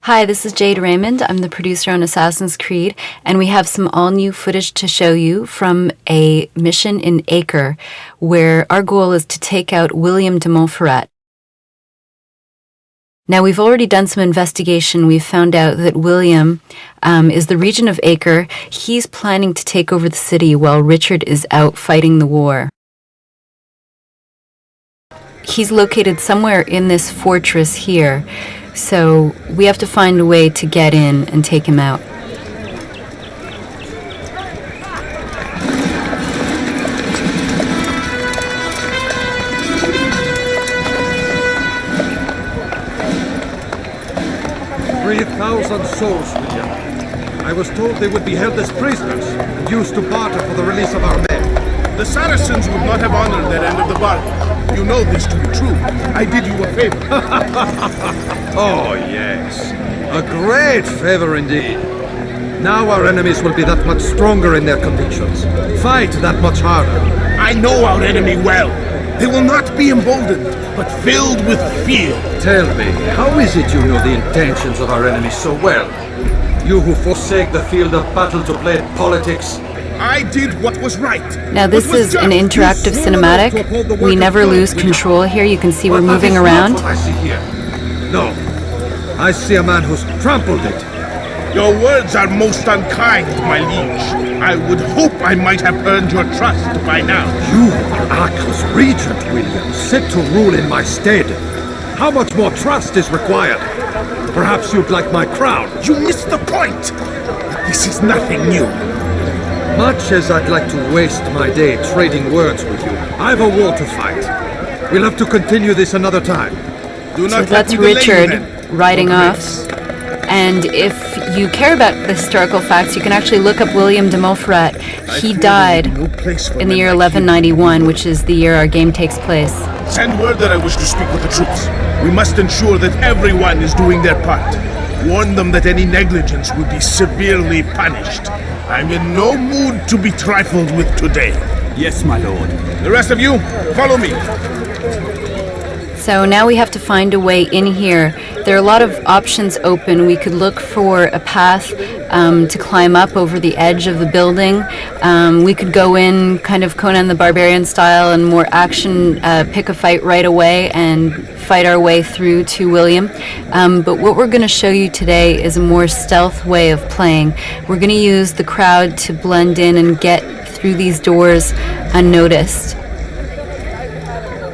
Hi, this is Jade Raymond. I'm the producer on Assassin's Creed, and we have some all-new footage to show you from a mission in Acre, where our goal is to take out William de Montferrat. Now, we've already done some investigation. We've found out that William is the regent of Acre. He's planning to take over the city while Richard is out fighting the war. He's located somewhere in this fortress here. So we have to find a way to get in and take him out. $3,000 souls, William. I was told they would be held as prisoners and used to barter for the release of our men. The Saracens would not have honored that end of the bargain. You know this to be true. I did you a favor. Oh, yes. A great favor indeed. Now our enemies will be that much stronger in their convictions. Fight that much harder. I know our enemy well. They will not be emboldened, but filled with fear. Tell me, how is it you know the intentions of our enemies so well? You who forsake the field of battle to play politics. I did what was right. Now this is an interactive cinematic. We never lose control here. You can see we're moving around. What I see here. No. I see a man who's trampled it. Your words are most unkind, my liege. I would hope I might have earned your trust by now. You are Acre's regent, William, set to rule in my stead. How much more trust is required? Perhaps you'd like my crown. You missed the point. This is nothing new. Much as I'd like to waste my day trading words with you, I've a war to fight. We'll have to continue this another time. Do So not that's let me delay you Richard then. riding Your off. grace. And if you care about the historical facts, you can actually look up William de Montferrat. He died No place for in the men year like you. 1191, which is the year our game takes place. Send word that I wish to speak with the troops. We must ensure that everyone is doing their part. Warn them that any negligence will be severely punished. I'm in no mood to be trifled with today. Yes, my lord. The rest of you, follow me. So now we have to find a way in here. There are a lot of options open. We could look for a path to climb up over the edge of the building. We could go in kind of Conan the Barbarian style and more action, pick a fight right away and fight our way through to William. But what we're going to show you today is a more stealth way of playing. We're going to use the crowd to blend in and get through these doors unnoticed.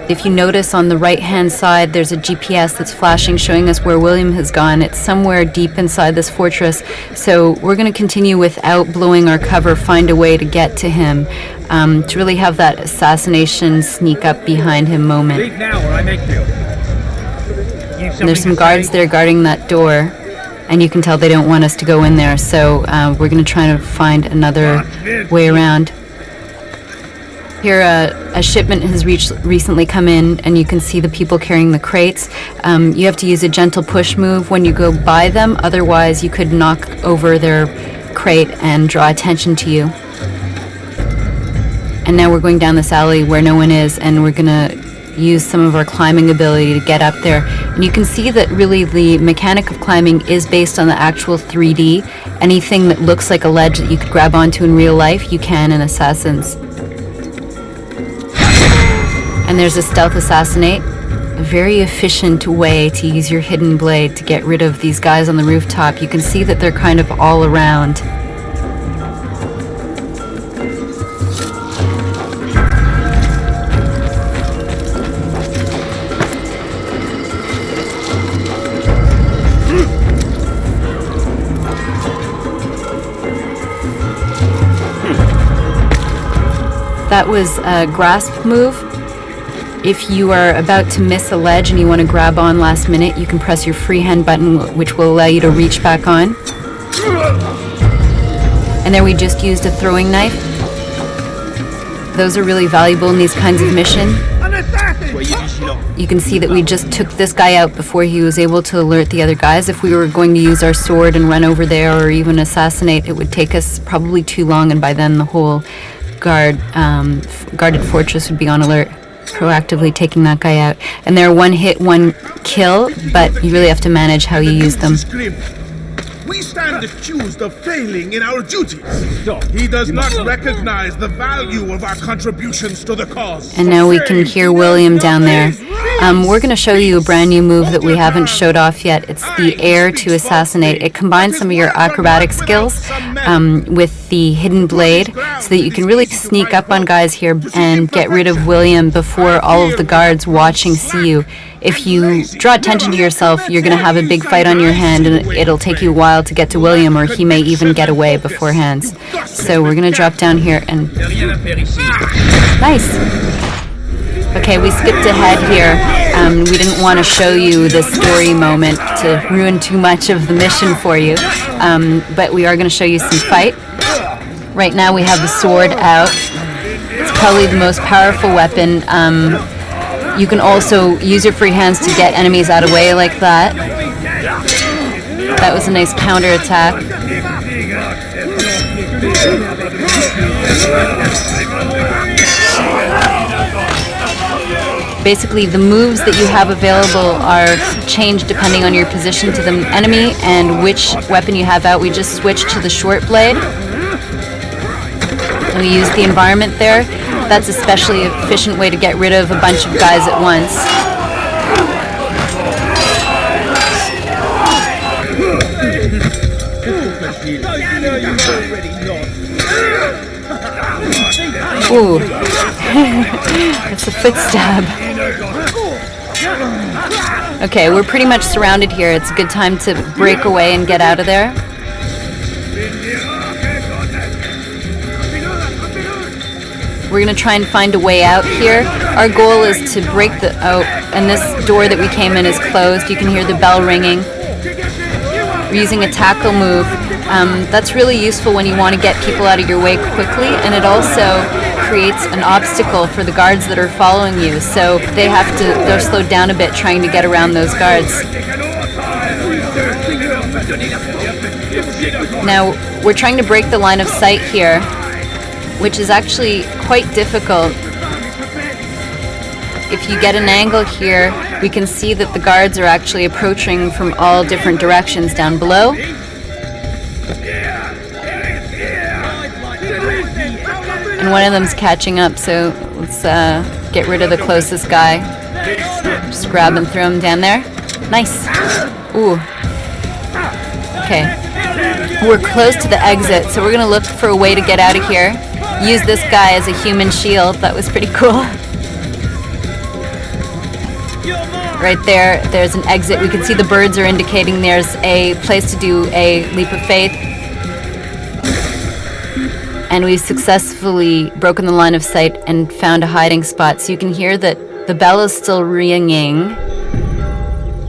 If you notice on the right-hand side, there's a GPS that's flashing, showing us where William has gone. It's somewhere deep inside this fortress. So we're going to continue without blowing our cover, find a way to get to him, to really have that assassination sneak up behind him moment. Leave now or I make you. And there's some guards there guarding that door, and you can tell they don't want us to go in there. So we're going to try to find another way around. Here, a shipment has recently come in, and you can see the people carrying the crates. You have to use a gentle push move when you go by them, otherwise you could knock over their crate and draw attention to you. And now we're going down this alley where no one is, and we're gonna use some of our climbing ability to get up there. And you can see that really the mechanic of climbing is based on the actual 3D. Anything that looks like a ledge that you could grab onto in real life, you can in Assassins. And there's a stealth assassinate, a very efficient way to use your hidden blade to get rid of these guys on the rooftop. You can see that they're kind of all around. That was a grasp move. If you are about to miss a ledge and you want to grab on last minute, you can press your freehand button, which will allow you to reach back on. And there we just used a throwing knife. Those are really valuable in these kinds of missions. You can see that we just took this guy out before he was able to alert the other guys. If we were going to use our sword and run over there or even assassinate, it would take us probably too long, and by then the whole guarded fortress would be on alert. proactively taking that guy out. And they're one hit, one kill, but you really have to manage how you use them. We stand accused of failing in our duties. He does not recognize the value of our contributions to the cause. And now we can hear William down there. We're going to show you a brand new move that we haven't showed off yet. It's the Air to Assassinate. It combines some of your acrobatic skills with the hidden blade so that you can really sneak up on guys here and get rid of William before all of the guards watching see you. If you draw attention to yourself, you're going to have a big fight on your hand, and it'll take you a while to get to William, or he may even get away beforehand. So we're going to drop down here and... Nice! Okay, we skipped ahead here. We didn't want to show you the story moment to ruin too much of the mission for you, but we are going to show you some fight. Right now we have the sword out. It's probably the most powerful weapon. You can also use your free hands to get enemies out of the way like that. That was a nice counter attack. Basically, the moves that you have available are changed depending on your position to the enemy and which weapon you have out. We just switched to the short blade. And we use the environment there. That's especially an efficient way to get rid of a bunch of guys at once. Ooh. That's a foot stab. Okay, we're pretty much surrounded here. It's a good time to break away and get out of there. We're going to try and find a way out here. Our goal is to break the... Oh, and this door that we came in is closed. You can hear the bell ringing. We're using a tackle move. That's really useful when you want to get people out of your way quickly, and it also creates an obstacle for the guards that are following you. So they're slowed down a bit trying to get around those guards. Now, we're trying to break the line of sight here, which is actually quite difficult. If you get an angle here, we can see that the guards are actually approaching from all different directions down below. And one of them's catching up, so let's get rid of the closest guy. Just grab and throw him down there. Nice. Ooh. Okay. We're close to the exit, so we're going to look for a way to get out of here. Use this guy as a human shield. That was pretty cool. Right there, there's an exit. We can see the birds are indicating there's a place to do a leap of faith. And we've successfully broken the line of sight and found a hiding spot. So you can hear that the bell is still ringing.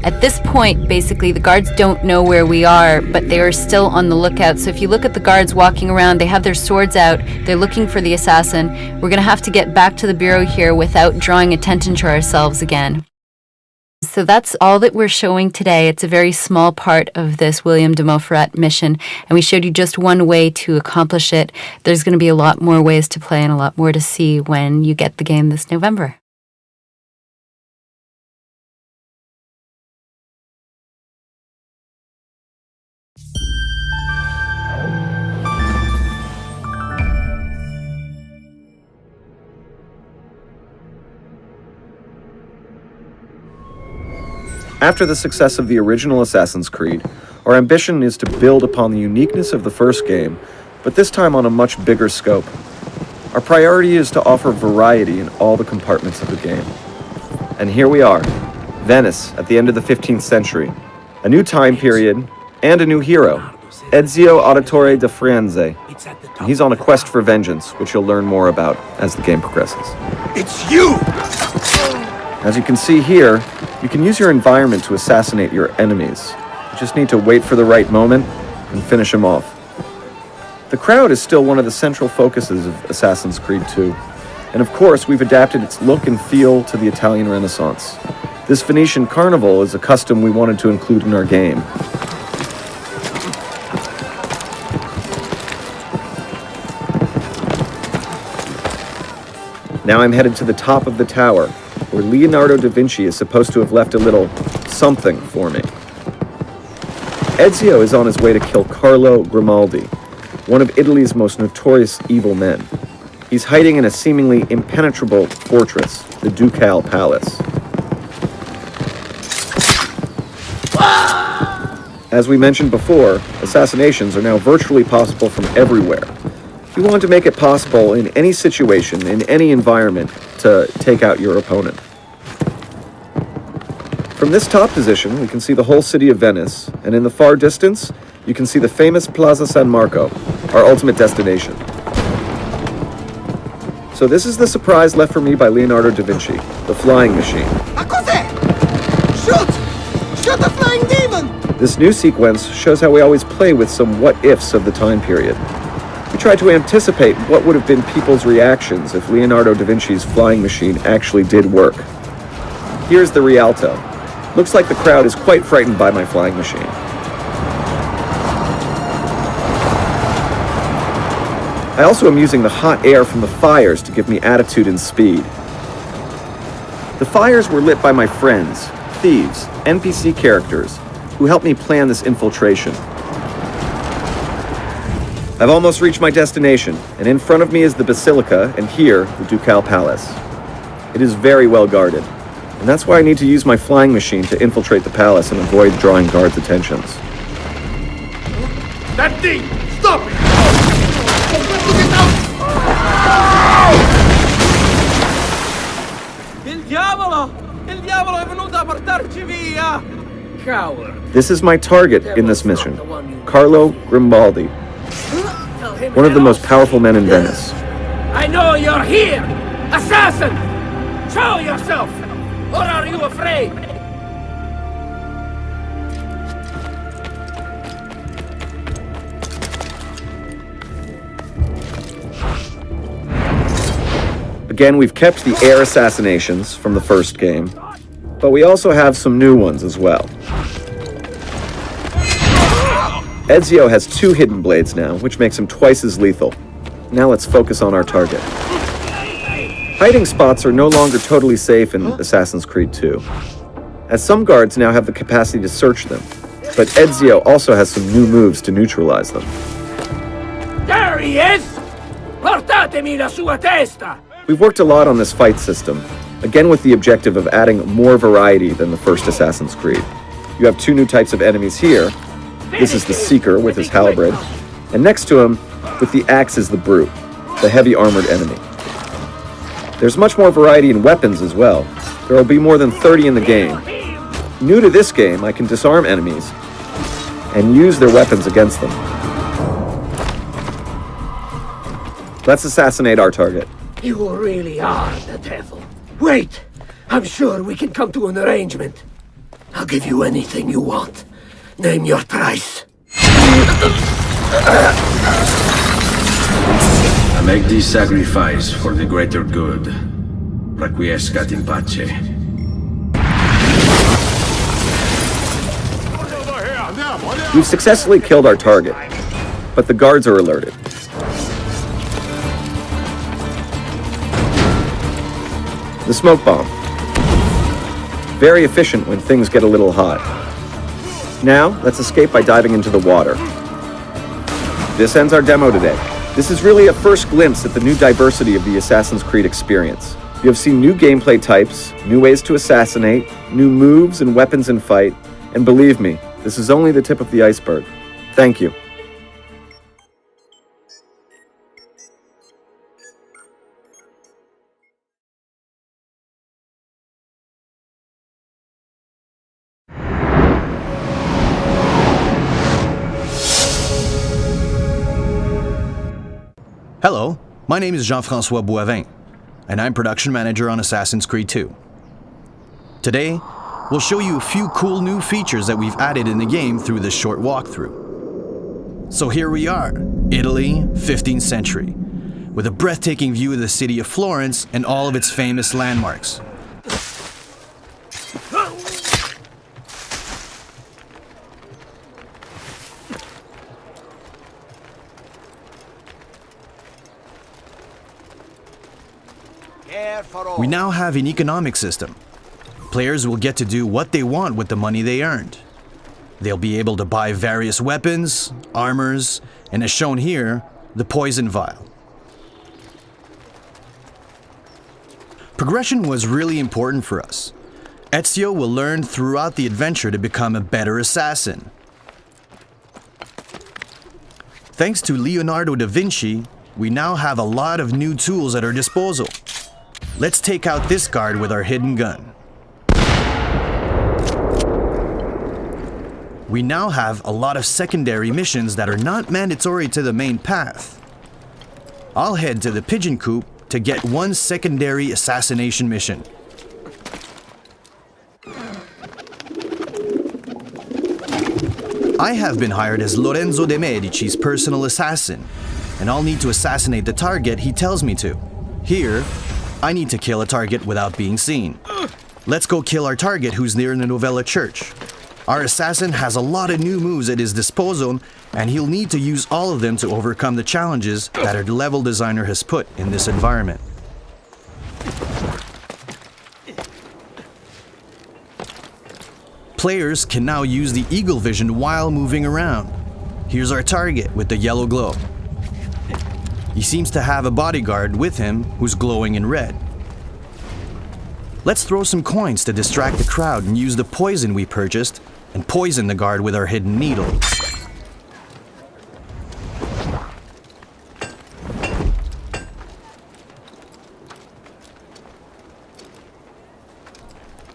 At this point, basically, the guards don't know where we are, but they are still on the lookout. So if you look at the guards walking around, they have their swords out. They're looking for the assassin. We're going to have to get back to the bureau here without drawing attention to ourselves again. So that's all that we're showing today. It's a very small part of this William de Montferrat mission, and we showed you just one way to accomplish it. There's going to be a lot more ways to play and a lot more to see when you get the game this November. After the success of the original Assassin's Creed, our ambition is to build upon the uniqueness of the first game, but this time on a much bigger scope. Our priority is to offer variety in all the compartments of the game. And here we are, Venice at the end of the 15th century, a new time period, and a new hero, Ezio Auditore da Firenze. And he's on a quest for vengeance, which you'll learn more about as the game progresses. It's you! As you can see here, you can use your environment to assassinate your enemies. You just need to wait for the right moment and finish them off. The crowd is still one of the central focuses of Assassin's Creed 2. And of course, we've adapted its look and feel to the Italian Renaissance. This Venetian carnival is a custom we wanted to include in our game. Now I'm headed to the top of the tower, where Leonardo da Vinci is supposed to have left a little something for me. Ezio is on his way to kill Carlo Grimaldi, one of Italy's most notorious evil men. He's hiding in a seemingly impenetrable fortress, the Ducal Palace. As we mentioned before, assassinations are now virtually possible from everywhere. You want to make it possible in any situation, in any environment, to take out your opponent. From this top position, we can see the whole city of Venice, and in the far distance, you can see the famous Plaza San Marco, our ultimate destination. So this is the surprise left for me by Leonardo da Vinci, the flying machine. A cos'è? Shoot! Shoot the flying demon! This new sequence shows how we always play with some what-ifs of the time period. We try to anticipate what would have been people's reactions if Leonardo da Vinci's flying machine actually did work. Here's the Rialto. Looks like the crowd is quite frightened by my flying machine. I also am using the hot air from the fires to give me attitude and speed. The fires were lit by my friends, thieves, NPC characters, who helped me plan this infiltration. I've almost reached my destination, and in front of me is the Basilica, and here, the Ducal Palace. It is very well guarded, and that's why I need to use my flying machine to infiltrate the palace and avoid drawing guards' attentions. That thing! Stop it! Il diavolo! Il diavolo è venuto a portarci via! Coward. This is my target in this mission, Carlo Grimaldi, one of the most powerful men in Venice. I know you're here! Assassin! Show yourself! Or are you afraid? Again, we've kept the air assassinations from the first game, but we also have some new ones as well. Ezio has 2 hidden blades now, which makes him twice as lethal. Now let's focus on our target. Hiding spots are no longer totally safe in Assassin's Creed 2, as some guards now have the capacity to search them, but Ezio also has some new moves to neutralize them. There he is! Portatemi la sua testa! We've worked a lot on this fight system, again with the objective of adding more variety than the first Assassin's Creed. You have 2 new types of enemies here. This is the Seeker with his halberd, and next to him, with the axe, is the Brute, the heavy armored enemy. There's much more variety in weapons as well. There will be more than 30 in the game. New to this game, I can disarm enemies and use their weapons against them. Let's assassinate our target. You really are the devil. Wait! I'm sure we can come to an arrangement. I'll give you anything you want. Name your price. I make this sacrifice for the greater good. Requiescat in pace. We've successfully killed our target, but the guards are alerted. The smoke bomb. Very efficient when things get a little hot. Now, let's escape by diving into the water. This ends our demo today. This is really a first glimpse at the new diversity of the Assassin's Creed experience. You have seen new gameplay types, new ways to assassinate, new moves and weapons in fight, and believe me, this is only the tip of the iceberg. Thank you. Hello, my name is Jean-François Boivin, and I'm production manager on Assassin's Creed 2. Today, we'll show you a few cool new features that we've added in the game through this short walkthrough. So here we are, Italy, 15th century, with a breathtaking view of the city of Florence and all of its famous landmarks. We now have an economic system. Players will get to do what they want with the money they earned. They'll be able to buy various weapons, armors, and as shown here, the poison vial. Progression was really important for us. Ezio will learn throughout the adventure to become a better assassin. Thanks to Leonardo da Vinci, we now have a lot of new tools at our disposal. Let's take out this guard with our hidden gun. We now have a lot of secondary missions that are not mandatory to the main path. I'll head to the Pigeon Coop to get one secondary assassination mission. I have been hired as Lorenzo de' Medici's personal assassin, and I'll need to assassinate the target he tells me to. Here, I need to kill a target without being seen. Let's go kill our target who's near the Novella Church. Our assassin has a lot of new moves at his disposal, and he'll need to use all of them to overcome the challenges that our level designer has put in this environment. Players can now use the eagle vision while moving around. Here's our target with the yellow glow. He seems to have a bodyguard with him who's glowing in red. Let's throw some coins to distract the crowd and use the poison we purchased and poison the guard with our hidden needle.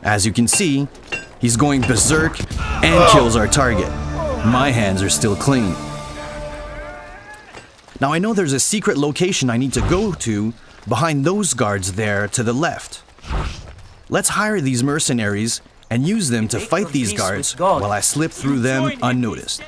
As you can see, he's going berserk and kills our target. My hands are still clean. Now I know there's a secret location I need to go to behind those guards there to the left. Let's hire these mercenaries and use them to fight these guards while I slip through them unnoticed.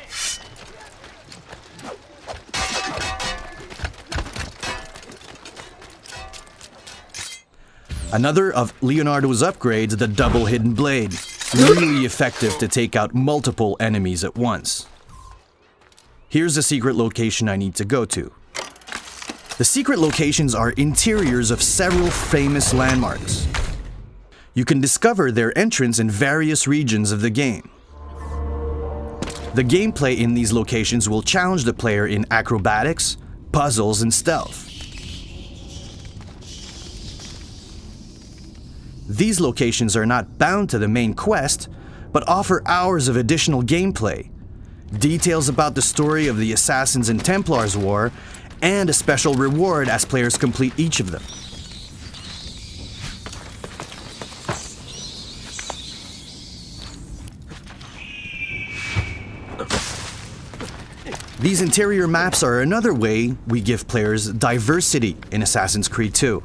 Another of Leonardo's upgrades, the double hidden blade. Really effective to take out multiple enemies at once. Here's the secret location I need to go to. The secret locations are interiors of several famous landmarks. You can discover their entrance in various regions of the game. The gameplay in these locations will challenge the player in acrobatics, puzzles, and stealth. These locations are not bound to the main quest, but offer hours of additional gameplay, details about the story of the Assassins and Templars War, and a special reward as players complete each of them. These interior maps are another way we give players diversity in Assassin's Creed 2.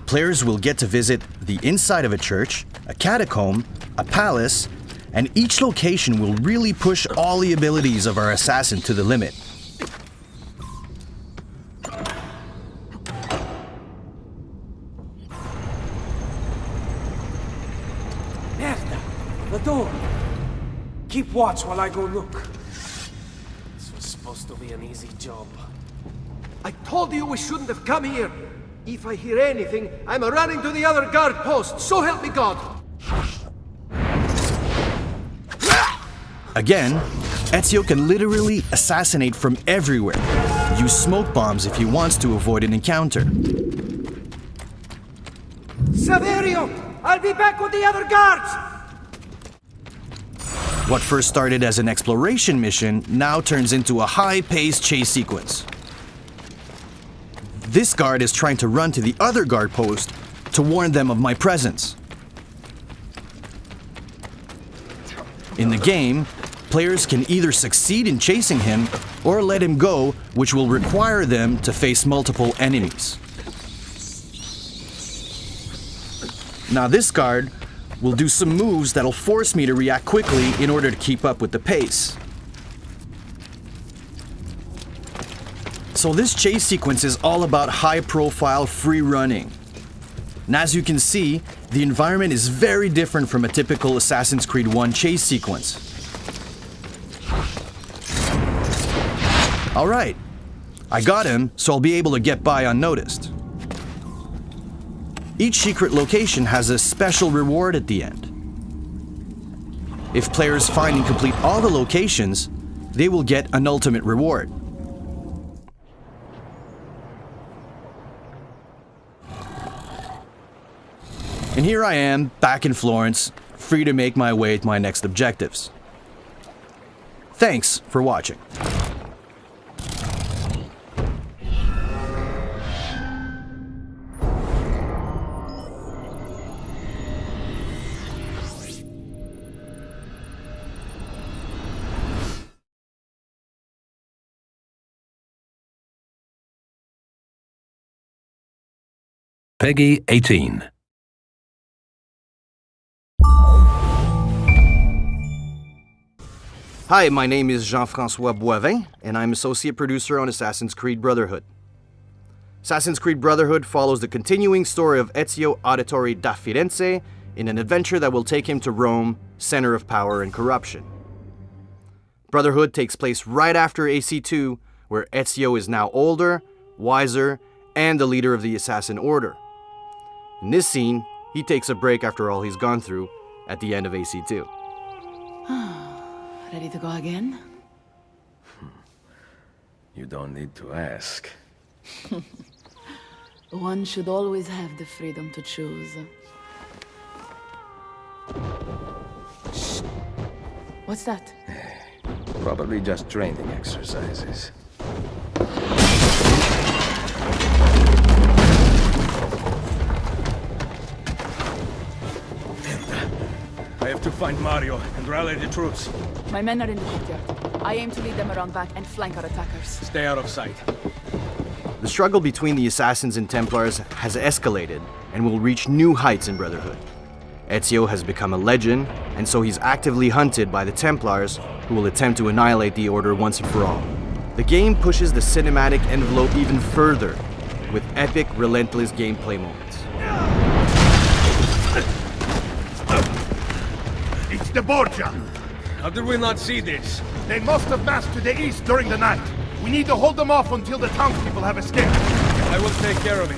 Players will get to visit the inside of a church, a catacomb, a palace, and each location will really push all the abilities of our assassin to the limit. Merda! The door! Keep watch while I go look. This was supposed to be an easy job. I told you we shouldn't have come here. If I hear anything, I'm running to the other guard post. So help me God! Again, Ezio can literally assassinate from everywhere. Use smoke bombs if he wants to avoid an encounter. Saverio! I'll be back with the other guards! What first started as an exploration mission now turns into a high-paced chase sequence. This guard is trying to run to the other guard post to warn them of my presence. In the game, players can either succeed in chasing him or let him go, which will require them to face multiple enemies. Now this guard will do some moves that'll force me to react quickly in order to keep up with the pace. So this chase sequence is all about high-profile free running. And as you can see, the environment is very different from a typical Assassin's Creed 1 chase sequence. Alright, I got him, so I'll be able to get by unnoticed. Each secret location has a special reward at the end. If players find and complete all the locations, they will get an ultimate reward. And here I am, back in Florence, free to make my way to my next objectives. Thanks for watching. Peggy 18. Hi, my name is Jean-François Boivin, and I'm associate producer on Assassin's Creed Brotherhood. Assassin's Creed Brotherhood follows the continuing story of Ezio Auditore da Firenze in an adventure that will take him to Rome, center of power and corruption. Brotherhood takes place right after AC2, where Ezio is now older, wiser, and the leader of the Assassin Order. In this scene, he takes a break after all he's gone through at the end of AC2. Ready to go again? You don't need to ask. One should always have the freedom to choose. Shh. What's that? Probably just training exercises. I have to find Mario and rally the troops. My men are in the courtyard. I aim to lead them around back and flank our attackers. Stay out of sight. The struggle between the Assassins and Templars has escalated and will reach new heights in Brotherhood. Ezio has become a legend, and so he's actively hunted by the Templars, who will attempt to annihilate the Order once and for all. The game pushes the cinematic envelope even further, with epic, relentless gameplay moments. It's the Borgia! How did we not see this? They must have massed to the east during the night. We need to hold them off until the townspeople have escaped. I will take care of it.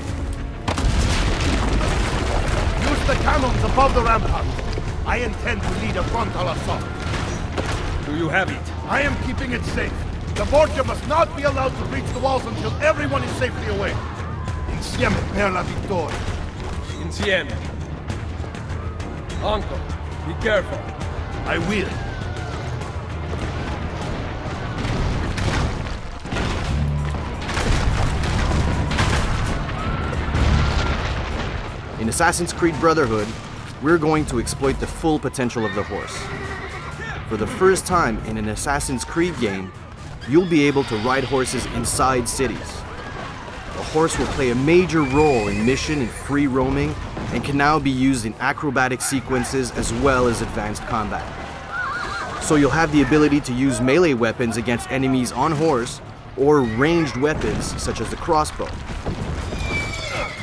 Use the cannons above the rampart. I intend to lead a frontal assault. Do you have it? I am keeping it safe. The Borgia must not be allowed to breach the walls until everyone is safely away. Insieme per la vittoria. Insieme. Uncle, be careful. I will. In Assassin's Creed Brotherhood, we're going to exploit the full potential of the horse. For the first time in an Assassin's Creed game, you'll be able to ride horses inside cities. A horse will play a major role in mission and free roaming, and can now be used in acrobatic sequences as well as advanced combat. So you'll have the ability to use melee weapons against enemies on horse, or ranged weapons such as the crossbow.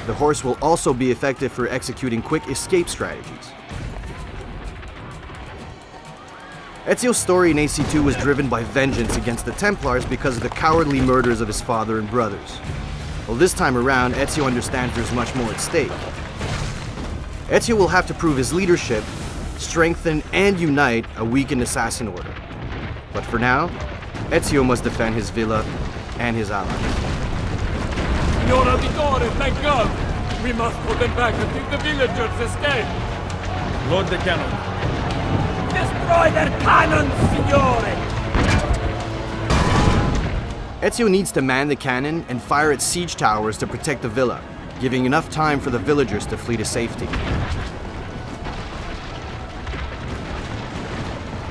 The horse will also be effective for executing quick escape strategies. Ezio's story in AC2 was driven by vengeance against the Templars because of the cowardly murders of his father and brothers. Well, this time around, Ezio understands there's much more at stake. Ezio will have to prove his leadership, strengthen and unite a weakened assassin order. But for now, Ezio must defend his villa and his allies. Signor Auditore, thank God! We must hold them back until the villagers escape! Load the cannon. Destroy their cannons, signore! Ezio needs to man the cannon and fire its siege towers to protect the villa, giving enough time for the villagers to flee to safety.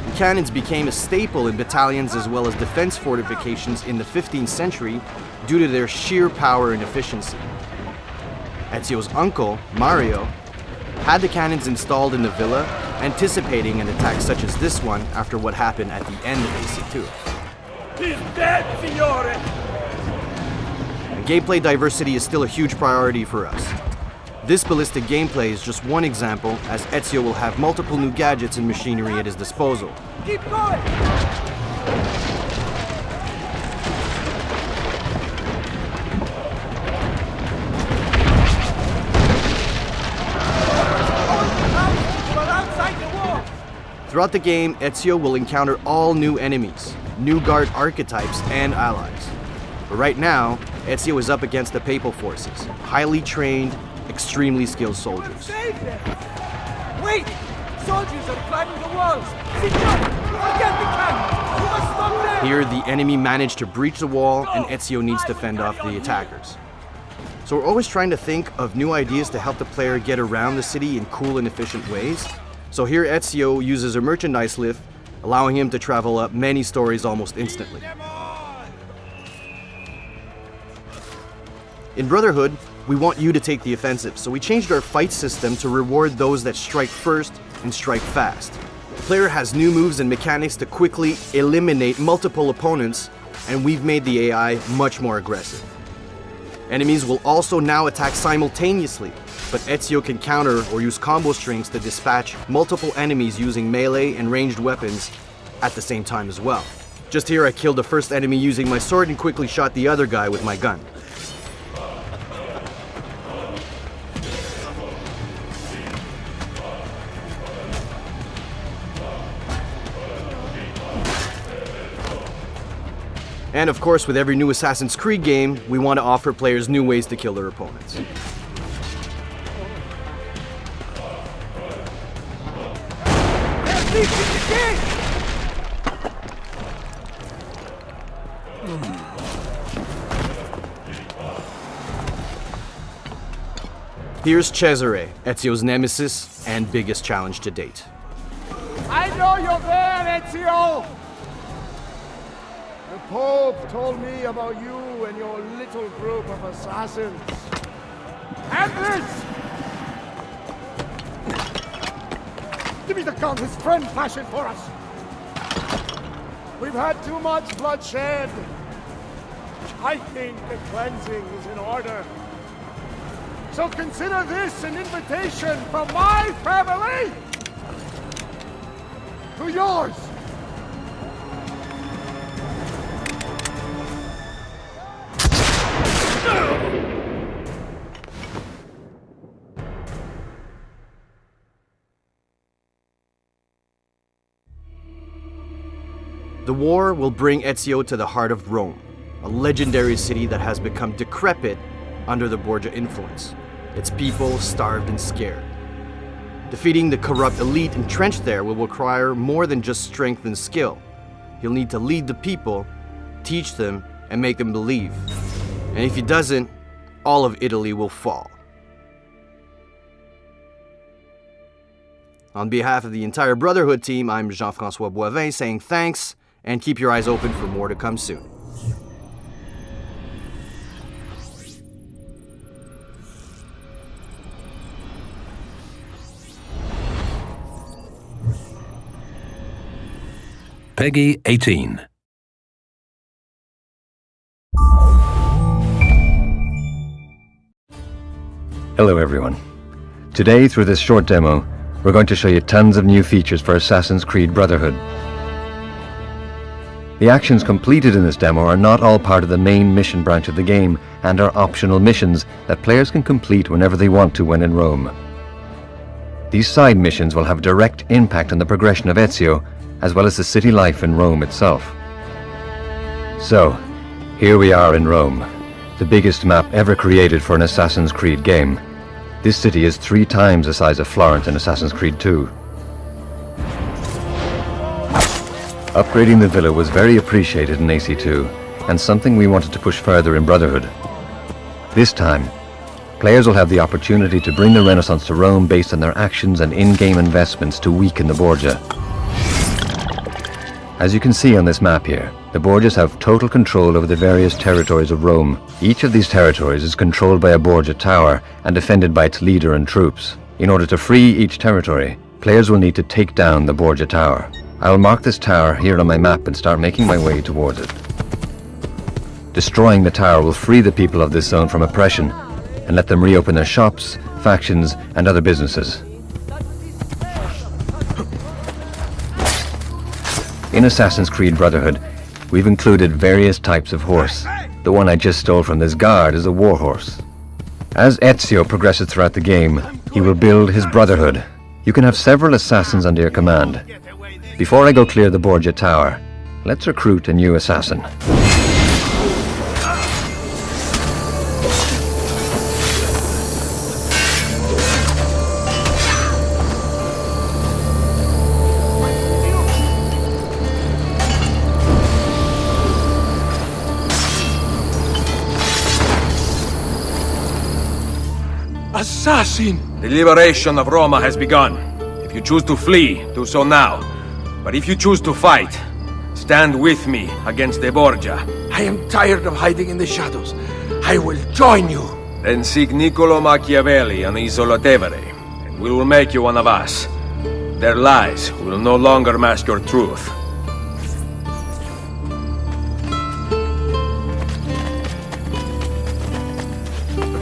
The cannons became a staple in battalions as well as defense fortifications in the 15th century due to their sheer power and efficiency. Ezio's uncle, Mario, had the cannons installed in the villa, anticipating an attack such as this one after what happened at the end of AC2. He's dead, signore! And gameplay diversity is still a huge priority for us. This ballistic gameplay is just one example, as Ezio will have multiple new gadgets and machinery at his disposal. Keep going! Throughout the game, Ezio will encounter all new enemies, new guard archetypes, and allies. But right now, Ezio is up against the Papal forces, highly trained, extremely skilled soldiers. Wait! Soldiers are climbing the walls! Signor! Forget the cannons! You must stop them! Here, the enemy managed to breach the wall, and Ezio needs to fend off the attackers. So we're always trying to think of new ideas to help the player get around the city in cool and efficient ways. So here Ezio uses a merchandise lift, allowing him to travel up many stories almost instantly. In Brotherhood, we want you to take the offensive, so we changed our fight system to reward those that strike first and strike fast. The player has new moves and mechanics to quickly eliminate multiple opponents, and we've made the AI much more aggressive. Enemies will also now attack simultaneously, but Ezio can counter or use combo strings to dispatch multiple enemies using melee and ranged weapons at the same time as well. Just here I killed the first enemy using my sword and quickly shot the other guy with my gun. And of course, with every new Assassin's Creed game, we want to offer players new ways to kill their opponents. Here's Cesare, Ezio's nemesis and biggest challenge to date. I know you're there, Ezio! The Pope told me about you and your little group of assassins. And this! Give me the gun his friend fashioned for us! We've had too much bloodshed. I think the cleansing is in order. So consider this an invitation from my family to yours. The war will bring Ezio to the heart of Rome, a legendary city that has become decrepit under the Borgia influence, its people starved and scared. Defeating the corrupt elite entrenched there will require more than just strength and skill. He'll need to lead the people, teach them, and make them believe. And if he doesn't, all of Italy will fall. On behalf of the entire Brotherhood team, I'm Jean-François Boivin saying thanks, and keep your eyes open for more to come soon. Peggy 18. Hello everyone. Today, through this short demo, we're going to show you tons of new features for Assassin's Creed Brotherhood. The actions completed in this demo are not all part of the main mission branch of the game and are optional missions that players can complete whenever they want to when in Rome. These side missions will have direct impact on the progression of Ezio, as well as the city life in Rome itself. So, here we are in Rome, the biggest map ever created for an Assassin's Creed game. This city is 3 times the size of Florence in Assassin's Creed 2. Upgrading the villa was very appreciated in AC2, and something we wanted to push further in Brotherhood. This time, players will have the opportunity to bring the Renaissance to Rome based on their actions and in-game investments to weaken the Borgia. As you can see on this map here, the Borgias have total control over the various territories of Rome. Each of these territories is controlled by a Borgia tower and defended by its leader and troops. In order to free each territory, players will need to take down the Borgia tower. I will mark this tower here on my map and start making my way towards it. Destroying the tower will free the people of this zone from oppression and let them reopen their shops, factions, and other businesses. In Assassin's Creed Brotherhood, we've included various types of horse. The one I just stole from this guard is a warhorse. As Ezio progresses throughout the game, he will build his Brotherhood. You can have several assassins under your command. Before I go clear the Borgia Tower, let's recruit a new assassin. Assassin! The liberation of Roma has begun. If you choose to flee, do so now. But if you choose to fight, stand with me against the Borgia. I am tired of hiding in the shadows. I will join you. Then seek Niccolo Machiavelli on Isola Tevere, and we will make you one of us. Their lies will no longer mask your truth.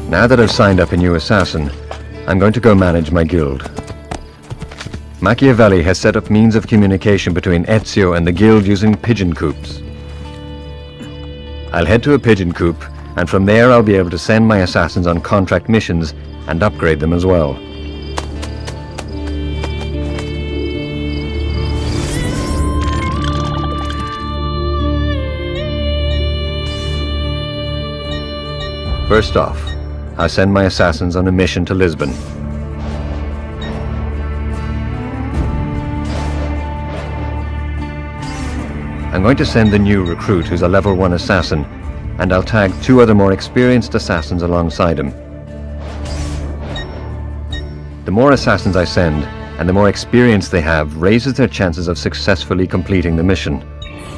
Now that I've signed up a new assassin, I'm going to go manage my guild. Machiavelli has set up means of communication between Ezio and the guild using pigeon coops. I'll head to a pigeon coop, and from there I'll be able to send my assassins on contract missions and upgrade them as well. First off, I send my assassins on a mission to Lisbon. I'm going to send the new recruit who's a level 1 assassin, and I'll tag 2 other more experienced assassins alongside him. The more assassins I send, and the more experience they have, raises their chances of successfully completing the mission.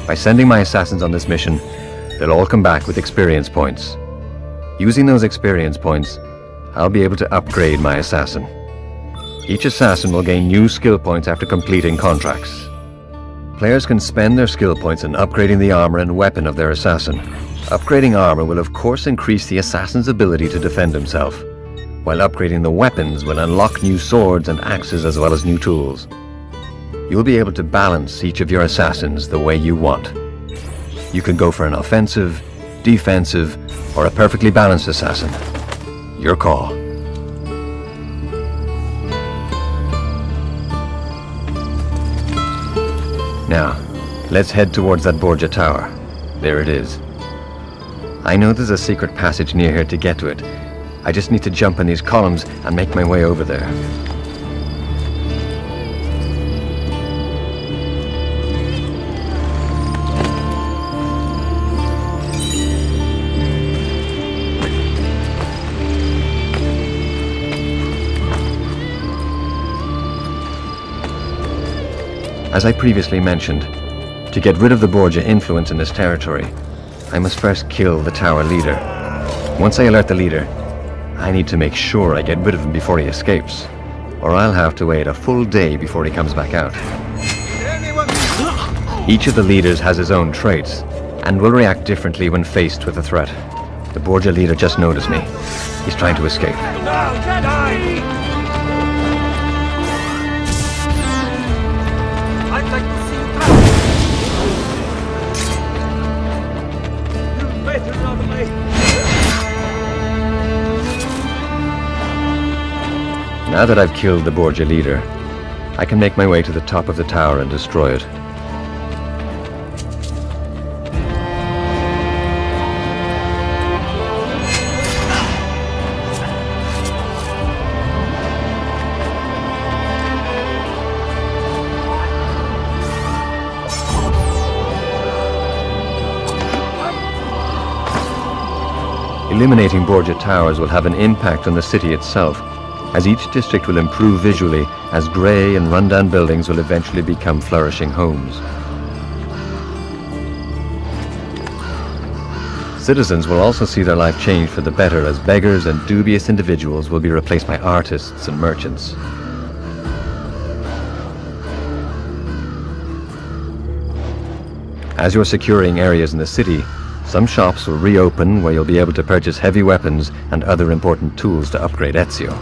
By sending my assassins on this mission, they'll all come back with experience points. Using those experience points, I'll be able to upgrade my assassin. Each assassin will gain new skill points after completing contracts. Players can spend their skill points in upgrading the armor and weapon of their assassin. Upgrading armor will of course increase the assassin's ability to defend himself, while upgrading the weapons will unlock new swords and axes as well as new tools. You'll be able to balance each of your assassins the way you want. You can go for an offensive, defensive, or a perfectly balanced assassin. Your call. Now, let's head towards that Borgia Tower. There it is. I know there's a secret passage near here to get to it. I just need to jump in these columns and make my way over there. As I previously mentioned, to get rid of the Borgia influence in this territory, I must first kill the tower leader. Once I alert the leader, I need to make sure I get rid of him before he escapes, or I'll have to wait a full day before he comes back out. Each of the leaders has his own traits, and will react differently when faced with a threat. The Borgia leader just noticed me. He's trying to escape. Now, Jedi! I'd like to see you try. You better run away. Now that I've killed the Borgia leader, I can make my way to the top of the tower and destroy it. Eliminating Borgia towers will have an impact on the city itself, as each district will improve visually, as grey and rundown buildings will eventually become flourishing homes. Citizens will also see their life change for the better, as beggars and dubious individuals will be replaced by artists and merchants. As you're securing areas in the city, some shops will reopen where you'll be able to purchase heavy weapons and other important tools to upgrade Ezio.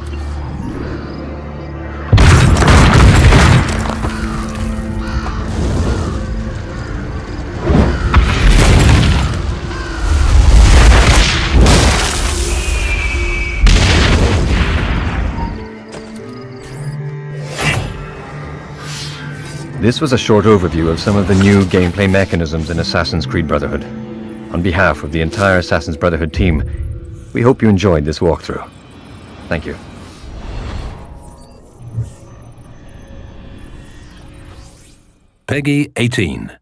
This was a short overview of some of the new gameplay mechanisms in Assassin's Creed Brotherhood. On behalf of the entire Assassin's Brotherhood team, we hope you enjoyed this walkthrough. Thank you. Peggy 18.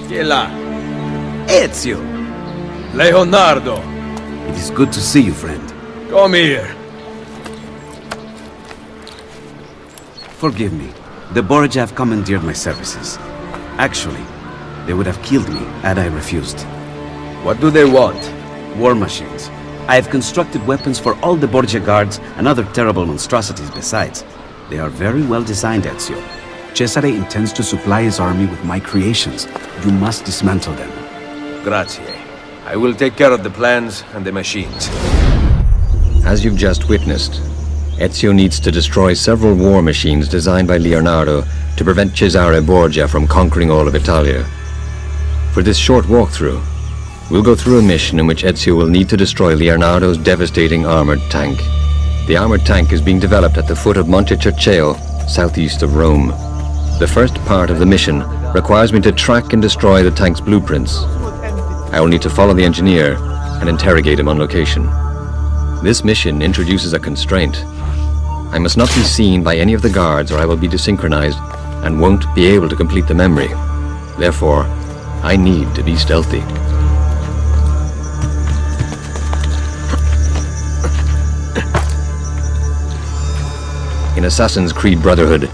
Chi è là? Ezio! Leonardo! It is good to see you, friend. Come here. Forgive me. The Borgia have commandeered my services. Actually, they would have killed me had I refused. What do they want? War machines. I have constructed weapons for all the Borgia guards and other terrible monstrosities besides. They are very well designed, Ezio. Cesare intends to supply his army with my creations. You must dismantle them. Grazie. I will take care of the plans and the machines. As you've just witnessed, Ezio needs to destroy several war machines designed by Leonardo to prevent Cesare Borgia from conquering all of Italia. For this short walkthrough, we'll go through a mission in which Ezio will need to destroy Leonardo's devastating armored tank. The armored tank is being developed at the foot of Monte Circeo, southeast of Rome. The first part of the mission requires me to track and destroy the tank's blueprints. I will need to follow the engineer and interrogate him on location. This mission introduces a constraint. I must not be seen by any of the guards or I will be desynchronized and won't be able to complete the memory. Therefore, I need to be stealthy. In Assassin's Creed Brotherhood,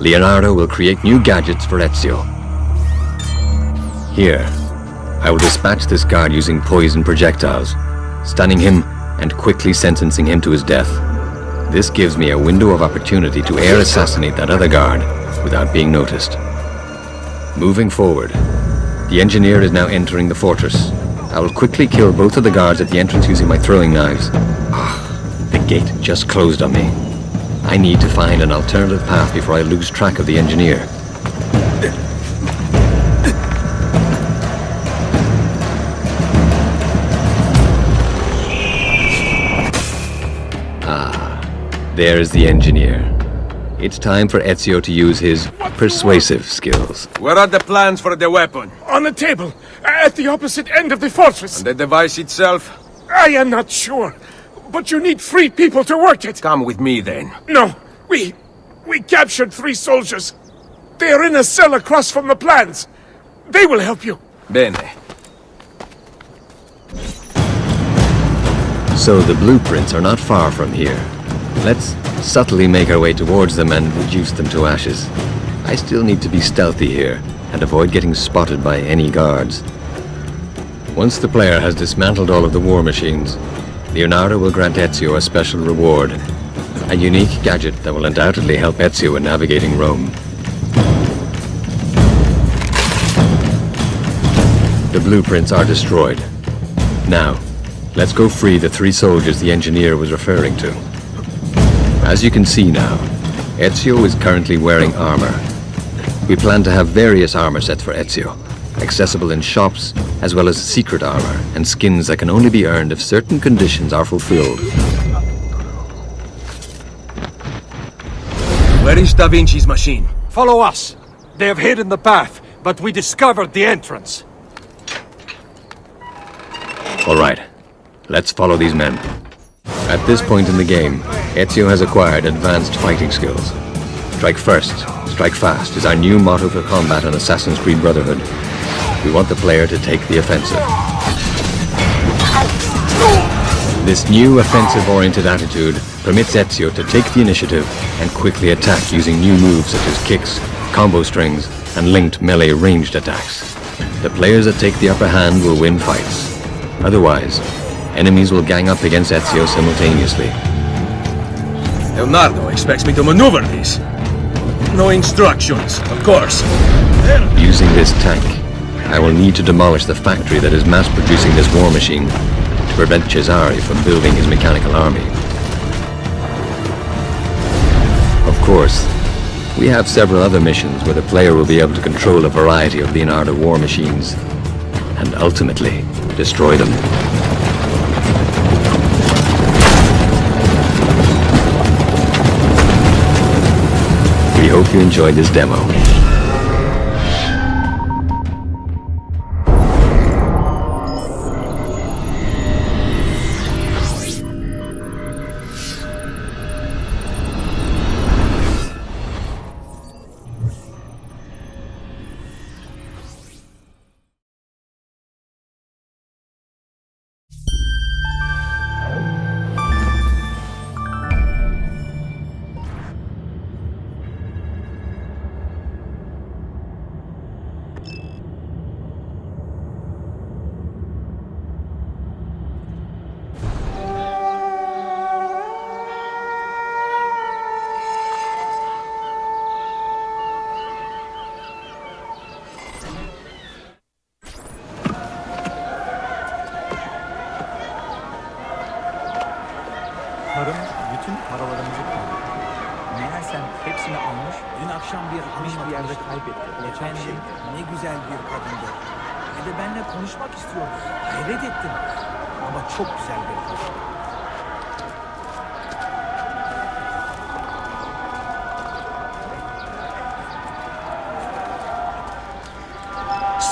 Leonardo will create new gadgets for Ezio. Here, I will dispatch this guard using poison projectiles, stunning him and quickly sentencing him to his death. This gives me a window of opportunity to air assassinate that other guard without being noticed. Moving forward, the engineer is now entering the fortress. I will quickly kill both of the guards at the entrance using my throwing knives. The gate just closed on me. I need to find an alternative path before I lose track of the engineer. There is the engineer. It's time for Ezio to use his persuasive skills. Where are the plans for the weapon? On the table, at the opposite end of the fortress. And the device itself? I am not sure, but you need 3 people to work it. Come with me then. No, we captured 3 soldiers. They are in a cell across from the plans. They will help you. Bene. So the blueprints are not far from here. Let's subtly make our way towards them and reduce them to ashes. I still need to be stealthy here and avoid getting spotted by any guards. Once the player has dismantled all of the war machines, Leonardo will grant Ezio a special reward, a unique gadget that will undoubtedly help Ezio in navigating Rome. The blueprints are destroyed. Now, let's go free the 3 soldiers the engineer was referring to. As you can see now, Ezio is currently wearing armor. We plan to have various armor sets for Ezio, accessible in shops, as well as secret armor and skins that can only be earned if certain conditions are fulfilled. Where is Da Vinci's machine? Follow us. They have hidden the path, but we discovered the entrance. All right, let's follow these men. At this point in the game, Ezio has acquired advanced fighting skills. Strike first, strike fast is our new motto for combat on Assassin's Creed Brotherhood. We want the player to take the offensive. This new offensive-oriented attitude permits Ezio to take the initiative and quickly attack using new moves such as kicks, combo strings, and linked melee ranged attacks. The players that take the upper hand will win fights. Otherwise, enemies will gang up against Ezio simultaneously. Leonardo expects me to maneuver this. No instructions, of course. Using this tank, I will need to demolish the factory that is mass-producing this war machine to prevent Cesare from building his mechanical army. Of course, we have several other missions where the player will be able to control a variety of Leonardo war machines. and ultimately destroy them. We hope you enjoyed this demo. Karım bütün paralarımızı kullandı. Meğersem hepsini almış, dün akşam bir yerde kaybetti. Efendim, ne güzel bir kadındı. Ve de benimle konuşmak istiyordu. Hayret ettim. Ama çok güzel bir kız.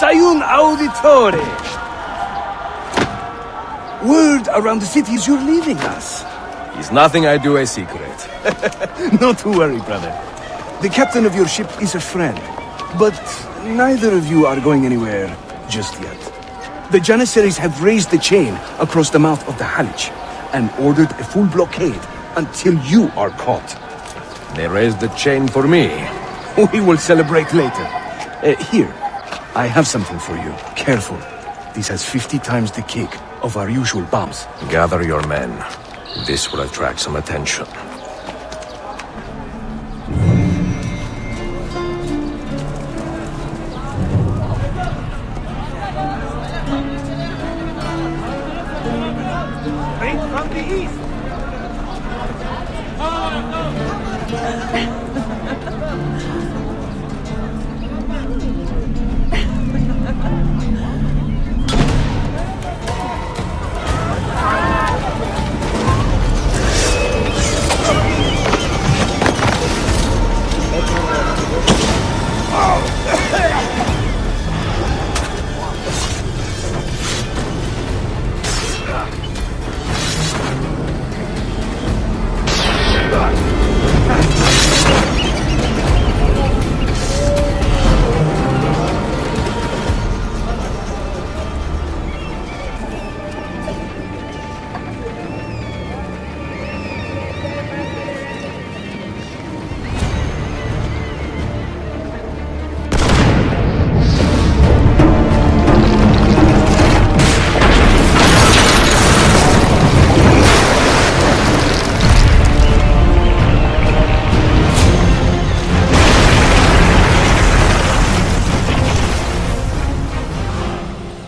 Sayun Auditore! Word around the city is you're leaving us. Is nothing I do a secret. Not to worry, brother. The captain of your ship is a friend, but neither of you are going anywhere just yet. The Janissaries have raised the chain across the mouth of the Halic and ordered a full blockade until you are caught. They raised the chain for me. We will celebrate later. Here, I have something for you. Careful. This has 50 times the kick of our usual bombs. Gather your men. This will attract some attention. Raid from the east!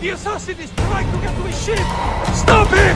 The assassin is trying to get to his ship! Stop him!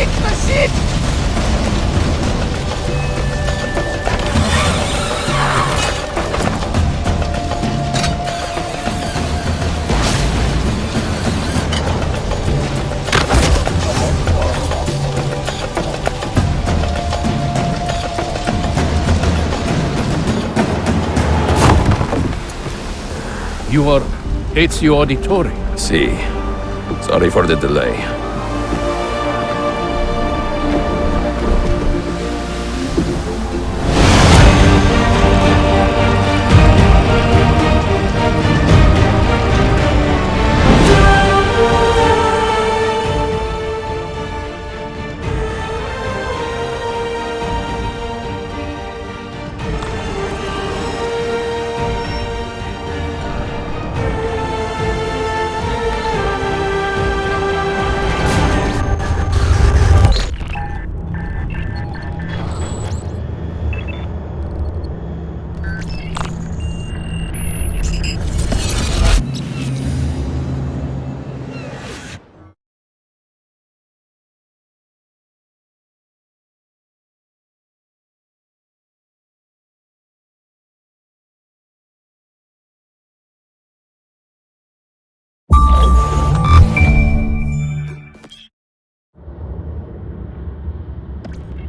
Fix the ship! You are Ezio Auditore. Si. Sorry for the delay.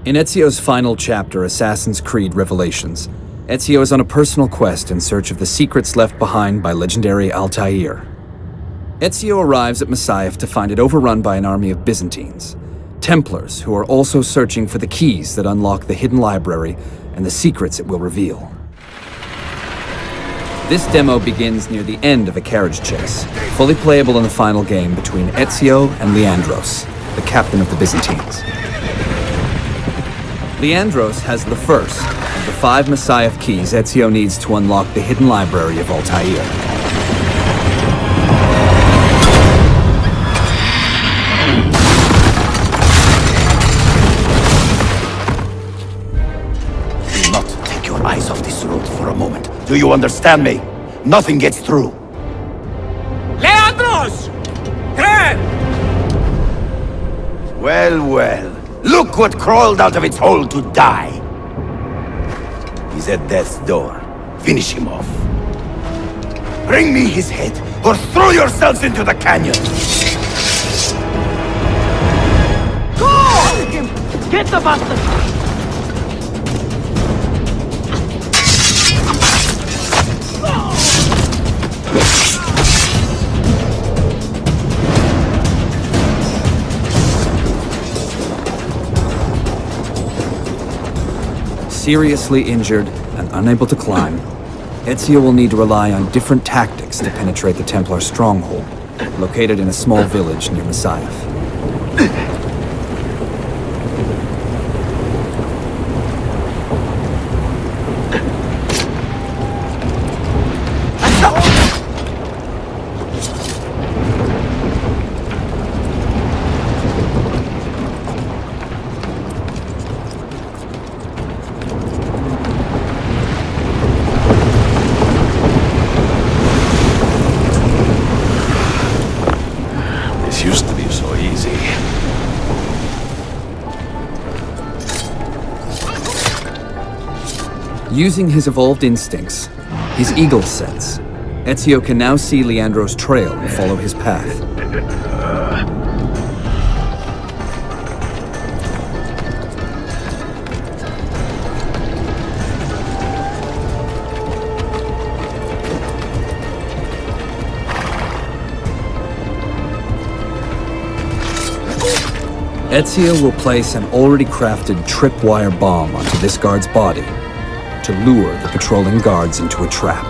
In Ezio's final chapter, Assassin's Creed Revelations, Ezio is on a personal quest in search of the secrets left behind by legendary Altair. Ezio arrives at Masyaf to find it overrun by an army of Byzantines, Templars who are also searching for the keys that unlock the hidden library and the secrets it will reveal. This demo begins near the end of a carriage chase, fully playable in the final game between Ezio and Leandros, the captain of the Byzantines. Leandros has the first of the 5 Masyaf keys Ezio needs to unlock the hidden library of Altair. Do not take your eyes off this road for a moment. Do you understand me? Nothing gets through. Leandros! Here! Well, well. Look what crawled out of its hole to die. He's at death's door. Finish him off. Bring me his head, or throw yourselves into the canyon! Go! Get the bastard! Seriously injured and unable to climb, Ezio will need to rely on different tactics to penetrate the Templar stronghold, located in a small village near Masyaf. Used to be so easy. Using his evolved instincts, his eagle sense, Ezio can now see Leandro's trail and follow his path. Ezio will place an already crafted tripwire bomb onto this guard's body to lure the patrolling guards into a trap.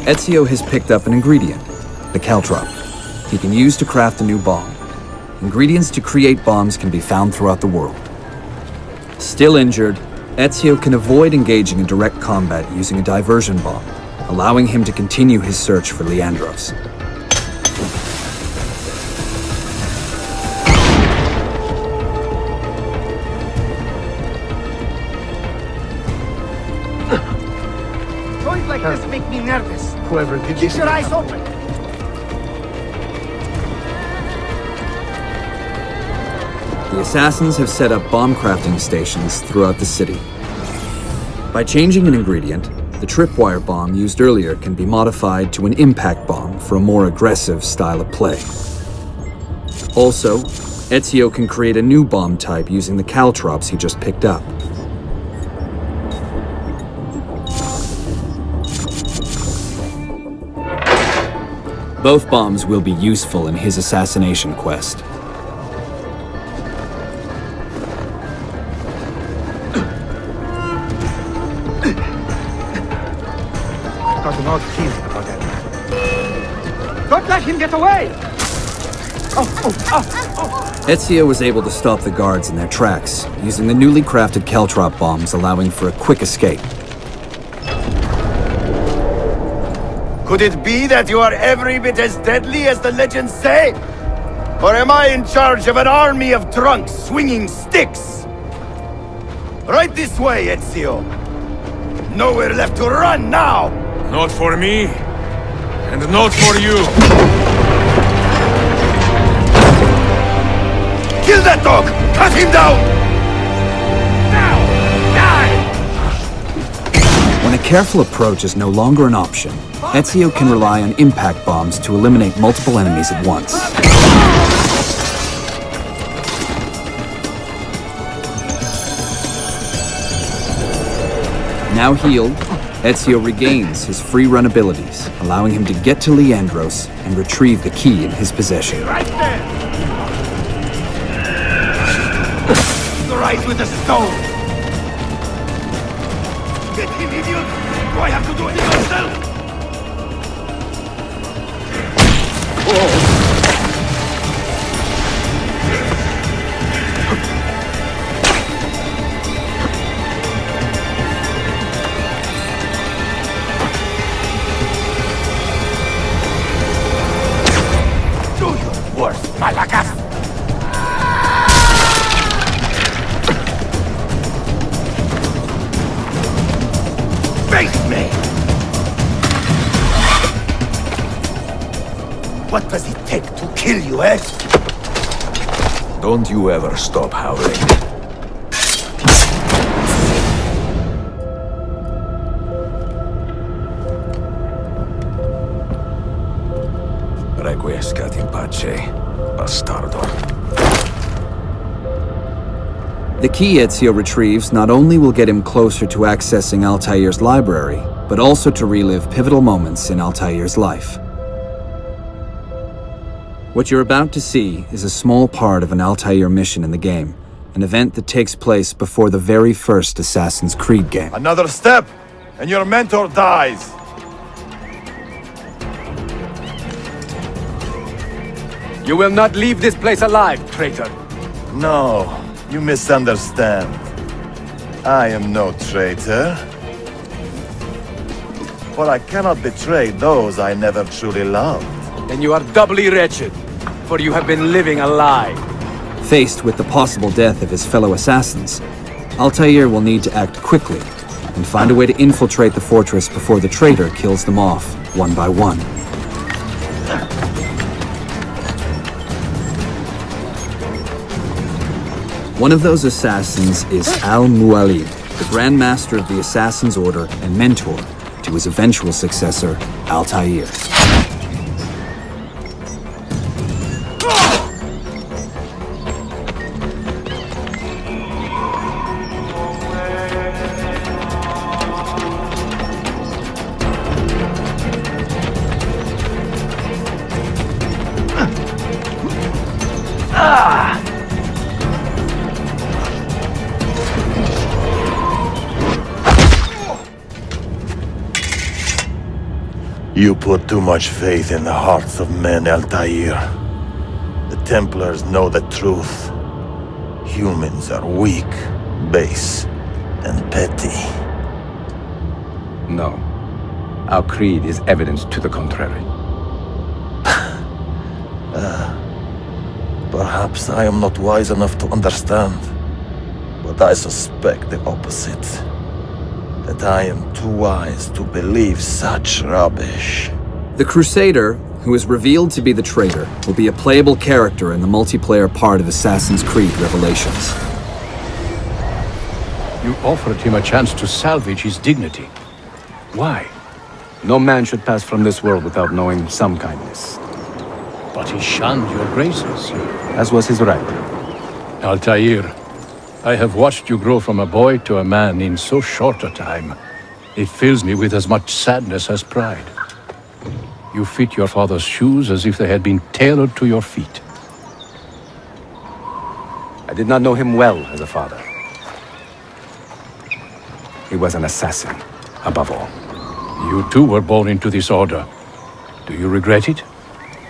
Ezio has picked up an ingredient, the caltrop, he can use to craft a new bomb. Ingredients to create bombs can be found throughout the world. Still injured, Ezio can avoid engaging in direct combat using a diversion bomb, allowing him to continue his search for Leandros. Toys like this make me nervous. Whoever did Keep this... your eyes open. The assassins have set up bomb crafting stations throughout the city. By changing an ingredient, the tripwire bomb used earlier can be modified to an impact bomb for a more aggressive style of play. Also, Ezio can create a new bomb type using the caltrops he just picked up. Both bombs will be useful in his assassination quest. Got an odd feeling about that. Don't let him get away! Ezio was able to stop the guards in their tracks, using the newly crafted caltrop bombs allowing for a quick escape. Could it be that you are every bit as deadly as the legends say? Or am I in charge of an army of drunks swinging sticks? Right this way, Ezio. Nowhere left to run now! Not for me, and not for you. Kill that dog! Cut him down! Now! Die! When a careful approach is no longer an option, Ezio can rely on impact bombs to eliminate multiple enemies at once. Now healed, Ezio regains his free run abilities, allowing him to get to Leandros and retrieve the key in his possession. Right there! Right with the stone! Get him, idiot! Do I have to do it myself? Do your worst, Malakas! Face me! What does it take to kill you, eh? Don't you ever stop howling. Requiescat in pace, bastardo. The key Ezio retrieves not only will get him closer to accessing Altair's library, but also to relive pivotal moments in Altair's life. What you're about to see is a small part of an Altair mission in the game, an event that takes place before the very first Assassin's Creed game. Another step, and your mentor dies! You will not leave this place alive, traitor. No, you misunderstand. I am no traitor. For I cannot betray those I never truly loved. Then you are doubly wretched, for you have been living a lie. Faced with the possible death of his fellow assassins, Altair will need to act quickly and find a way to infiltrate the fortress before the traitor kills them off, one by one. One of those assassins is Al-Mualim, the Grand Master of the Assassin's Order and mentor to his eventual successor, Altair. You put too much faith in the hearts of men, Altair. The Templars know the truth. Humans are weak, base, and petty. No. Our creed is evidence to the contrary. Perhaps I am not wise enough to understand, but I suspect the opposite. That I am too wise to believe such rubbish. The Crusader, who is revealed to be the traitor, will be a playable character in the multiplayer part of Assassin's Creed Revelations. You offered him a chance to salvage his dignity. Why? No man should pass from this world without knowing some kindness. But he shunned your graces. As was his right. Altair, I have watched you grow from a boy to a man in so short a time. It fills me with as much sadness as pride. You fit your father's shoes as if they had been tailored to your feet. I did not know him well as a father. He was an assassin, above all. You too were born into this order. Do you regret it?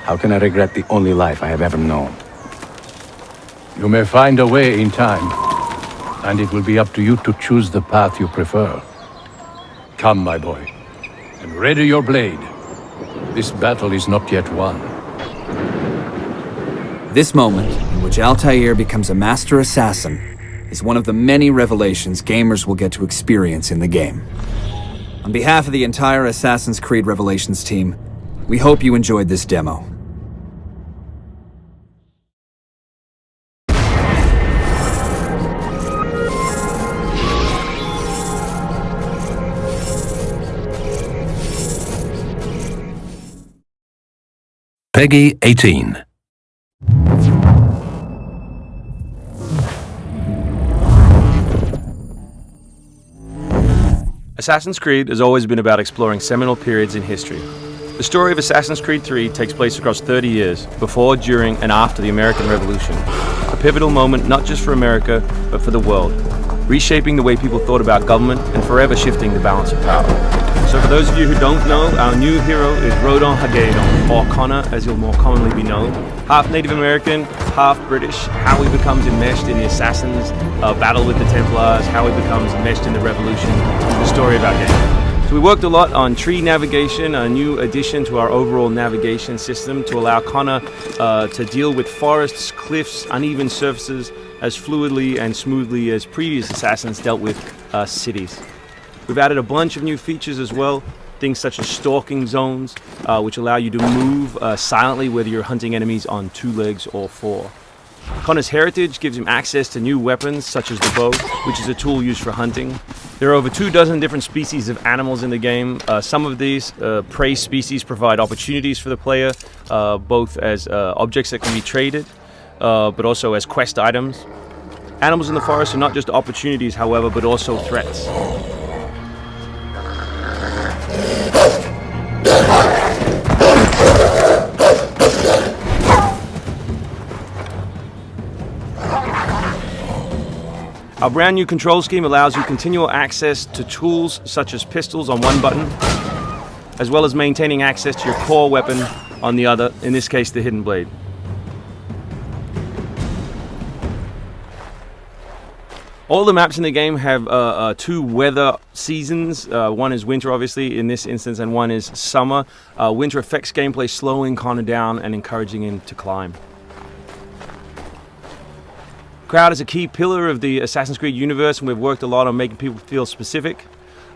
How can I regret the only life I have ever known? You may find a way in time, and it will be up to you to choose the path you prefer. Come, my boy, and ready your blade. This battle is not yet won. This moment, in which Altair becomes a master assassin, is one of the many revelations gamers will get to experience in the game. On behalf of the entire Assassin's Creed Revelations team, we hope you enjoyed this demo. Peggy 18. Assassin's Creed has always been about exploring seminal periods in history. The story of Assassin's Creed 3 takes place across 30 years, before, during, and after the American Revolution. A pivotal moment not just for America, but for the world, reshaping the way people thought about government and forever shifting the balance of power. So for those of you who don't know, our new hero is Rodon Hagedon, or Connor as he'll more commonly be known. Half Native American, half British, how he becomes enmeshed in the Assassins' battle with the Templars, how he becomes enmeshed in the Revolution, the story of our game. So we worked a lot on tree navigation, a new addition to our overall navigation system to allow Connor to deal with forests, cliffs, uneven surfaces as fluidly and smoothly as previous Assassins dealt with cities. We've added a bunch of new features as well, things such as stalking zones, which allow you to move silently whether you're hunting enemies on 2 legs or 4. Connor's heritage gives him access to new weapons such as the bow, which is a tool used for hunting. There are over 24 different species of animals in the game. Some of these prey species provide opportunities for the player, both as objects that can be traded, but also as quest items. Animals in the forest are not just opportunities, however, but also threats. Our brand new control scheme allows you continual access to tools such as pistols on one button, as well as maintaining access to your core weapon on the other, in this case the hidden blade. All the maps in the game have 2 weather seasons. One is winter, obviously, in this instance, and one is summer. Winter affects gameplay, slowing Connor down and encouraging him to climb. Crowd is a key pillar of the Assassin's Creed universe, and we've worked a lot on making people feel specific.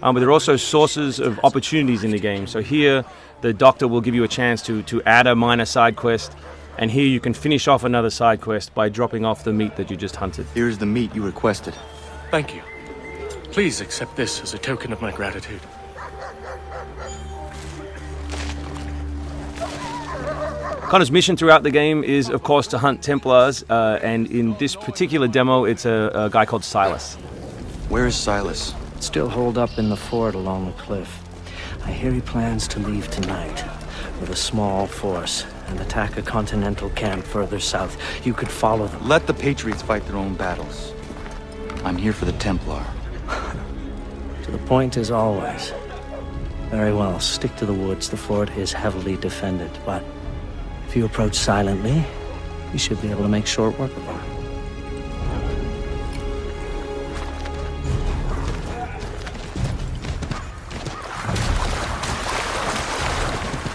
But there are also sources of opportunities in the game. So here, the Doctor will give you a chance to add a minor side quest, and here you can finish off another side quest by dropping off the meat that you just hunted. Here is the meat you requested. Thank you. Please accept this as a token of my gratitude. Connor's mission throughout the game is, of course, to hunt Templars, and in this particular demo, it's a guy called Silas. Where is Silas? Still holed up in the fort along the cliff. I hear he plans to leave tonight with a small force and attack a continental camp further south. You could follow them. Let the Patriots fight their own battles. I'm here for the Templar. To the point as always. Very well, stick to the woods. The fort is heavily defended, but if you approach silently, you should be able to make short work of them.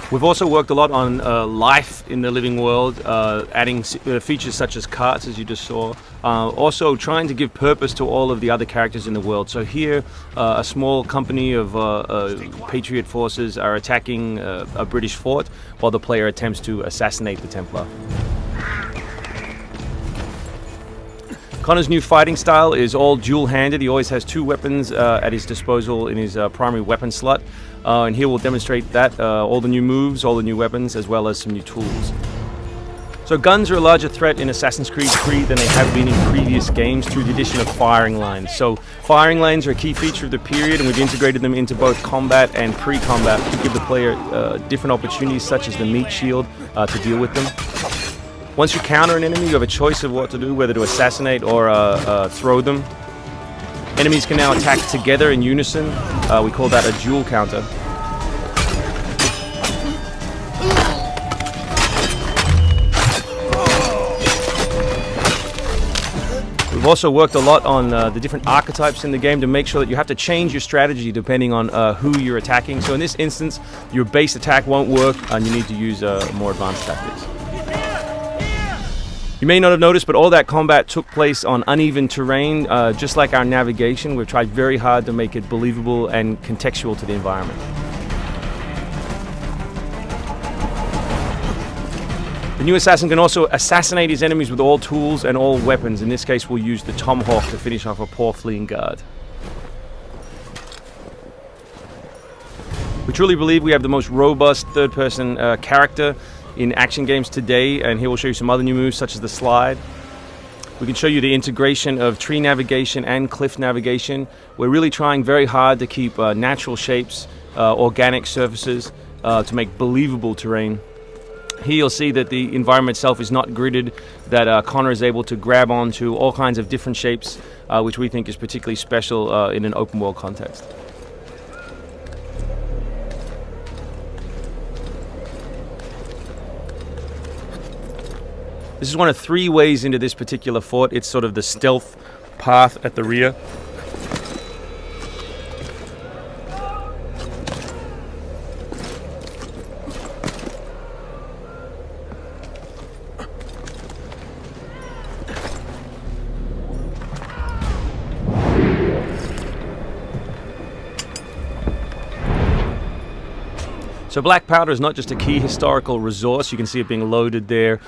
We've also worked a lot on life in the living world, adding features such as carts, as you just saw. Also trying to give purpose to all of the other characters in the world. So here, a small company of Patriot forces are attacking a British fort while the player attempts to assassinate the Templar. Connor's new fighting style is all dual-handed. He always has two weapons at his disposal in his primary weapon slot. And here we'll demonstrate that, all the new moves, all the new weapons, as well as some new tools. So guns are a larger threat in Assassin's Creed 3 than they have been in previous games through the addition of firing lines. So firing lines are a key feature of the period, and we've integrated them into both combat and pre-combat to give the player different opportunities, such as the meat shield, to deal with them. Once you counter an enemy, you have a choice of what to do, whether to assassinate or throw them. Enemies can now attack together in unison. We call that a dual counter. We've also worked a lot on the different archetypes in the game to make sure that you have to change your strategy depending on who you're attacking. So in this instance, your base attack won't work and you need to use more advanced tactics. You may not have noticed, but all that combat took place on uneven terrain, just like our navigation. We've tried very hard to make it believable and contextual to the environment. The new assassin can also assassinate his enemies with all tools and all weapons. In this case, we'll use the tomahawk to finish off a poor fleeing guard. We truly believe we have the most robust third-person character in action games today, and here we'll show you some other new moves such as the slide. We can show you the integration of tree navigation and cliff navigation. We're really trying very hard to keep natural shapes, organic surfaces, to make believable terrain. Here you'll see that the environment itself is not gridded, that Connor is able to grab onto all kinds of different shapes, which we think is particularly special in an open world context. This is one of three ways into this particular fort. It's sort of the stealth path at the rear. So black powder is not just a key historical resource. You can see it being loaded there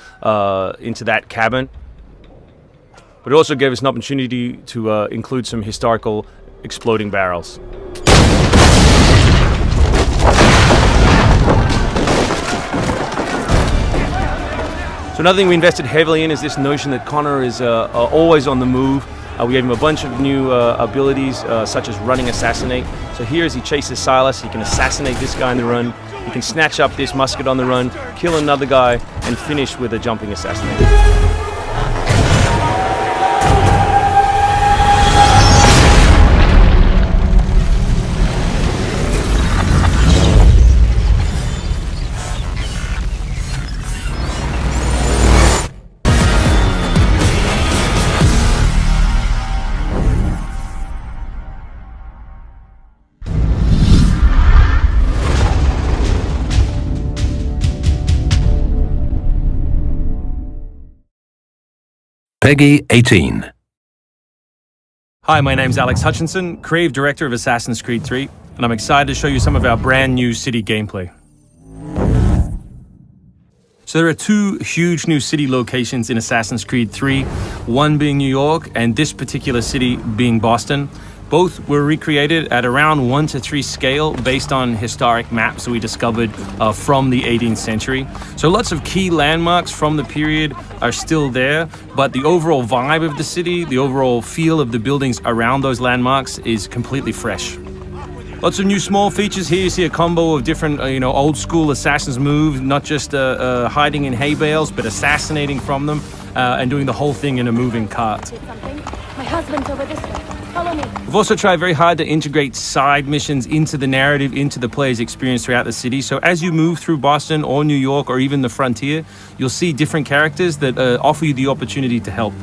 into that cabin. But it also gave us an opportunity to include some historical exploding barrels. So another thing we invested heavily in is this notion that Connor is always on the move. We gave him a bunch of new abilities, such as running assassinate. So here as he chases Silas, he can assassinate this guy on the run. He can snatch up this musket on the run, kill another guy, and finish with a jumping assassinate. Peggy 18. Hi, my name's Alex Hutchinson, Creative Director of Assassin's Creed 3, and I'm excited to show you some of our brand new city gameplay. So there are two huge new city locations in Assassin's Creed 3, one being New York and this particular city being Boston. Both were recreated at around 1:3 scale based on historic maps that we discovered from the 18th century. So lots of key landmarks from the period are still there, but the overall vibe of the city, the overall feel of the buildings around those landmarks is completely fresh. Lots of new small features here. You see a combo of different, old school assassin's moves, not just hiding in hay bales, but assassinating from them and doing the whole thing in a moving cart. My husband's over this way. Follow me. We've also tried very hard to integrate side missions into the narrative, into the player's experience throughout the city. So as you move through Boston or New York or even the frontier, you'll see different characters that offer you the opportunity to help.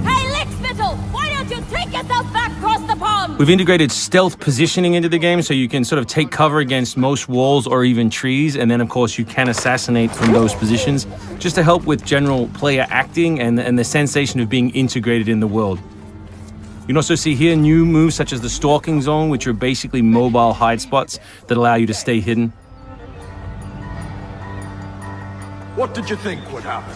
Hey, Lickspittle! Why don't you take yourself back across the pond? We've integrated stealth positioning into the game, so you can sort of take cover against most walls or even trees, and then of course you can assassinate from those positions, just to help with general player acting and the sensation of being integrated in the world. You can also see here new moves such as the stalking zone, which are basically mobile hide spots that allow you to stay hidden. What did you think would happen?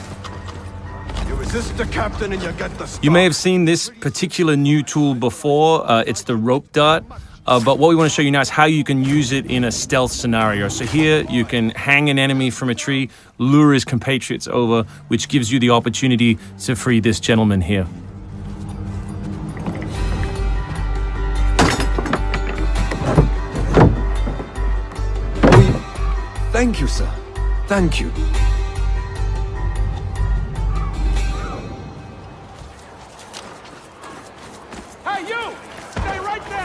You resist the captain and you get the You may have seen this particular new tool before. It's the rope dart. But what we want to show you now is how you can use it in a stealth scenario. So here you can hang an enemy from a tree, lure his compatriots over, which gives you the opportunity to free this gentleman here. Thank you, sir. Thank you.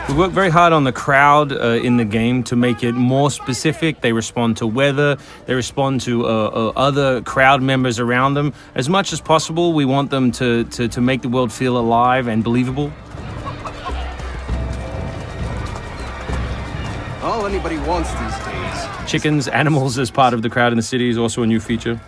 We work very hard on the crowd in the game to make it more specific. They respond to weather, they respond to other crowd members around them. As much as possible, we want them to make the world feel alive and believable. All anybody wants these days. Chickens, animals as part of the crowd in the city is also a new feature.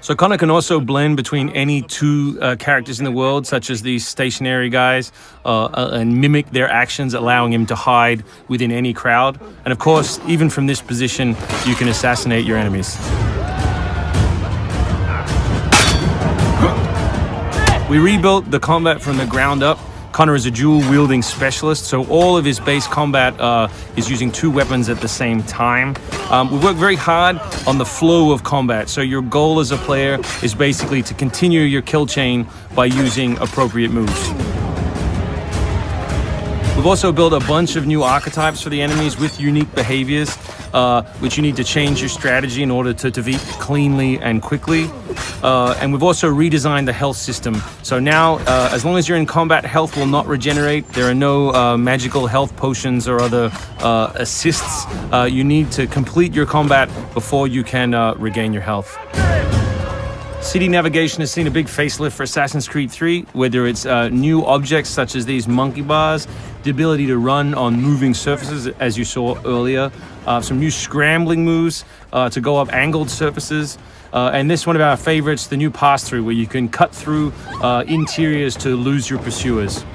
So Connor can also blend between any two characters in the world, such as these stationary guys, and mimic their actions, allowing him to hide within any crowd. And of course, even from this position, you can assassinate your enemies. We rebuilt the combat from the ground up. Connor is a dual-wielding specialist, so all of his base combat is using two weapons at the same time. We work very hard on the flow of combat, so your goal as a player is basically to continue your kill chain by using appropriate moves. We've also built a bunch of new archetypes for the enemies with unique behaviors, which you need to change your strategy in order to defeat cleanly and quickly. And we've also redesigned the health system. So now, as long as you're in combat, health will not regenerate. There are no magical health potions or other assists. You need to complete your combat before you can regain your health. City navigation has seen a big facelift for Assassin's Creed 3, whether it's new objects such as these monkey bars, the ability to run on moving surfaces, as you saw earlier, some new scrambling moves to go up angled surfaces, and this one of our favorites, the new pass-through, where you can cut through interiors to lose your pursuers.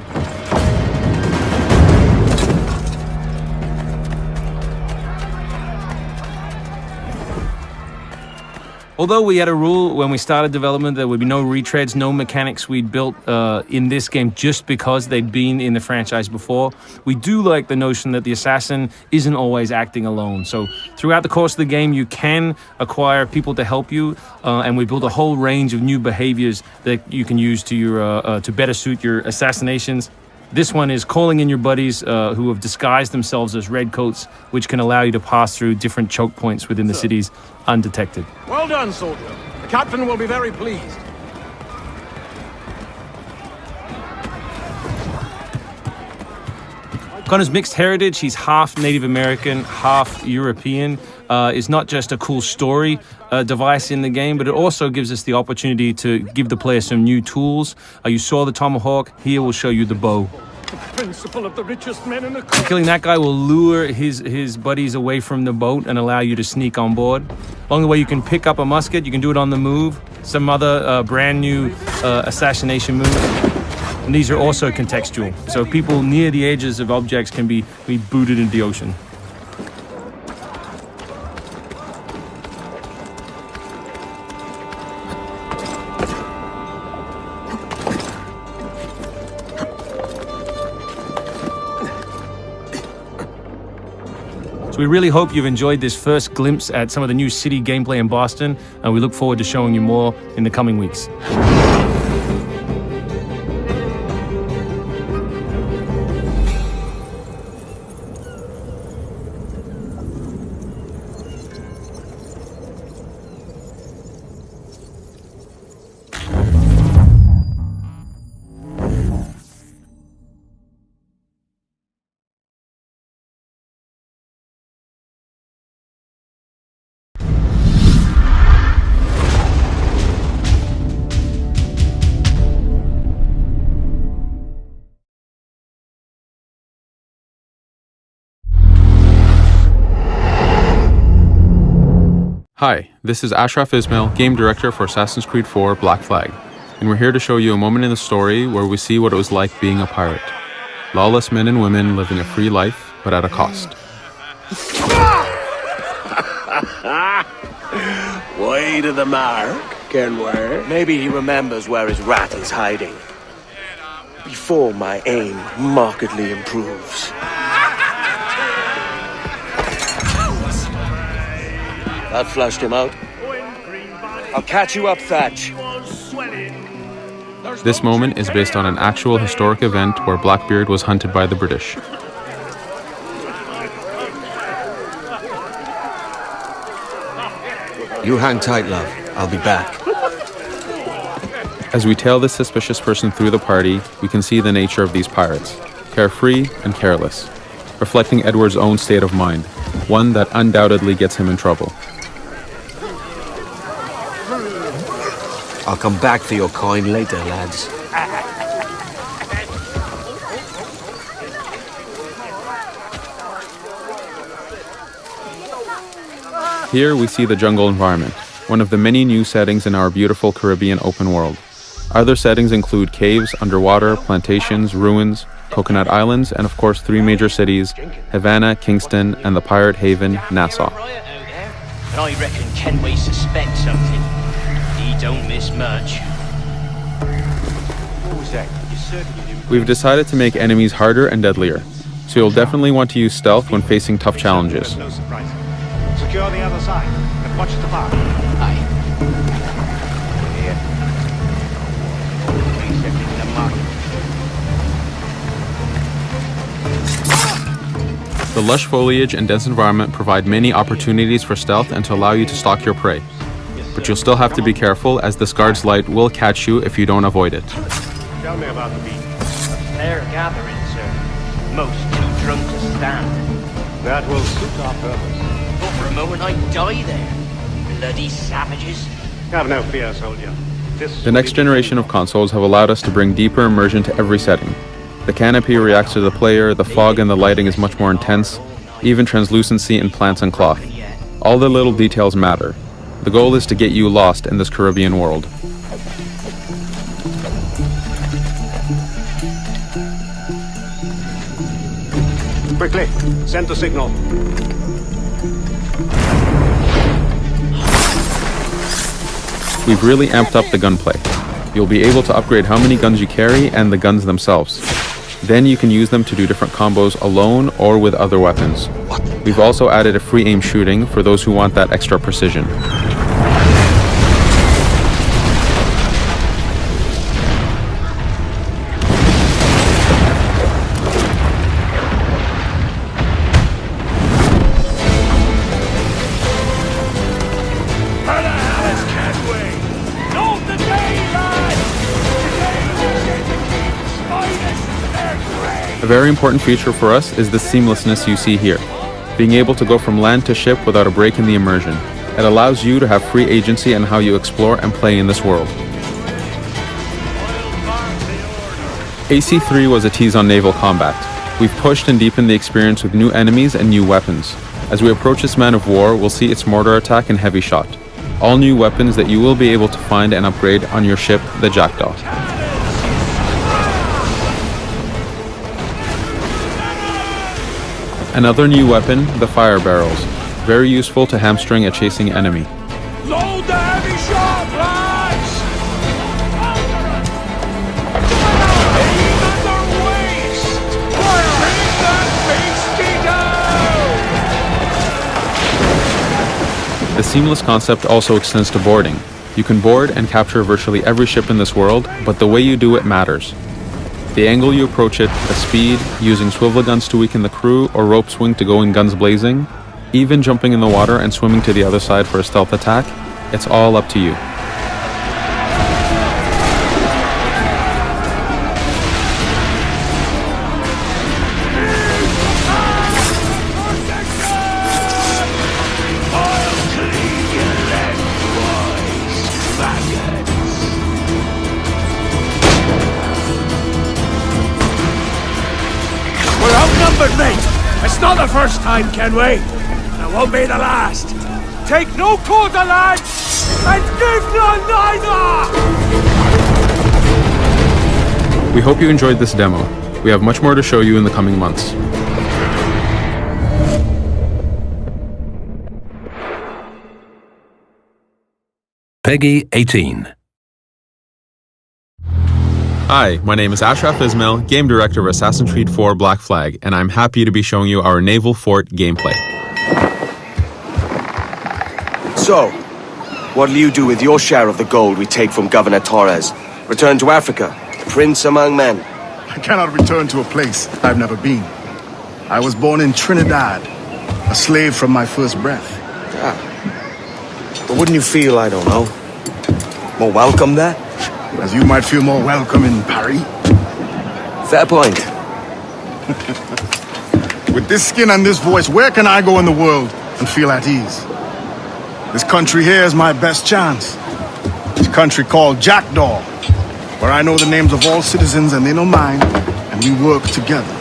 Although we had a rule when we started development there would be no retreads, no mechanics we'd built in this game just because they'd been in the franchise before, we do like the notion that the assassin isn't always acting alone. So throughout the course of the game, you can acquire people to help you, and we built a whole range of new behaviors that you can use to your to better suit your assassinations. This one is calling in your buddies who have disguised themselves as redcoats, which can allow you to pass through different choke points within the cities undetected. Well done, soldier. The captain will be very pleased. Connor's mixed heritage, he's half Native American, half European, is not just a cool story device in the game, but it also gives us the opportunity to give the player some new tools. You saw the tomahawk, here we'll show you the bow. The principle of the richest men in the Killing that guy will lure his buddies away from the boat and allow you to sneak on board. Along the way, you can pick up a musket, you can do it on the move, some other brand new assassination moves. And these are also contextual, so people near the edges of objects can be booted into the ocean. So we really hope you've enjoyed this first glimpse at some of the new city gameplay in Boston, and we look forward to showing you more in the coming weeks. Hi, this is Ashraf Ismail, Game Director for Assassin's Creed 4 Black Flag, and we're here to show you a moment in the story where we see what it was like being a pirate. Lawless men and women living a free life, but at a cost. Way to the mark, Kenway. Maybe he remembers where his rat is hiding. Before my aim markedly improves. That flushed him out. I'll catch you up, Thatch. This moment is based on an actual historic event where Blackbeard was hunted by the British. You hang tight, love. I'll be back. As we tail this suspicious person through the party, we can see the nature of these pirates, carefree and careless, reflecting Edward's own state of mind, one that undoubtedly gets him in trouble. I'll come back for your coin later, lads. Here we see the jungle environment, one of the many new settings in our beautiful Caribbean open world. Other settings include caves, underwater, plantations, ruins, coconut islands, and of course 3 major cities, Havana, Kingston, and the pirate haven, Nassau. And I reckon Kenway suspects something. He don't miss much. What was that? We've decided to make enemies harder and deadlier, so you'll definitely want to use stealth when facing tough challenges. No surprises. Secure the other side, and watch the bar. Aye. The lush foliage and dense environment provide many opportunities for stealth and to allow you to stalk your prey. But you'll still have to be careful, as this guard's light will catch you if you don't avoid it. Tell me about the beat. Fair gathering, sir. Most too drunk to stand. That will suit our purpose. But for a moment I'd die there. Bloody savages. Have no fear, soldier. The next generation of consoles have allowed us to bring deeper immersion to every setting. The canopy reacts to the player, the fog and the lighting is much more intense, even translucency in plants and cloth. All the little details matter. The goal is to get you lost in this Caribbean world. Quickly, send the signal. We've really amped up the gunplay. You'll be able to upgrade how many guns you carry and the guns themselves. Then you can use them to do different combos alone or with other weapons. We've also added a free aim shooting for those who want that extra precision. A very important feature for us is the seamlessness you see here. Being able to go from land to ship without a break in the immersion. It allows you to have free agency in how you explore and play in this world. AC3 was a tease on naval combat. We've pushed and deepened the experience with new enemies and new weapons. As we approach this man of war, we'll see its mortar attack and heavy shot. All new weapons that you will be able to find and upgrade on your ship, the Jackdaw. Another new weapon, the fire barrels. Very useful to hamstring a chasing enemy. Load the heavy shot, lads! Aim at their waist! Bring that beastie down! The seamless concept also extends to boarding. You can board and capture virtually every ship in this world, but the way you do it matters. The angle you approach it, the speed, using swivel guns to weaken the crew, or rope swing to go in guns blazing, even jumping in the water and swimming to the other side for a stealth attack, it's all up to you. We're outnumbered, mate! It's not the first time, Kenway! And it won't be the last! Take no quarter, lads! And give none neither! We hope you enjoyed this demo. We have much more to show you in the coming months. Peggy 18. Hi, my name is Ashraf Ismail, Game Director of Assassin's Creed 4 Black Flag, and I'm happy to be showing you our Naval Fort gameplay. So, what'll you do with your share of the gold we take from Governor Torres? Return to Africa, prince among men? I cannot return to a place I've never been. I was born in Trinidad, a slave from my first breath. But wouldn't you feel, I don't know, more welcome there? As you might feel more welcome in Paris. Fair point. With this skin and this voice, where can I go in the world and feel at ease? This country here is my best chance. This country called Jackdaw, where I know the names of all citizens and they know mine, and we work together.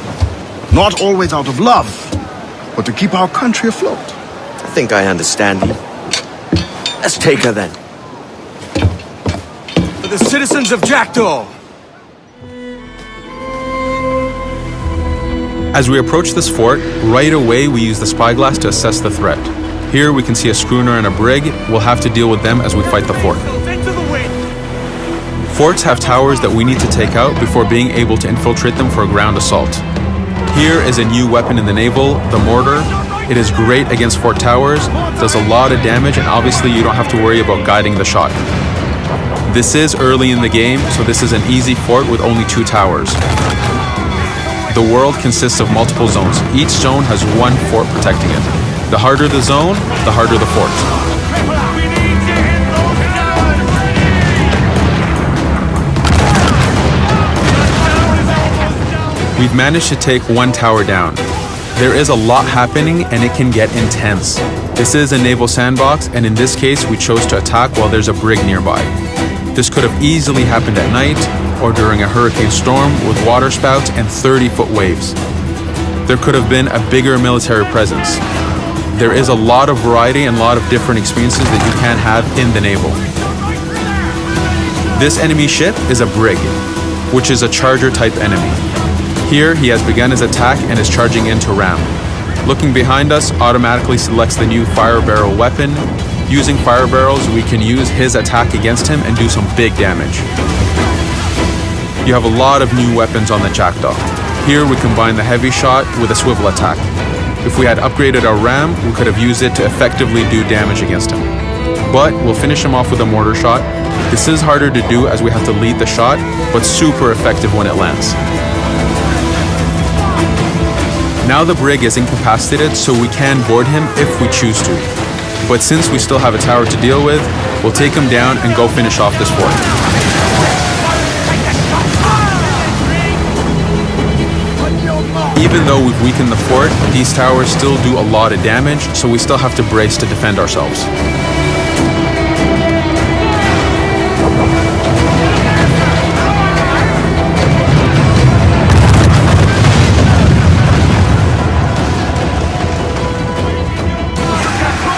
Not always out of love, but to keep our country afloat. I think I understand you. Let's take her then. For the citizens of Jackdaw! As we approach this fort, right away we use the spyglass to assess the threat. Here we can see a schooner and a brig. We'll have to deal with them as we fight the fort. Forts have towers that we need to take out before being able to infiltrate them for a ground assault. Here is a new weapon in the naval, the mortar. It is great against fort towers, does a lot of damage, and obviously you don't have to worry about guiding the shot. This is early in the game, so this is an easy fort with only 2 towers. The world consists of multiple zones. Each zone has one fort protecting it. The harder the zone, the harder the fort. We've managed to take 1 tower down. There is a lot happening and it can get intense. This is a naval sandbox, and in this case we chose to attack while there's a brig nearby. This could have easily happened at night or during a hurricane storm with water spouts and 30-foot waves. There could have been a bigger military presence. There is a lot of variety and a lot of different experiences that you can have in the naval. This enemy ship is a brig, which is a charger type enemy. Here he has begun his attack and is charging in to ram. Looking behind us automatically selects the new fire barrel weapon. Using fire barrels, we can use his attack against him and do some big damage. You have a lot of new weapons on the Jackdaw. Here we combine the heavy shot with a swivel attack. If we had upgraded our ram, we could have used it to effectively do damage against him. But we'll finish him off with a mortar shot. This is harder to do as we have to lead the shot, but super effective when it lands. Now the brig is incapacitated, so we can board him if we choose to. But since we still have a tower to deal with, we'll take him down and go finish off this fort. Even though we've weakened the fort, these towers still do a lot of damage, so we still have to brace to defend ourselves.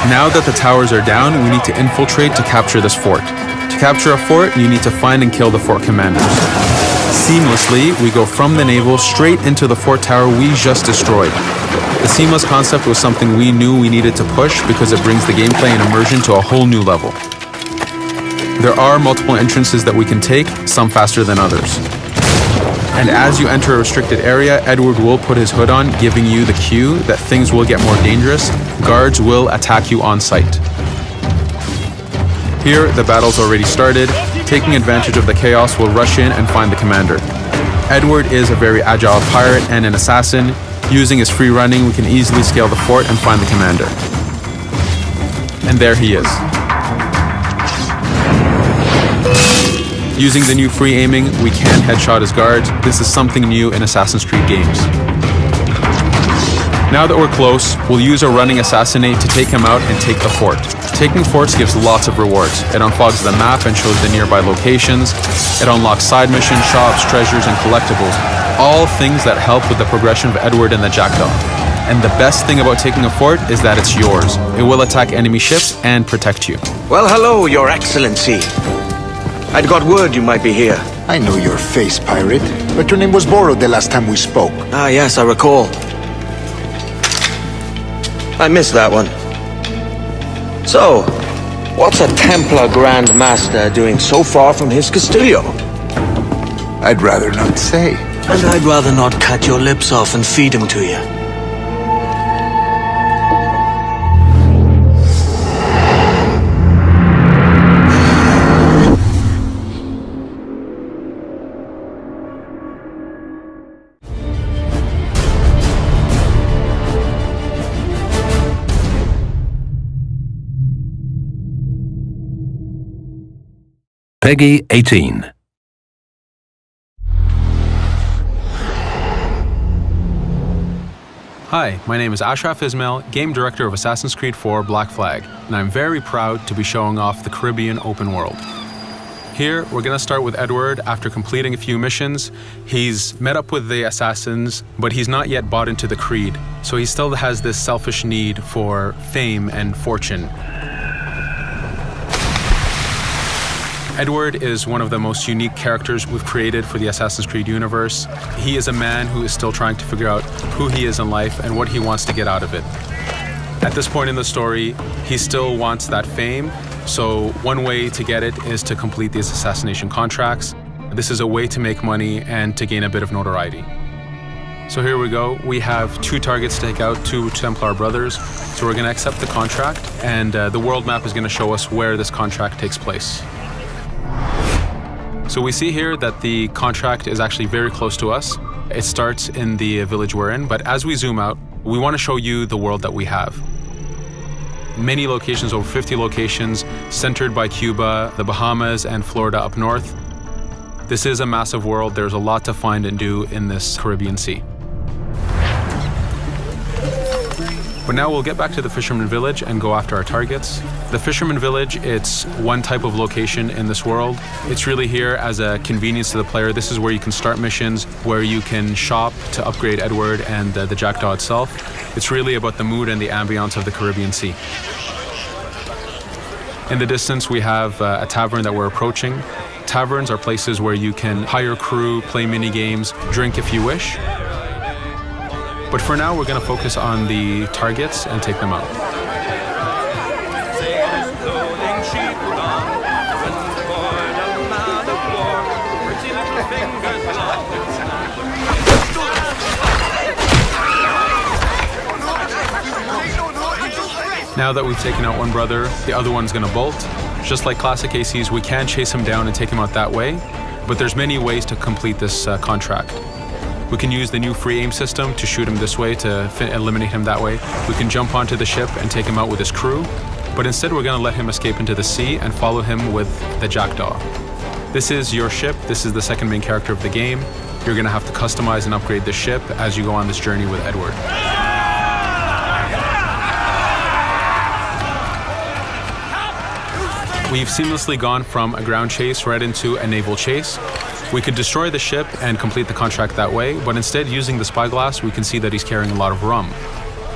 Now that the towers are down, we need to infiltrate to capture this fort. To capture a fort, you need to find and kill the fort commanders. Seamlessly, we go from the naval straight into the fort tower we just destroyed. The seamless concept was something we knew we needed to push because it brings the gameplay and immersion to a whole new level. There are multiple entrances that we can take, some faster than others. And as you enter a restricted area, Edward will put his hood on, giving you the cue that things will get more dangerous. Guards will attack you on sight. Here, the battle's already started. Taking advantage of the chaos, we'll rush in and find the commander. Edward is a very agile pirate and an assassin. Using his free running, we can easily scale the fort and find the commander. And there he is. Using the new free aiming, we can headshot his guards. This is something new in Assassin's Creed games. Now that we're close, we'll use a running assassinate to take him out and take the fort. Taking forts gives lots of rewards. It unfogs the map and shows the nearby locations. It unlocks side missions, shops, treasures, and collectibles. All things that help with the progression of Edward and the Jackdaw. And the best thing about taking a fort is that it's yours. It will attack enemy ships and protect you. Well, hello, Your Excellency. I'd got word you might be here. I know your face, pirate, but your name was borrowed the last time we spoke. Ah, yes, I recall. I missed that one. So, what's a Templar Grand Master doing so far from his Castillo? I'd rather not say. And I'd rather not cut your lips off and feed him to you. Peggy 18. Hi, my name is Ashraf Ismail, Game Director of Assassin's Creed 4 Black Flag, and I'm very proud to be showing off the Caribbean open world. Here, we're going to start with Edward after completing a few missions. He's met up with the assassins, but he's not yet bought into the creed, so he still has this selfish need for fame and fortune. Edward is one of the most unique characters we've created for the Assassin's Creed universe. He is a man who is still trying to figure out who he is in life and what he wants to get out of it. At this point in the story, he still wants that fame, so one way to get it is to complete these assassination contracts. This is a way to make money and to gain a bit of notoriety. So here we go. We have 2 targets to take out, 2 Templar brothers. So we're going to accept the contract, and the world map is going to show us where this contract takes place. So we see here that the contract is actually very close to us. It starts in the village we're in, but as we zoom out, we want to show you the world that we have. Many locations, over 50 locations, centered by Cuba, the Bahamas, and Florida up north. This is a massive world. There's a lot to find and do in this Caribbean Sea. But now we'll get back to the Fisherman Village and go after our targets. The Fisherman Village, it's one type of location in this world. It's really here as a convenience to the player. This is where you can start missions, where you can shop to upgrade Edward and the Jackdaw itself. It's really about the mood and the ambiance of the Caribbean Sea. In the distance, we have a tavern that we're approaching. Taverns are places where you can hire crew, play mini games, drink if you wish. But for now, we're going to focus on the targets and take them out. Now that we've taken out one brother, the other one's going to bolt. Just like classic ACs, we can chase him down and take him out that way, but there's many ways to complete this contract. We can use the new free aim system to shoot him this way, to eliminate him that way. We can jump onto the ship and take him out with his crew, but instead we're going to let him escape into the sea and follow him with the Jackdaw. This is your ship. This is the second main character of the game. You're going to have to customize and upgrade the ship as you go on this journey with Edward. We've seamlessly gone from a ground chase right into a naval chase. We could destroy the ship and complete the contract that way, but instead, using the spyglass, we can see that he's carrying a lot of rum.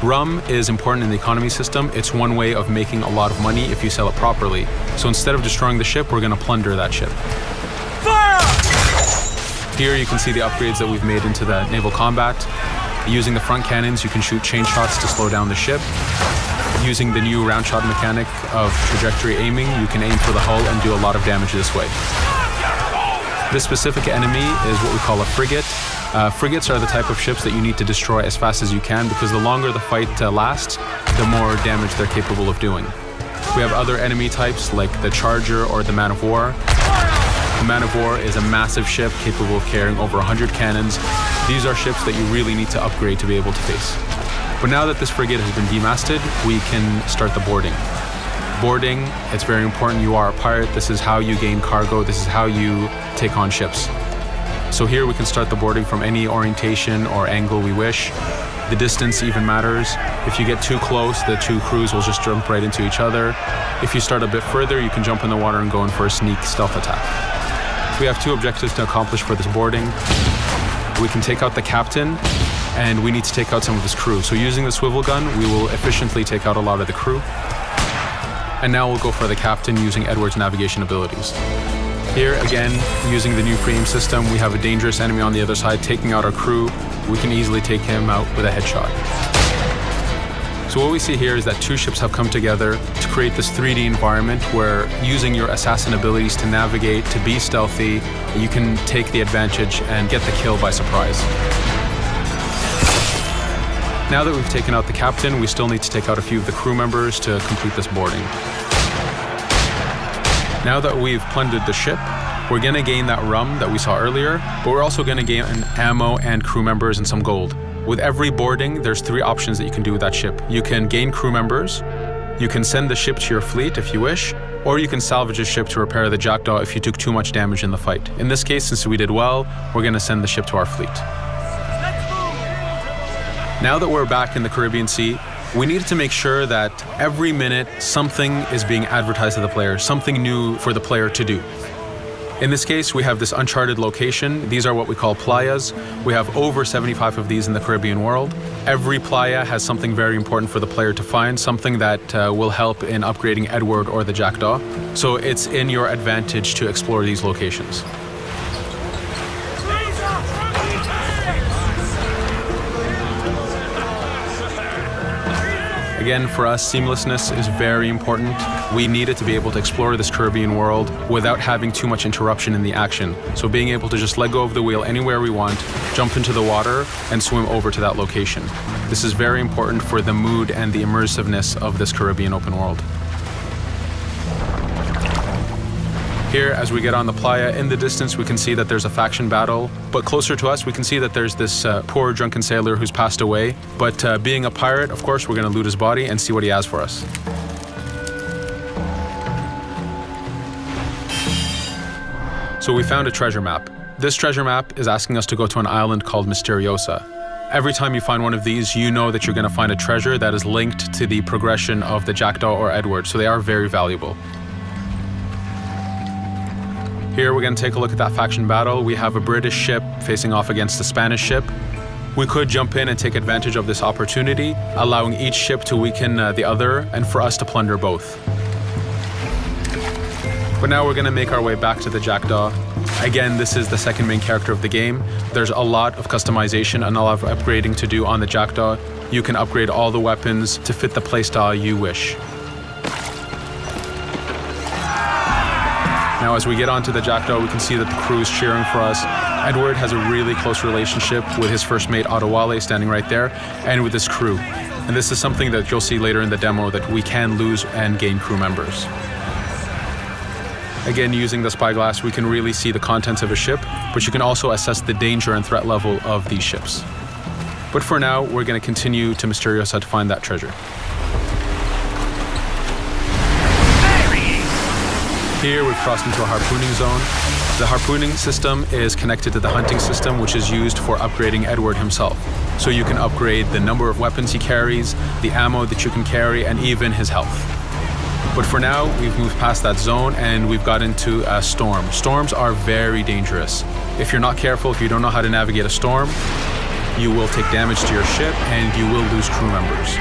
Rum is important in the economy system. It's one way of making a lot of money if you sell it properly. So instead of destroying the ship, we're going to plunder that ship. Fire! Here you can see the upgrades that we've made into the naval combat. Using the front cannons, you can shoot chain shots to slow down the ship. Using the new round shot mechanic of trajectory aiming, you can aim for the hull and do a lot of damage this way. This specific enemy is what we call a frigate. Frigates are the type of ships that you need to destroy as fast as you can, because the longer the fight lasts, the more damage they're capable of doing. We have other enemy types like the Charger or the Man of War. The Man of War is a massive ship capable of carrying over 100 cannons. These are ships that you really need to upgrade to be able to face. But now that this frigate has been demasted, we can start the boarding. Boarding, it's very important. You are a pirate. This is how you gain cargo. This is how you take on ships. So here we can start the boarding from any orientation or angle we wish. The distance even matters. If you get too close, the 2 crews will just jump right into each other. If you start a bit further, you can jump in the water and go in for a sneak stealth attack. We have 2 objectives to accomplish for this boarding. We can take out the captain, and we need to take out some of his crew. So using the swivel gun, we will efficiently take out a lot of the crew. And now we'll go for the captain using Edward's navigation abilities. Here, again, using the new frame system, we have a dangerous enemy on the other side taking out our crew. We can easily take him out with a headshot. So what we see here is that two ships have come together to create this 3D environment where using your assassin abilities to navigate, to be stealthy, you can take the advantage and get the kill by surprise. Now that we've taken out the captain, we still need to take out a few of the crew members to complete this boarding. Now that we've plundered the ship, we're going to gain that rum that we saw earlier, but we're also going to gain ammo and crew members and some gold. With every boarding, there's 3 options that you can do with that ship. You can gain crew members, you can send the ship to your fleet if you wish, or you can salvage a ship to repair the Jackdaw if you took too much damage in the fight. In this case, since we did well, we're going to send the ship to our fleet. Now that we're back in the Caribbean Sea, we needed to make sure that every minute something is being advertised to the player, something new for the player to do. In this case, we have this uncharted location. These are what we call playas. We have over 75 of these in the Caribbean world. Every playa has something very important for the player to find, something that will help in upgrading Edward or the Jackdaw. So it's in your advantage to explore these locations. Again, for us, seamlessness is very important. We needed to be able to explore this Caribbean world without having too much interruption in the action. So being able to just let go of the wheel anywhere we want, jump into the water, and swim over to that location. This is very important for the mood and the immersiveness of this Caribbean open world. Here, as we get on the playa, in the distance we can see that there's a faction battle, but closer to us we can see that there's this poor drunken sailor who's passed away. But being a pirate, of course, we're going to loot his body and see what he has for us. So we found a treasure map. This treasure map is asking us to go to an island called Mysteriosa. Every time you find one of these, you know that you're going to find a treasure that is linked to the progression of the Jackdaw or Edward, so they are very valuable. Here we're going to take a look at that faction battle. We have a British ship facing off against a Spanish ship. We could jump in and take advantage of this opportunity, allowing each ship to weaken the other and for us to plunder both. But now we're going to make our way back to the Jackdaw. Again, this is the second main character of the game. There's a lot of customization and a lot of upgrading to do on the Jackdaw. You can upgrade all the weapons to fit the playstyle you wish. Now, as we get onto the Jackdaw, we can see that the crew is cheering for us. Edward has a really close relationship with his first mate, Adewale, standing right there, and with his crew. And this is something that you'll see later in the demo, that we can lose and gain crew members. Again, using the spyglass, we can really see the contents of a ship, but you can also assess the danger and threat level of these ships. But for now, we're going to continue to Mysteriosa to find that treasure. Here we've crossed into a harpooning zone. The harpooning system is connected to the hunting system, which is used for upgrading Edward himself. So you can upgrade the number of weapons he carries, the ammo that you can carry, and even his health. But for now, we've moved past that zone and we've got into a storm. Storms are very dangerous. If you're not careful, if you don't know how to navigate a storm, you will take damage to your ship and you will lose crew members.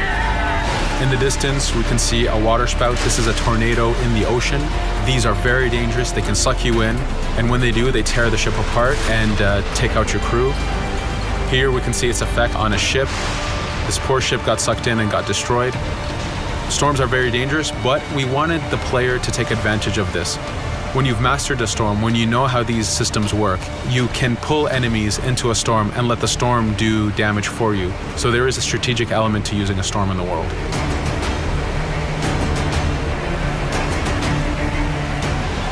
In the distance, we can see a water spout. This is a tornado in the ocean. These are very dangerous. They can suck you in, and when they do, they tear the ship apart and take out your crew. Here we can see its effect on a ship. This poor ship got sucked in and got destroyed. Storms are very dangerous, but we wanted the player to take advantage of this. When you've mastered a storm, when you know how these systems work, you can pull enemies into a storm and let the storm do damage for you. So there is a strategic element to using a storm in the world.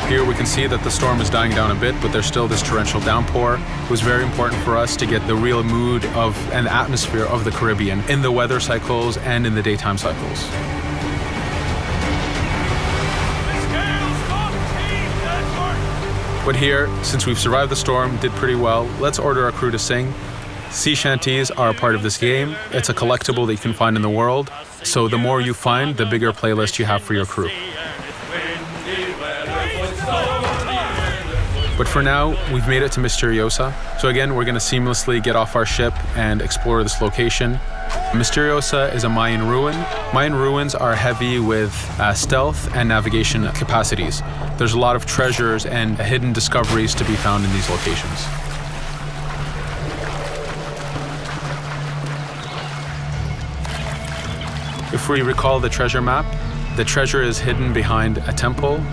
Here we can see that the storm is dying down a bit, but there's still this torrential downpour. It was very important for us to get the real mood of and atmosphere of the Caribbean in the weather cycles and in the daytime cycles. But here, since we've survived the storm, did pretty well, let's order our crew to sing. Sea shanties are a part of this game. It's a collectible that you can find in the world. So the more you find, the bigger playlist you have for your crew. But for now, we've made it to Misteriosa. So again, we're going to seamlessly get off our ship and explore this location. Misteriosa is a Mayan ruin. Mayan ruins are heavy with stealth and navigation capacities. There's a lot of treasures and hidden discoveries to be found in these locations. If we recall the treasure map, the treasure is hidden behind a temple.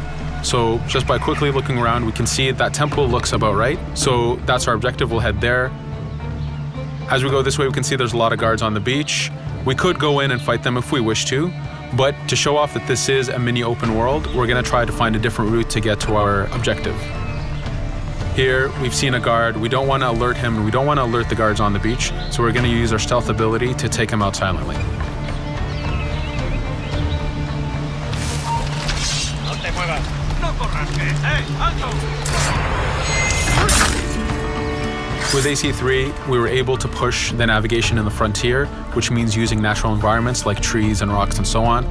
So just by quickly looking around, we can see that temple looks about right. So that's our objective, we'll head there. As we go this way, we can see there's a lot of guards on the beach. We could go in and fight them if we wish to, but to show off that this is a mini open world, we're gonna try to find a different route to get to our objective. Here, we've seen a guard. We don't wanna alert him, and we don't wanna alert the guards on the beach, so we're gonna use our stealth ability to take him out silently. With AC3, we were able to push the navigation in the frontier, which means using natural environments like trees and rocks and so on.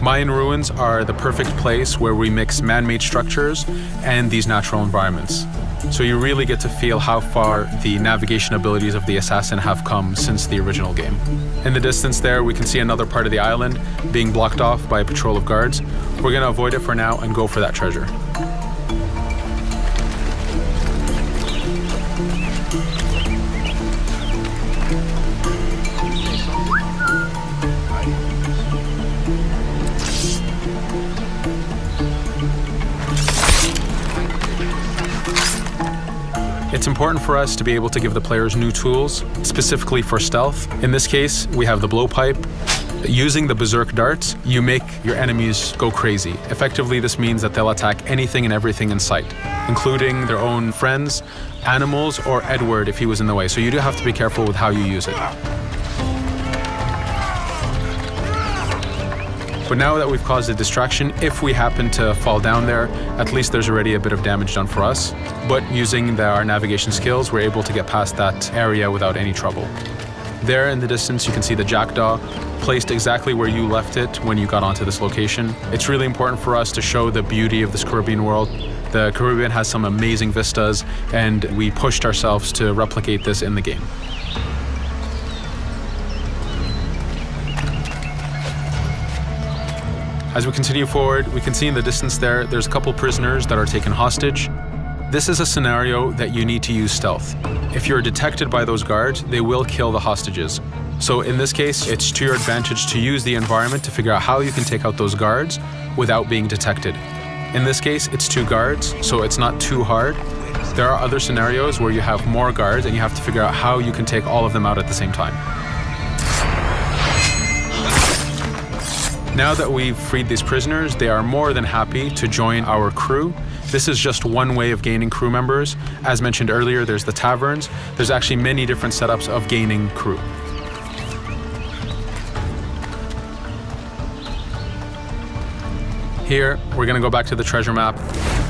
Mayan ruins are the perfect place where we mix man-made structures and these natural environments. So you really get to feel how far the navigation abilities of the assassin have come since the original game. In the distance there, we can see another part of the island being blocked off by a patrol of guards. We're going to avoid it for now and go for that treasure. It's important for us to be able to give the players new tools, specifically for stealth. In this case, we have the blowpipe. Using the berserk darts, you make your enemies go crazy. Effectively, this means that they'll attack anything and everything in sight, including their own friends, animals, or Edward if he was in the way. So you do have to be careful with how you use it. But now that we've caused a distraction, if we happen to fall down there, at least there's already a bit of damage done for us. But using our navigation skills, we're able to get past that area without any trouble. There in the distance, you can see the jackdaw placed exactly where you left it when you got onto this location. It's really important for us to show the beauty of this Caribbean world. The Caribbean has some amazing vistas, and we pushed ourselves to replicate this in the game. As we continue forward, we can see in the distance there's a couple prisoners that are taken hostage. This is a scenario that you need to use stealth. If you're detected by those guards, they will kill the hostages. So in this case, it's to your advantage to use the environment to figure out how you can take out those guards without being detected. In this case, it's 2 guards, so it's not too hard. There are other scenarios where you have more guards and you have to figure out how you can take all of them out at the same time. Now that we've freed these prisoners, they are more than happy to join our crew. This is just one way of gaining crew members. As mentioned earlier, there's the taverns. There's actually many different setups of gaining crew. Here, we're gonna go back to the treasure map.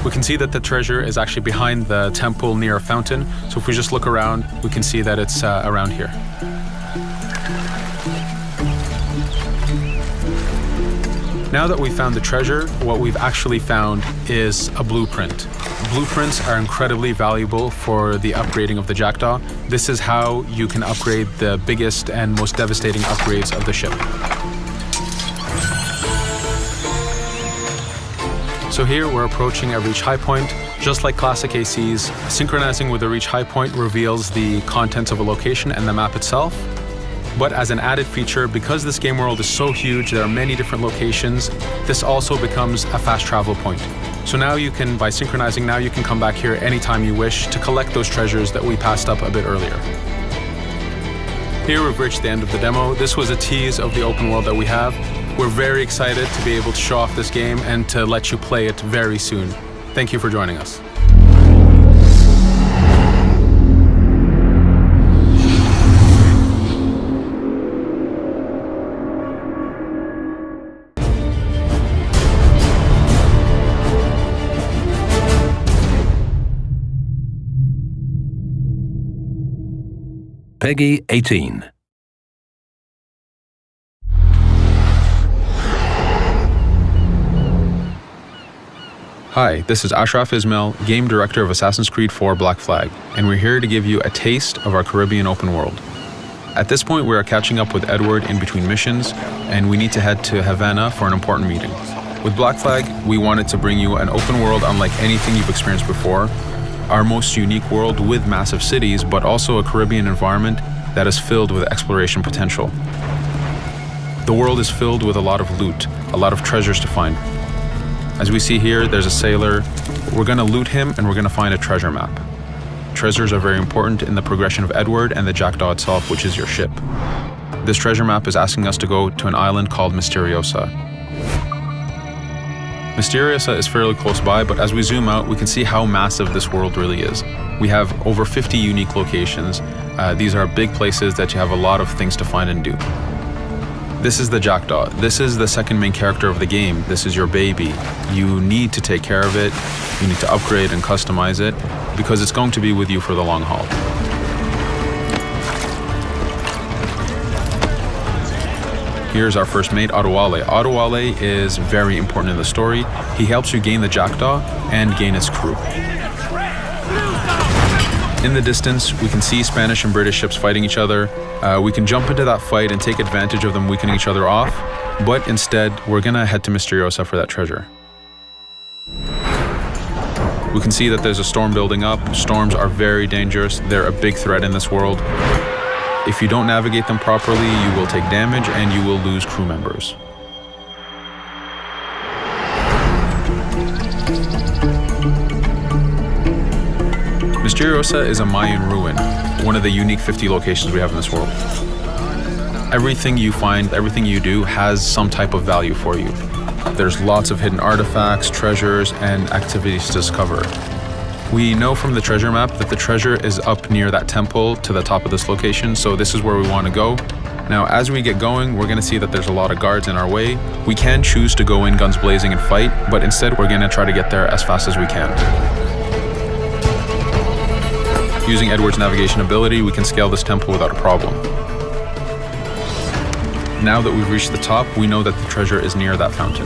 We can see that the treasure is actually behind the temple near a fountain. So if we just look around, we can see that it's around here. Now that we've found the treasure, what we've actually found is a blueprint. Blueprints are incredibly valuable for the upgrading of the jackdaw. This is how you can upgrade the biggest and most devastating upgrades of the ship. So here we're approaching a reach high point. Just like classic ACs, synchronizing with the reach high point reveals the contents of a location and the map itself. But as an added feature, because this game world is so huge, there are many different locations, this also becomes a fast travel point. So now you can, by synchronizing, now you can come back here anytime you wish to collect those treasures that we passed up a bit earlier. Here we've reached the end of the demo. This was a tease of the open world that we have. We're very excited to be able to show off this game and to let you play it very soon. Thank you for joining us. Peggy 18. Hi, this is Ashraf Ismail, Game Director of Assassin's Creed 4 Black Flag, and we're here to give you a taste of our Caribbean open world. At this point, we are catching up with Edward in between missions, and we need to head to Havana for an important meeting. With Black Flag, we wanted to bring you an open world unlike anything you've experienced before, our most unique world with massive cities, but also a Caribbean environment that is filled with exploration potential. The world is filled with a lot of loot, a lot of treasures to find. As we see here, there's a sailor. We're gonna loot him and we're gonna find a treasure map. Treasures are very important in the progression of Edward and the Jackdaw itself, which is your ship. This treasure map is asking us to go to an island called Mysteriosa. Mysteriosa is fairly close by, but as we zoom out, we can see how massive this world really is. We have over 50 unique locations. These are big places that you have a lot of things to find and do. This is the Jackdaw. This is the second main character of the game. This is your baby. You need to take care of it. You need to upgrade and customize it because it's going to be with you for the long haul. Here's our first mate, Adewale. Adewale is very important in the story. He helps you gain the Jackdaw and gain its crew. In the distance, we can see Spanish and British ships fighting each other. We can jump into that fight and take advantage of them weakening each other off, but instead, we're gonna head to Mysteriosa for that treasure. We can see that there's a storm building up. Storms are very dangerous. They're a big threat in this world. If you don't navigate them properly, you will take damage and you will lose crew members. Mysteriosa is a Mayan ruin, one of the unique 50 locations we have in this world. Everything you find, everything you do has some type of value for you. There's lots of hidden artifacts, treasures, and activities to discover. We know from the treasure map that the treasure is up near that temple to the top of this location, so this is where we want to go. Now, as we get going, we're going to see that there's a lot of guards in our way. We can choose to go in guns blazing and fight, but instead we're going to try to get there as fast as we can. Using Edward's navigation ability, we can scale this temple without a problem. Now that we've reached the top, we know that the treasure is near that fountain.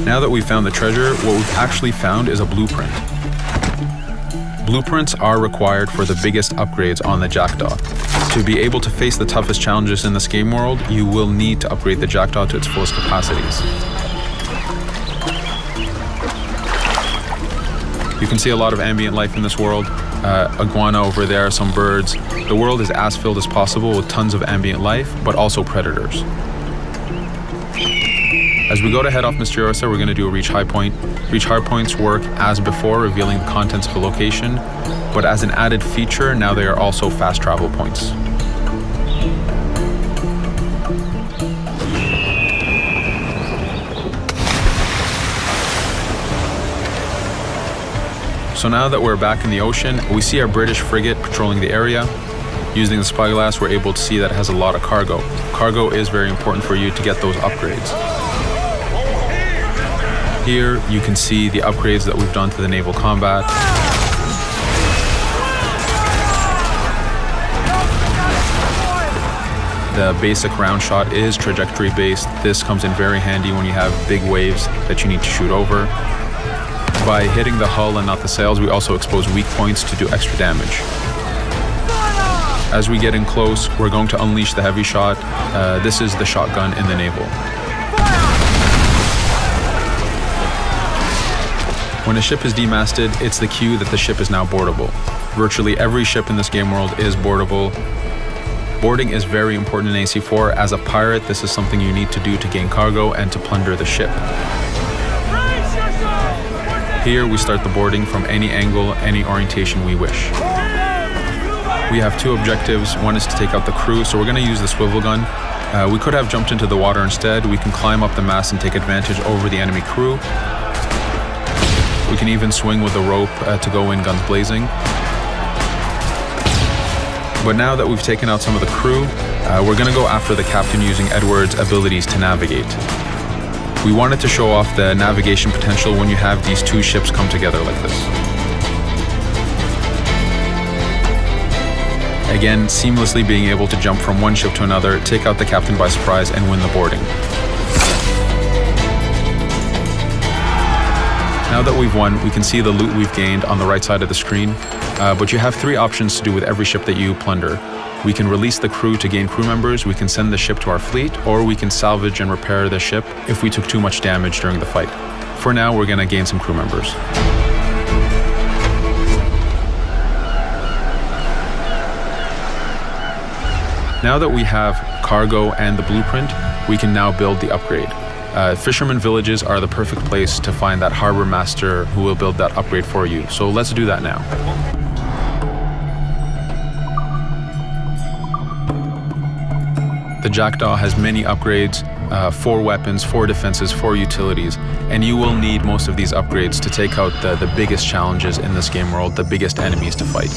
Now that we've found the treasure, what we've actually found is a blueprint. Blueprints are required for the biggest upgrades on the Jackdaw. To be able to face the toughest challenges in this game world, you will need to upgrade the Jackdaw to its fullest capacities. You can see a lot of ambient life in this world. Iguana over there, some birds. The world is as filled as possible with tons of ambient life, but also predators. As we go to head off Mysteriosa, we're going to do a reach high point. Reach high points work as before, revealing the contents of a location, but as an added feature, now they are also fast travel points. So now that we're back in the ocean, we see our British frigate patrolling the area. Using the spyglass, we're able to see that it has a lot of cargo. Cargo is very important for you to get those upgrades. Here, you can see the upgrades that we've done to the naval combat. The basic round shot is trajectory based. This comes in very handy when you have big waves that you need to shoot over. By hitting the hull and not the sails, we also expose weak points to do extra damage. As we get in close, we're going to unleash the heavy shot. This is the shotgun in the naval. When a ship is demasted, it's the cue that the ship is now boardable. Virtually every ship in this game world is boardable. Boarding is very important in AC4. As a pirate, this is something you need to do to gain cargo and to plunder the ship. Here, we start the boarding from any angle, any orientation we wish. We have two objectives. One is to take out the crew, so we're going to use the swivel gun. We could have jumped into the water instead. We can climb up the mast and take advantage over the enemy crew. We can even swing with the rope to go in guns blazing. But now that we've taken out some of the crew, we're going to go after the captain using Edward's abilities to navigate. We wanted to show off the navigation potential when you have these two ships come together like this. Again, seamlessly being able to jump from one ship to another, take out the captain by surprise, and win the boarding. Now that we've won, we can see the loot we've gained on the right side of the screen, but you have 3 options to do with every ship that you plunder. We can release the crew to gain crew members, we can send the ship to our fleet, or we can salvage and repair the ship if we took too much damage during the fight. For now, we're going to gain some crew members. Now that we have cargo and the blueprint, we can now build the upgrade. Fisherman villages are the perfect place to find that harbor master who will build that upgrade for you. So let's do that now. The Jackdaw has many upgrades, 4 weapons, 4 defenses, 4 utilities, and you will need most of these upgrades to take out the biggest challenges in this game world, the biggest enemies to fight.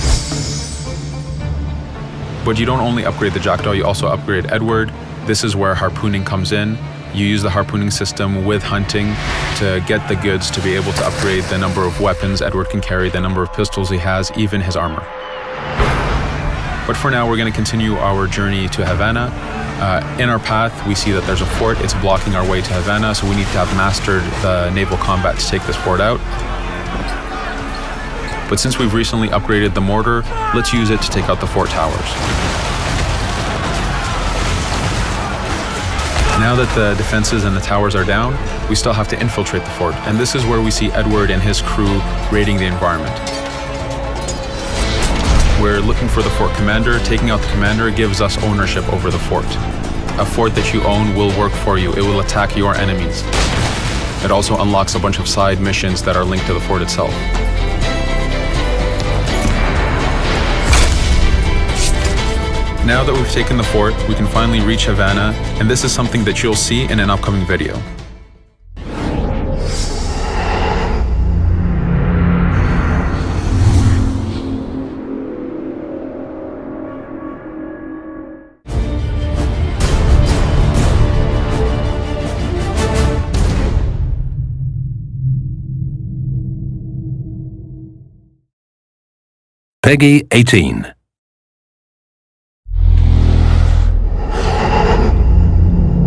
But you don't only upgrade the Jackdaw, you also upgrade Edward. This is where harpooning comes in. You use the harpooning system with hunting to get the goods to be able to upgrade the number of weapons Edward can carry, the number of pistols he has, even his armor. But for now, we're going to continue our journey to Havana. In our path, we see that there's a fort. It's blocking our way to Havana, so we need to have mastered the naval combat to take this fort out. But since we've recently upgraded the mortar, let's use it to take out the fort towers. Now that the defenses and the towers are down, we still have to infiltrate the fort, and this is where we see Edward and his crew raiding the environment. We're looking for the fort commander. Taking out the commander gives us ownership over the fort. A fort that you own will work for you. It will attack your enemies. It also unlocks a bunch of side missions that are linked to the fort itself. Now that we've taken the fort, we can finally reach Havana, and this is something that you'll see in an upcoming video. Peggy 18.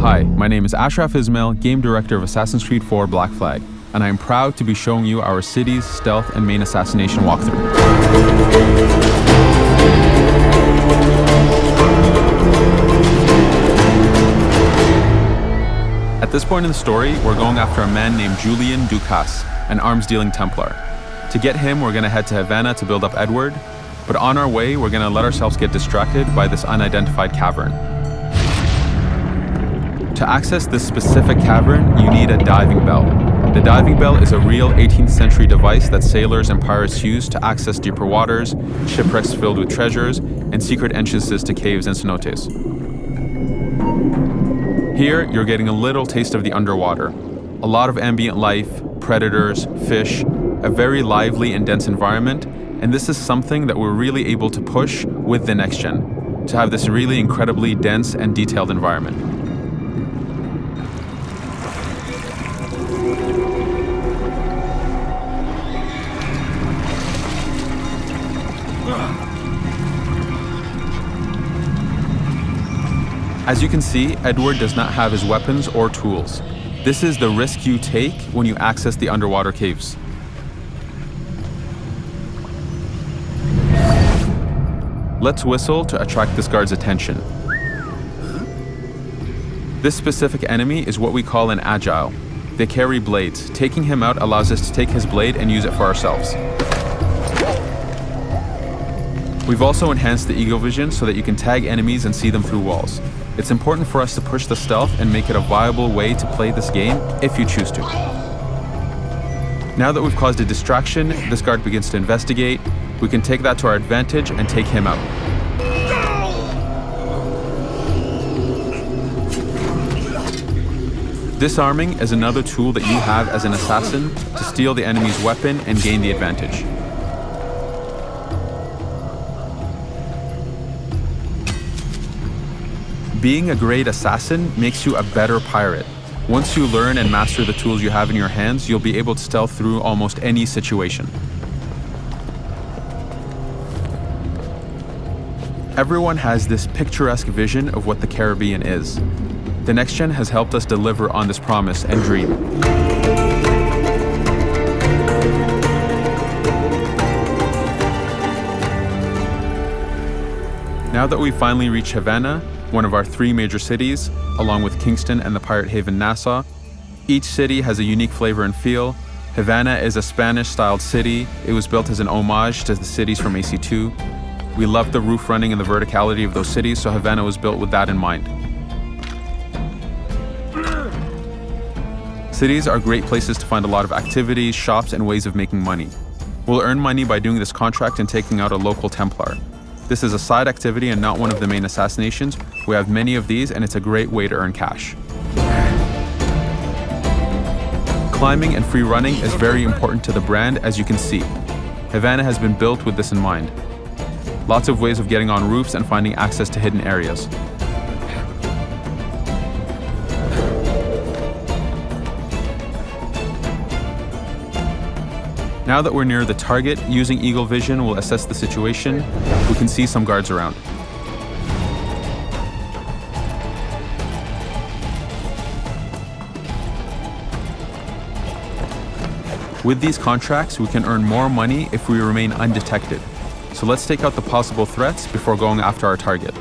Hi, my name is Ashraf Ismail, Game Director of Assassin's Creed 4 Black Flag, and I am proud to be showing you our cities, stealth, and main assassination walkthrough. At this point in the story, we're going after a man named Julian Ducasse, an arms-dealing Templar. To get him, we're going to head to Havana to build up Edward, but on our way, we're going to let ourselves get distracted by this unidentified cavern. To access this specific cavern, you need a diving bell. The diving bell is a real 18th century device that sailors and pirates use to access deeper waters, shipwrecks filled with treasures, and secret entrances to caves and cenotes. Here, you're getting a little taste of the underwater. A lot of ambient life, predators, fish, a very lively and dense environment, and this is something that we're really able to push with the next gen, to have this really incredibly dense and detailed environment. As you can see, Edward does not have his weapons or tools. This is the risk you take when you access the underwater caves. Let's whistle to attract this guard's attention. This specific enemy is what we call an agile. They carry blades. Taking him out allows us to take his blade and use it for ourselves. We've also enhanced the Eagle Vision so that you can tag enemies and see them through walls. It's important for us to push the stealth and make it a viable way to play this game if you choose to. Now that we've caused a distraction, this guard begins to investigate. We can take that to our advantage and take him out. Disarming is another tool that you have as an assassin to steal the enemy's weapon and gain the advantage. Being a great assassin makes you a better pirate. Once you learn and master the tools you have in your hands, you'll be able to stealth through almost any situation. Everyone has this picturesque vision of what the Caribbean is. The Next Gen has helped us deliver on this promise and dream. Now that we've finally reached Havana, one of our 3 major cities, along with Kingston and the pirate haven Nassau, each city has a unique flavor and feel. Havana is a Spanish-styled city. It was built as an homage to the cities from AC2. We love the roof running and the verticality of those cities, so Havana was built with that in mind. Cities are great places to find a lot of activities, shops, and ways of making money. We'll earn money by doing this contract and taking out a local Templar. This is a side activity and not one of the main assassinations. We have many of these, and it's a great way to earn cash. Climbing and free running is very important to the brand, as you can see. Havana has been built with this in mind. Lots of ways of getting on roofs and finding access to hidden areas. Now that we're near the target, using Eagle Vision will assess the situation. We can see some guards around. With these contracts, we can earn more money if we remain undetected. So let's take out the possible threats before going after our target.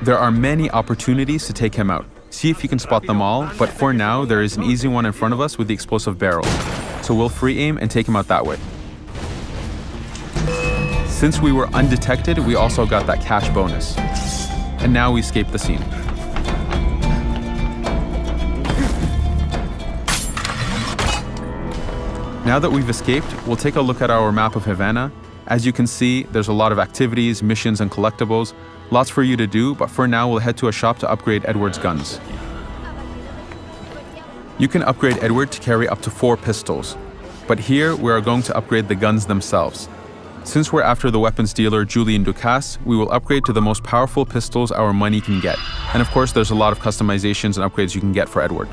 There are many opportunities to take him out. See if you can spot them all, but for now, there is an easy one in front of us with the explosive barrel. So we'll free aim and take him out that way. Since we were undetected, we also got that cash bonus. And now we escape the scene. Now that we've escaped, we'll take a look at our map of Havana. As you can see, there's a lot of activities, missions, and collectibles. Lots for you to do, but for now we'll head to a shop to upgrade Edward's guns. You can upgrade Edward to carry up to 4 pistols, but here we are going to upgrade the guns themselves. Since we're after the weapons dealer Julian Ducasse, we will upgrade to the most powerful pistols our money can get. And of course there's a lot of customizations and upgrades you can get for Edward.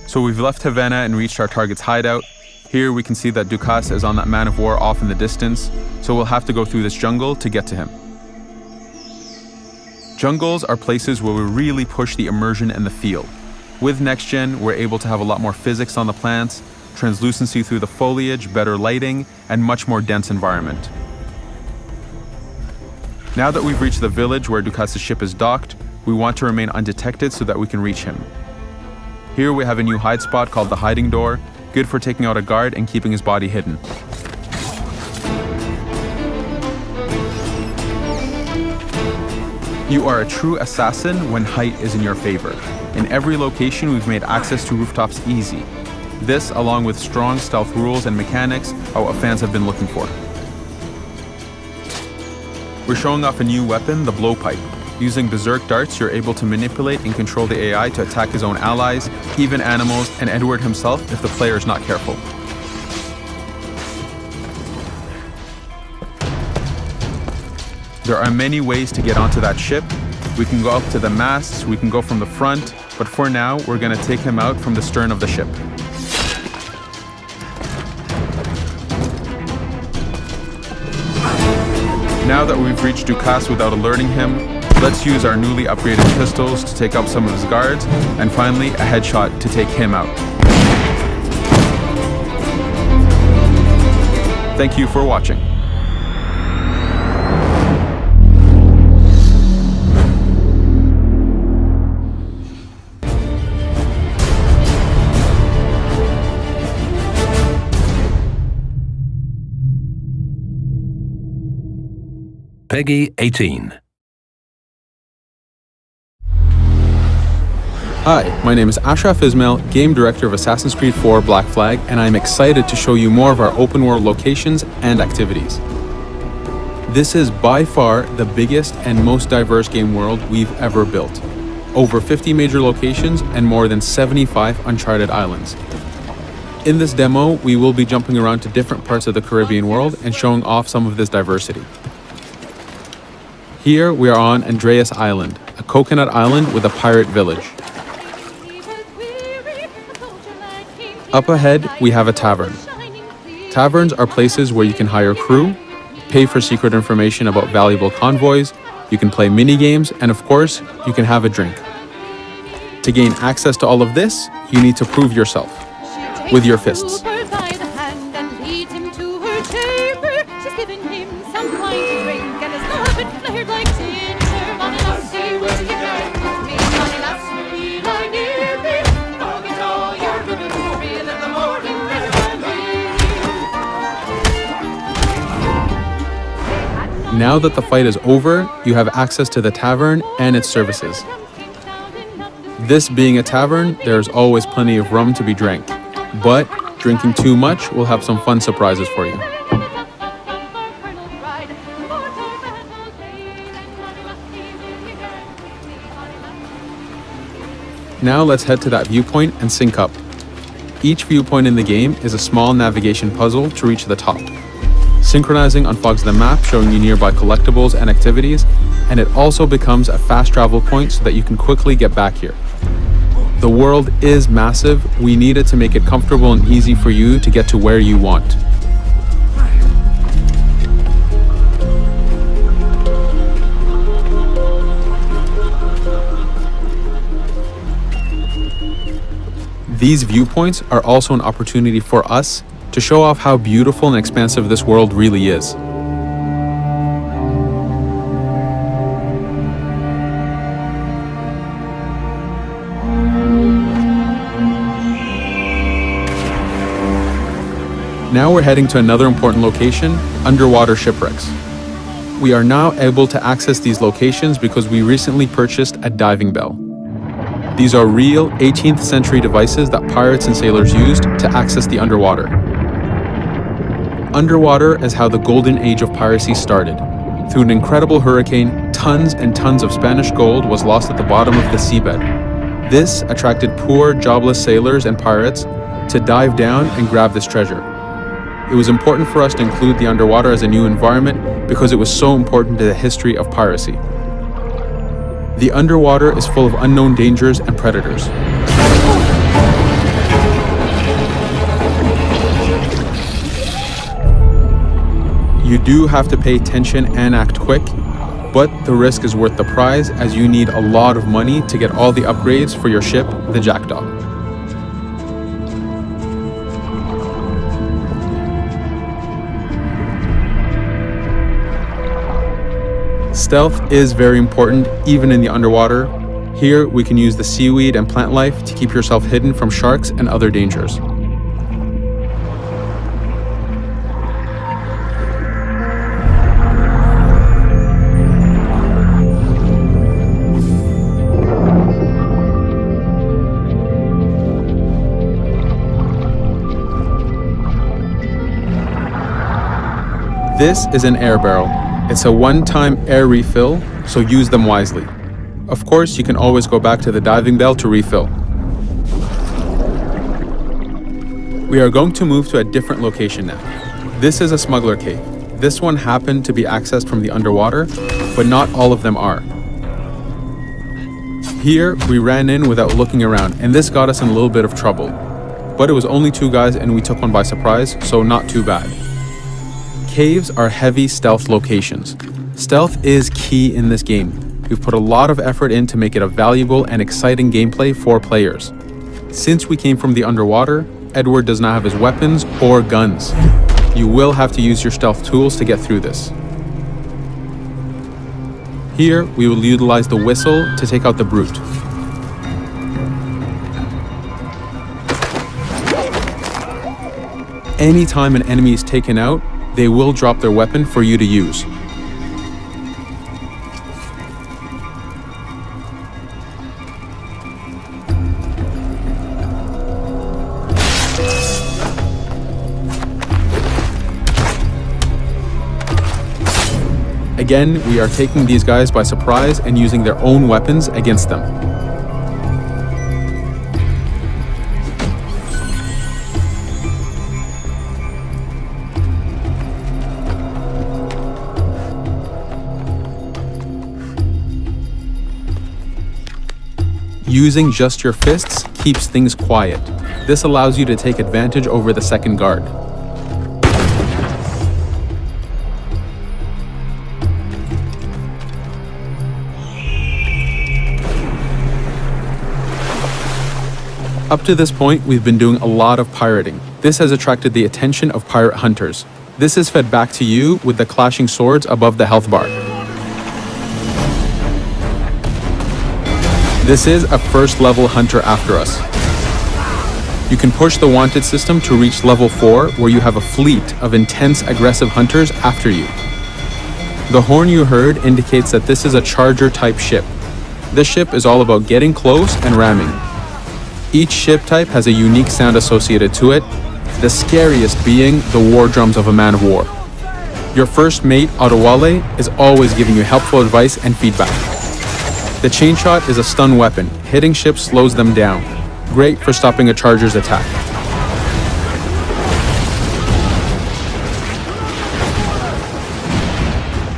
So we've left Havana and reached our target's hideout. Here we can see that Ducasse is on that man of war off in the distance, so we'll have to go through this jungle to get to him. Jungles are places where we really push the immersion and the feel. With Next Gen, we're able to have a lot more physics on the plants, translucency through the foliage, better lighting, and much more dense environment. Now that we've reached the village where Ducasse's ship is docked, we want to remain undetected so that we can reach him. Here we have a new hide spot called the Hiding Door, good for taking out a guard and keeping his body hidden. You are a true assassin when height is in your favor. In every location, we've made access to rooftops easy. This, along with strong stealth rules and mechanics, are what fans have been looking for. We're showing off a new weapon, the blowpipe. Using berserk darts, you're able to manipulate and control the AI to attack his own allies, even animals, and Edward himself if the player is not careful. There are many ways to get onto that ship. We can go up to the masts, we can go from the front, but for now, we're going to take him out from the stern of the ship. Now that we've reached Ducasse without alerting him, let's use our newly upgraded pistols to take up some of his guards, and finally a headshot to take him out. Thank you for watching. Peggy 18. Hi, my name is Ashraf Ismail, Game Director of Assassin's Creed 4 Black Flag, and I'm excited to show you more of our open world locations and activities. This is by far the biggest and most diverse game world we've ever built. over 50 major locations, and more than 75 uncharted islands. In this demo, we will be jumping around to different parts of the Caribbean world and showing off some of this diversity. Here we are on Andreas Island, a coconut island with a pirate village. Up ahead, we have a tavern. Taverns are places where you can hire crew, pay for secret information about valuable convoys, you can play mini-games, and of course, you can have a drink. To gain access to all of this, you need to prove yourself with your fists. Now that the fight is over, you have access to the tavern and its services. This being a tavern, there's always plenty of rum to be drank, but drinking too much will have some fun surprises for you. Now let's head to that viewpoint and sync up. Each viewpoint in the game is a small navigation puzzle to reach the top. Synchronizing unfogs the map, showing you nearby collectibles and activities, and it also becomes a fast travel point so that you can quickly get back here. The world is massive. We needed to make it comfortable and easy for you to get to where you want. These viewpoints are also an opportunity for us to show off how beautiful and expansive this world really is. Now we're heading to another important location, underwater shipwrecks. We are now able to access these locations because we recently purchased a diving bell. These are real 18th century devices that pirates and sailors used to access the underwater. Underwater is how the golden age of piracy started. Through an incredible hurricane, tons and tons of Spanish gold was lost at the bottom of the seabed. This attracted poor, jobless sailors and pirates to dive down and grab this treasure. It was important for us to include the underwater as a new environment because it was so important to the history of piracy. The underwater is full of unknown dangers and predators. You do have to pay attention and act quick, but the risk is worth the prize as you need a lot of money to get all the upgrades for your ship, the Jackdaw. Stealth is very important even in the underwater. Here we can use the seaweed and plant life to keep yourself hidden from sharks and other dangers. This is an air barrel. It's a one-time air refill, so use them wisely. Of course, you can always go back to the diving bell to refill. We are going to move to a different location now. This is a smuggler cave. This one happened to be accessed from the underwater, but not all of them are. Here, we ran in without looking around, and this got us in a little bit of trouble. But it was only 2 guys and we took one by surprise, so not too bad. Caves are heavy stealth locations. Stealth is key in this game. We've put a lot of effort in to make it a valuable and exciting gameplay for players. Since we came from the underwater, Edward does not have his weapons or guns. You will have to use your stealth tools to get through this. Here, we will utilize the whistle to take out the brute. Anytime an enemy is taken out, they will drop their weapon for you to use. Again, we are taking these guys by surprise and using their own weapons against them. Using just your fists keeps things quiet. This allows you to take advantage over the second guard. Up to this point, we've been doing a lot of pirating. This has attracted the attention of pirate hunters. This is fed back to you with the clashing swords above the health bar. This is a first level hunter after us. You can push the wanted system to reach level 4, where you have a fleet of intense aggressive hunters after you. The horn you heard indicates that this is a charger type ship. This ship is all about getting close and ramming. Each ship type has a unique sound associated to it, the scariest being the war drums of a man of war. Your first mate, Adewale, is always giving you helpful advice and feedback. The chain shot is a stun weapon. Hitting ships slows them down. Great for stopping a charger's attack.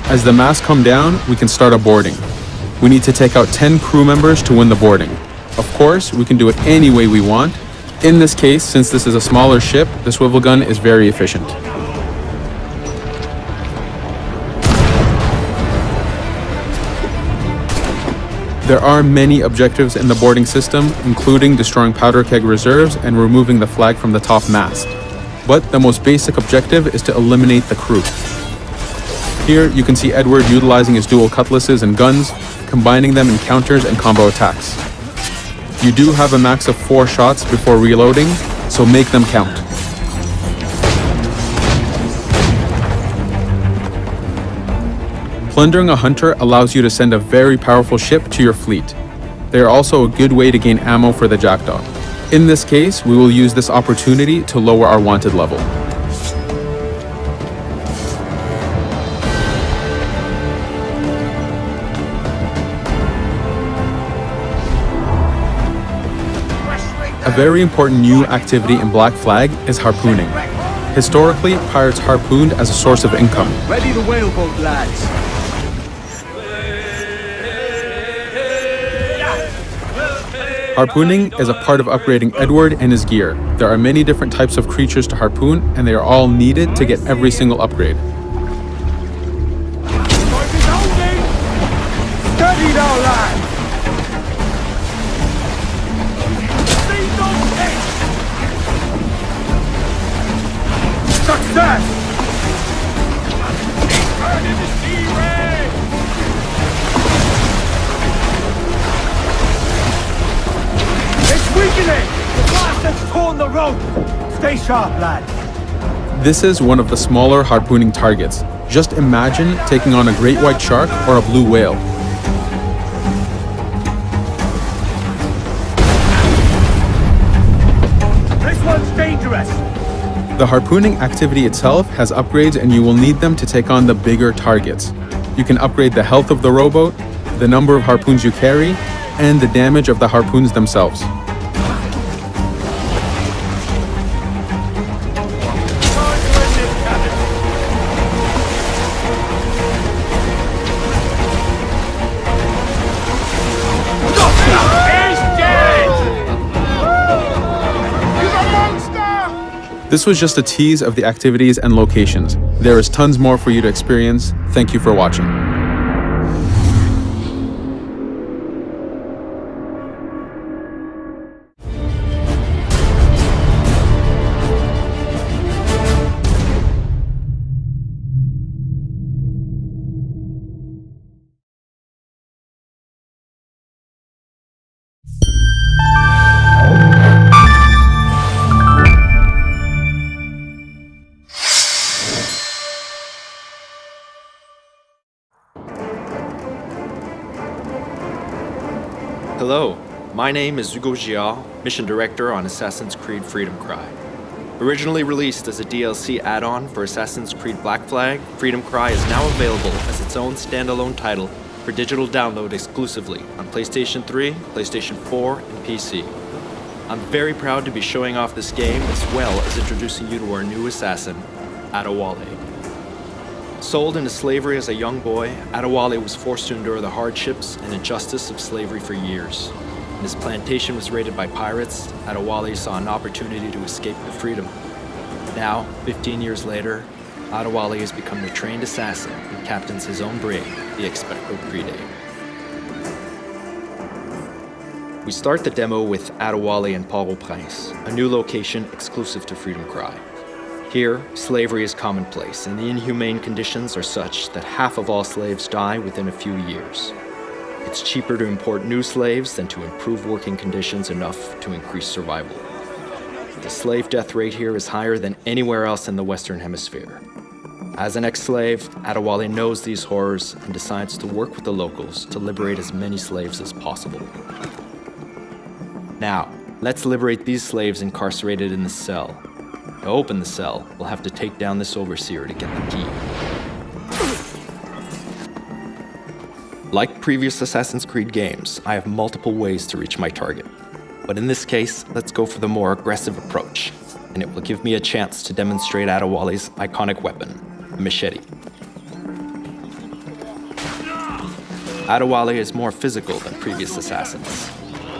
As the masts come down, we can start a boarding. We need to take out 10 crew members to win the boarding. Of course, we can do it any way we want. In this case, since this is a smaller ship, the swivel gun is very efficient. There are many objectives in the boarding system, including destroying powder keg reserves and removing the flag from the top mast. But the most basic objective is to eliminate the crew. Here, you can see Edward utilizing his dual cutlasses and guns, combining them in counters and combo attacks. You do have a max of 4 shots before reloading, so make them count. Plundering a hunter allows you to send a very powerful ship to your fleet. They are also a good way to gain ammo for the Jackdaw. In this case, we will use this opportunity to lower our wanted level. A very important new activity in Black Flag is harpooning. Historically, pirates harpooned as a source of income. Ready the whaleboat, lads. Harpooning is a part of upgrading Edward and his gear. There are many different types of creatures to harpoon, and they are all needed to get every single upgrade. Steady now, lads. Success! It's weakening! The blast has torn the rope! Stay sharp, lads. This is one of the smaller harpooning targets. Just imagine taking on a great white shark or a blue whale. This one's dangerous! The harpooning activity itself has upgrades, and you will need them to take on the bigger targets. You can upgrade the health of the rowboat, the number of harpoons you carry, and the damage of the harpoons themselves. This was just a tease of the activities and locations. There is tons more for you to experience. Thank you for watching. Hello, my name is Hugo Gial, Mission Director on Assassin's Creed Freedom Cry. Originally released as a DLC add-on for Assassin's Creed Black Flag, Freedom Cry is now available as its own standalone title for digital download exclusively on PlayStation 3, PlayStation 4, and PC. I'm very proud to be showing off this game as well as introducing you to our new assassin, Adewale. Sold into slavery as a young boy, Adewale was forced to endure the hardships and injustice of slavery for years. When his plantation was raided by pirates, Adewale saw an opportunity to escape to freedom. Now, 15 years later, Adewale has become the trained assassin and captains his own brig, the Expecto Crede. We start the demo with Adewale and Port-au-Prince, a new location exclusive to Freedom Cry. Here, slavery is commonplace, and the inhumane conditions are such that half of all slaves die within a few years. It's cheaper to import new slaves than to improve working conditions enough to increase survival. The slave death rate here is higher than anywhere else in the Western Hemisphere. As an ex-slave, Adewale knows these horrors and decides to work with the locals to liberate as many slaves as possible. Now, let's liberate these slaves incarcerated in the cell. To open the cell, we'll have to take down this overseer to get the key. Like previous Assassin's Creed games, I have multiple ways to reach my target. But in this case, let's go for the more aggressive approach, and it will give me a chance to demonstrate Adewale's iconic weapon, the machete. Adewale is more physical than previous assassins.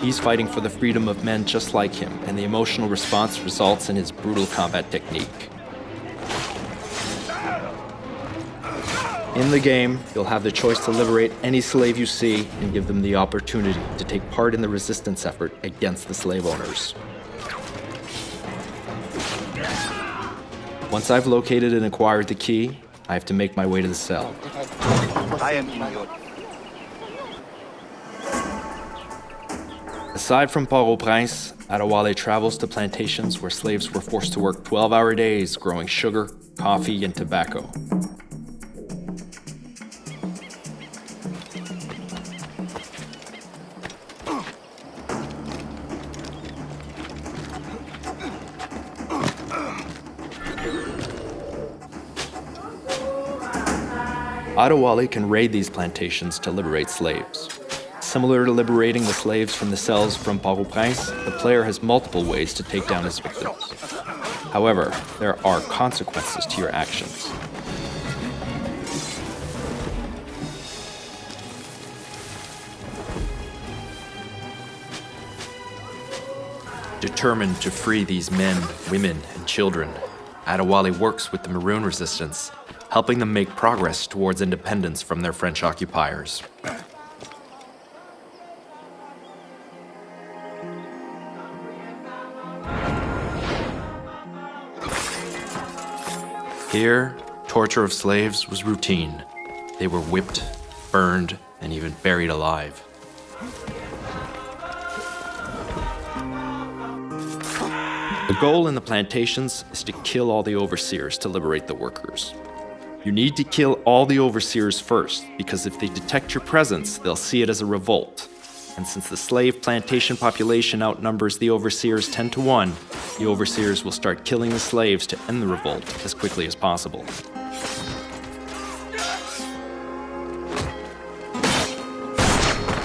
He's fighting for the freedom of men just like him, and the emotional response results in his brutal combat technique. In the game, you'll have the choice to liberate any slave you see and give them the opportunity to take part in the resistance effort against the slave owners. Once I've located and acquired the key, I have to make my way to the cell. I am in your... Aside from Port-au-Prince, Adewale travels to plantations where slaves were forced to work 12-hour days growing sugar, coffee, and tobacco. Adewale can raid these plantations to liberate slaves. Similar to liberating the slaves from the cells from Port-au-Prince, the player has multiple ways to take down his victims. However, there are consequences to your actions. Determined to free these men, women, and children, Adewale works with the Maroon Resistance, helping them make progress towards independence from their French occupiers. Here, torture of slaves was routine. They were whipped, burned, and even buried alive. The goal in the plantations is to kill all the overseers to liberate the workers. You need to kill all the overseers first, because if they detect your presence, they'll see it as a revolt. And since the slave plantation population outnumbers the overseers 10 to 1, the overseers will start killing the slaves to end the revolt as quickly as possible.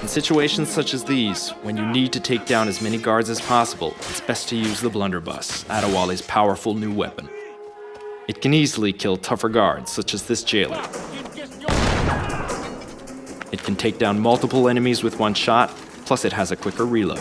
In situations such as these, when you need to take down as many guards as possible, it's best to use the blunderbuss, Adewale's powerful new weapon. It can easily kill tougher guards, such as this jailer. It can take down multiple enemies with one shot, plus it has a quicker reload.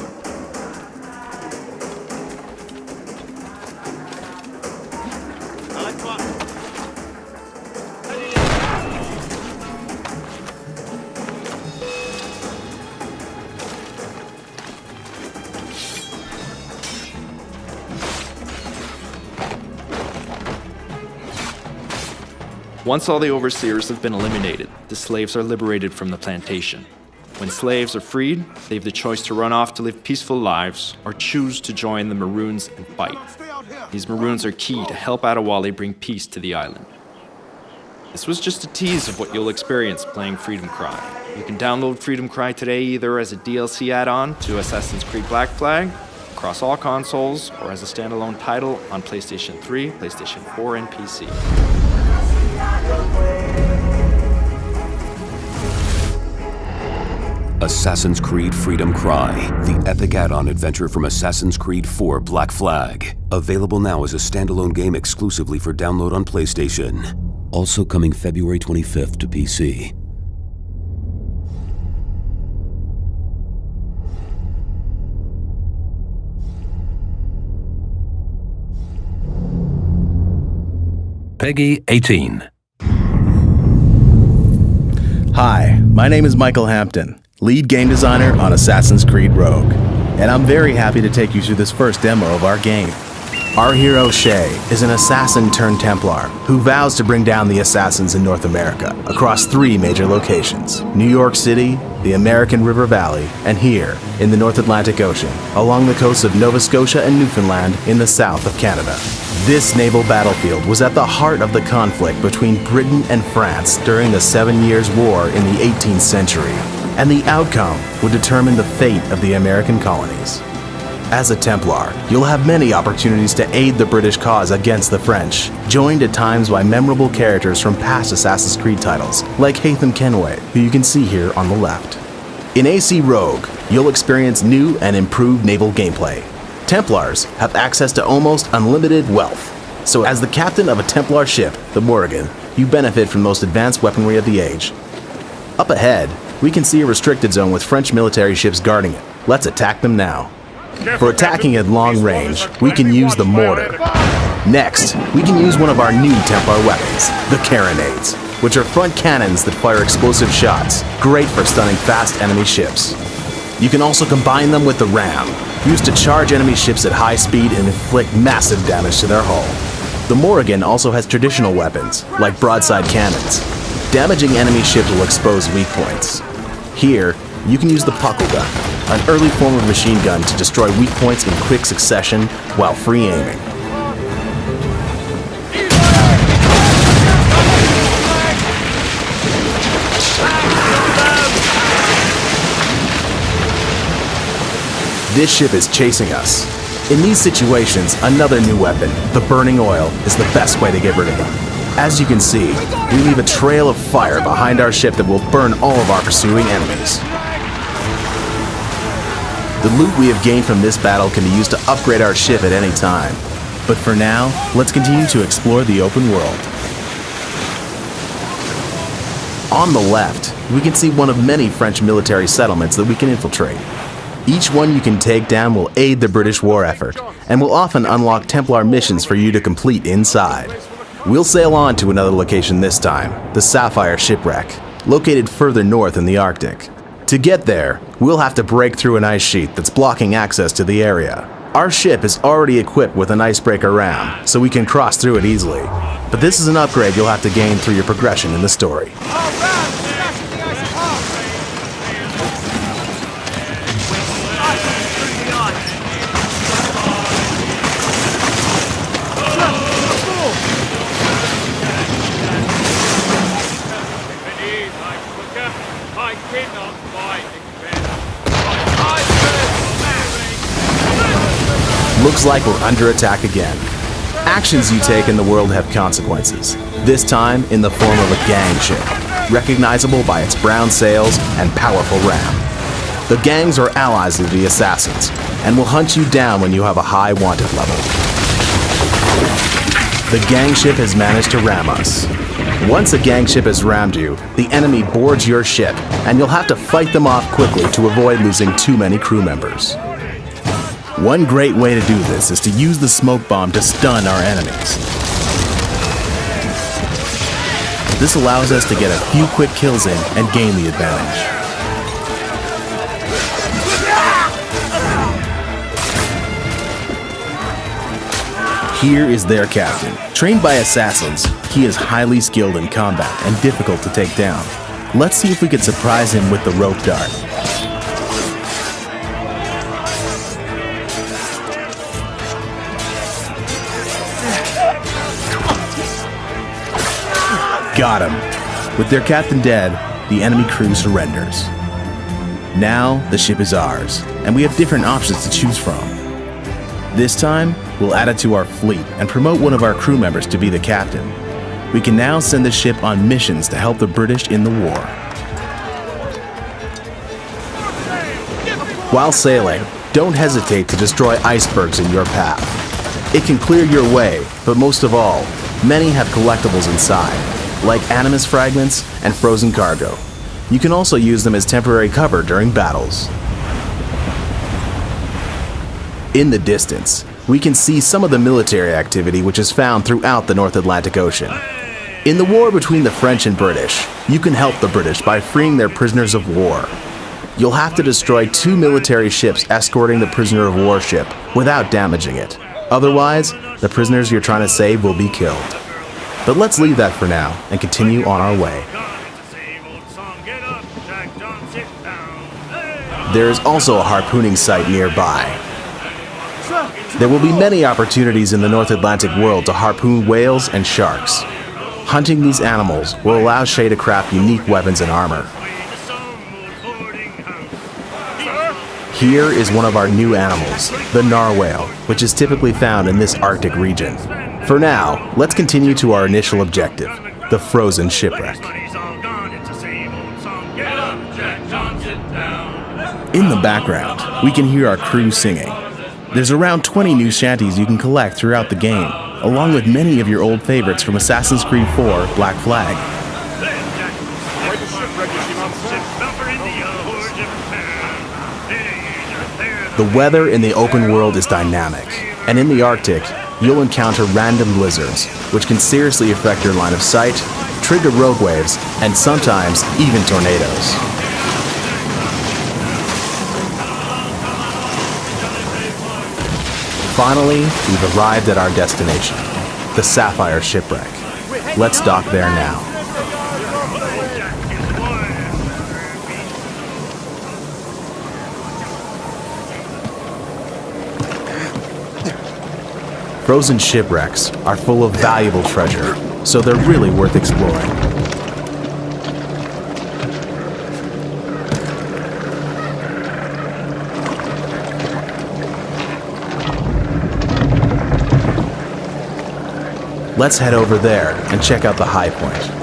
Once all the overseers have been eliminated, the slaves are liberated from the plantation. When slaves are freed, they have the choice to run off to live peaceful lives or choose to join the Maroons and fight. These Maroons are key to help Adewale bring peace to the island. This was just a tease of what you'll experience playing Freedom Cry. You can download Freedom Cry today either as a DLC add-on to Assassin's Creed Black Flag, across all consoles, or as a standalone title on PlayStation 3, PlayStation 4, and PC. Assassin's Creed Freedom Cry, the epic add-on adventure from Assassin's Creed 4 Black Flag. Available now as a standalone game exclusively for download on PlayStation. Also coming February 25th to PC. Peggy 18. Hi, my name is Michael Hampton, lead game designer on Assassin's Creed Rogue, and I'm very happy to take you through this first demo of our game. Our hero, Shay, is an assassin turned Templar who vows to bring down the assassins in North America across 3 major locations: New York City, the American River Valley, and here in the North Atlantic Ocean, along the coasts of Nova Scotia and Newfoundland in the south of Canada. This naval battlefield was at the heart of the conflict between Britain and France during the 7 Years' War in the 18th century, and the outcome would determine the fate of the American colonies. As a Templar, you'll have many opportunities to aid the British cause against the French, joined at times by memorable characters from past Assassin's Creed titles, like Haytham Kenway, who you can see here on the left. In AC Rogue, you'll experience new and improved naval gameplay. Templars have access to almost unlimited wealth, so as the captain of a Templar ship, the Morrigan, you benefit from the most advanced weaponry of the age. Up ahead, we can see a restricted zone with French military ships guarding it. Let's attack them now. For attacking at long range, we can use the mortar. Next, we can use one of our new Templar weapons, the carronades, which are front cannons that fire explosive shots, great for stunning fast enemy ships. You can also combine them with the ram, used to charge enemy ships at high speed and inflict massive damage to their hull. The Morrigan also has traditional weapons, like broadside cannons. Damaging enemy ships will expose weak points. Here, you can use the puckle gun, an early form of machine gun to destroy weak points in quick succession while free aiming. This ship is chasing us. In these situations, another new weapon, the burning oil, is the best way to get rid of them. As you can see, we leave a trail of fire behind our ship that will burn all of our pursuing enemies. The loot we have gained from this battle can be used to upgrade our ship at any time. But for now, let's continue to explore the open world. On the left, we can see one of many French military settlements that we can infiltrate. Each one you can take down will aid the British war effort, and will often unlock Templar missions for you to complete inside. We'll sail on to another location this time, the Sapphire Shipwreck, located further north in the Arctic. To get there, we'll have to break through an ice sheet that's blocking access to the area. Our ship is already equipped with an icebreaker ram, so we can cross through it easily. But this is an upgrade you'll have to gain through your progression in the story. Looks like we're under attack again. Actions you take in the world have consequences, this time in the form of a gang ship, recognizable by its brown sails and powerful ram. The gangs are allies of the assassins, and will hunt you down when you have a high wanted level. The gang ship has managed to ram us. Once a gang ship has rammed you, the enemy boards your ship, and you'll have to fight them off quickly to avoid losing too many crew members. One great way to do this is to use the smoke bomb to stun our enemies. This allows us to get a few quick kills in and gain the advantage. Here is their captain. Trained by assassins, he is highly skilled in combat and difficult to take down. Let's see if we can surprise him with the rope dart. Got him. With their captain dead, the enemy crew surrenders. Now, the ship is ours, and we have different options to choose from. This time, we'll add it to our fleet and promote one of our crew members to be the captain. We can now send the ship on missions to help the British in the war. While sailing, don't hesitate to destroy icebergs in your path. It can clear your way, but most of all, many have collectibles inside, like animus fragments and frozen cargo. You can also use them as temporary cover during battles. In the distance, we can see some of the military activity which is found throughout the North Atlantic Ocean. In the war between the French and British, you can help the British by freeing their prisoners of war. You'll have to destroy 2 military ships escorting the prisoner of war ship without damaging it. Otherwise, the prisoners you're trying to save will be killed. But let's leave that for now and continue on our way. There is also a harpooning site nearby. There will be many opportunities in the North Atlantic world to harpoon whales and sharks. Hunting these animals will allow Shay to craft unique weapons and armor. Here is one of our new animals, the narwhale, which is typically found in this Arctic region. For now, let's continue to our initial objective, the frozen shipwreck. In the background, we can hear our crew singing. There's around 20 new shanties you can collect throughout the game, along with many of your old favorites from Assassin's Creed 4 Black Flag. The weather in the open world is dynamic, and in the Arctic, you'll encounter random blizzards, which can seriously affect your line of sight, trigger rogue waves, and sometimes even tornadoes. Finally, we've arrived at our destination, the Sapphire Shipwreck. Let's dock there now. Frozen shipwrecks are full of valuable treasure, so they're really worth exploring. Let's head over there and check out the high point.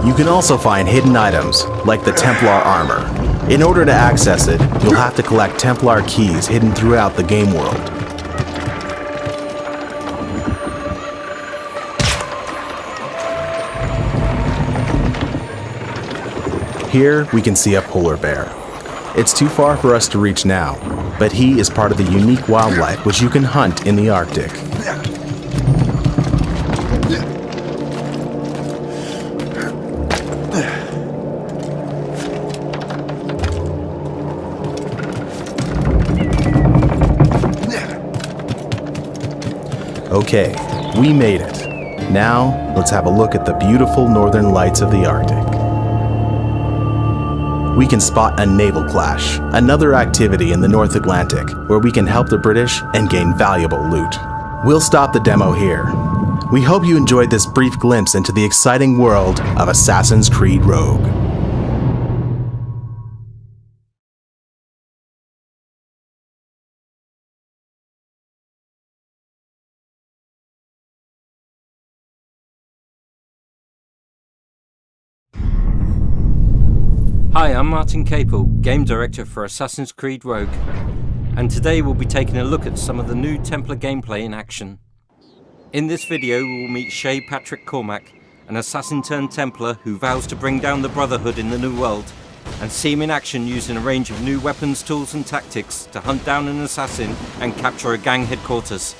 You can also find hidden items, like the Templar armor. In order to access it, you'll have to collect Templar keys hidden throughout the game world. Here, we can see a polar bear. It's too far for us to reach now, but he is part of the unique wildlife which you can hunt in the Arctic. Okay, we made it. Now, let's have a look at the beautiful northern lights of the Arctic. We can spot a naval clash, another activity in the North Atlantic where we can help the British and gain valuable loot. We'll stop the demo here. We hope you enjoyed this brief glimpse into the exciting world of Assassin's Creed Rogue. Hi, I'm Martin Capel, Game Director for Assassin's Creed Rogue, and today we'll be taking a look at some of the new Templar gameplay in action. In this video we will meet Shay Patrick Cormac, an assassin turned Templar who vows to bring down the Brotherhood in the New World, and see him in action using a range of new weapons, tools and tactics to hunt down an assassin and capture a gang headquarters.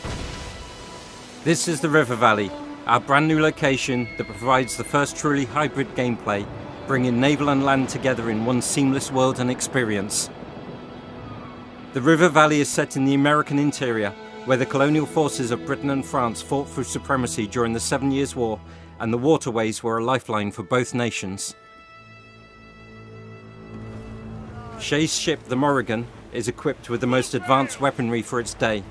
This is the River Valley, our brand new location that provides the first truly hybrid gameplay, bringing naval and land together in one seamless world and experience. The River Valley is set in the American interior, where the colonial forces of Britain and France fought for supremacy during the 7 Years' War, and the waterways were a lifeline for both nations. Shay's ship, the Morrigan, is equipped with the most advanced weaponry for its day.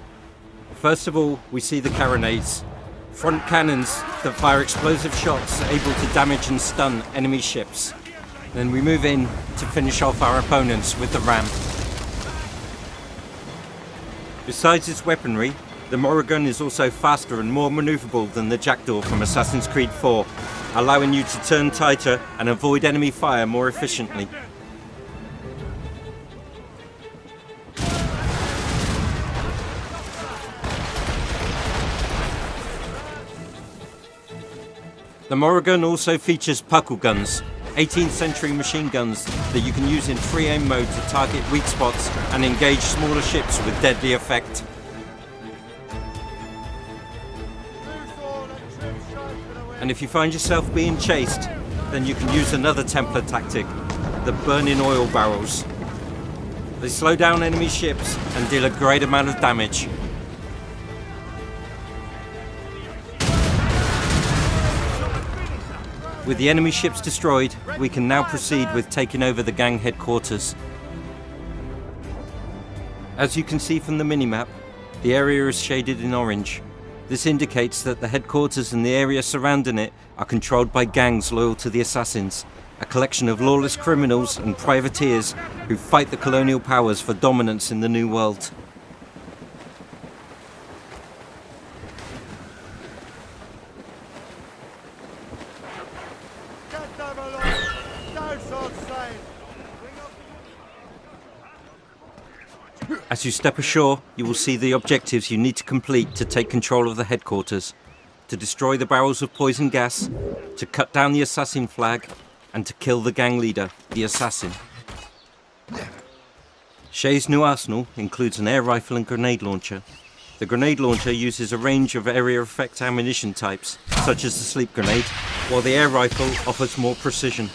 First of all, we see the carronades, front cannons that fire explosive shots able to damage and stun enemy ships. Then we move in to finish off our opponents with the ram. Besides its weaponry, The Morrigan is also faster and more maneuverable than the Jackdaw from Assassin's Creed 4, allowing you to turn tighter and avoid enemy fire more efficiently. The Morrigan also features puckle guns, 18th century machine guns that you can use in free aim mode to target weak spots and engage smaller ships with deadly effect. And if you find yourself being chased, then you can use another Templar tactic, the burning oil barrels. They slow down enemy ships and deal a great amount of damage. With the enemy ships destroyed, we can now proceed with taking over the gang headquarters. As you can see from the minimap, the area is shaded in orange. This indicates that the headquarters and the area surrounding it are controlled by gangs loyal to the Assassins, a collection of lawless criminals and privateers who fight the colonial powers for dominance in the New World. As you step ashore, you will see the objectives you need to complete to take control of the headquarters, to destroy the barrels of poison gas, to cut down the assassin flag, and to kill the gang leader, the assassin. Shay's new arsenal includes an air rifle and grenade launcher. The grenade launcher uses a range of area effect ammunition types, such as the sleep grenade, while the air rifle offers more precision.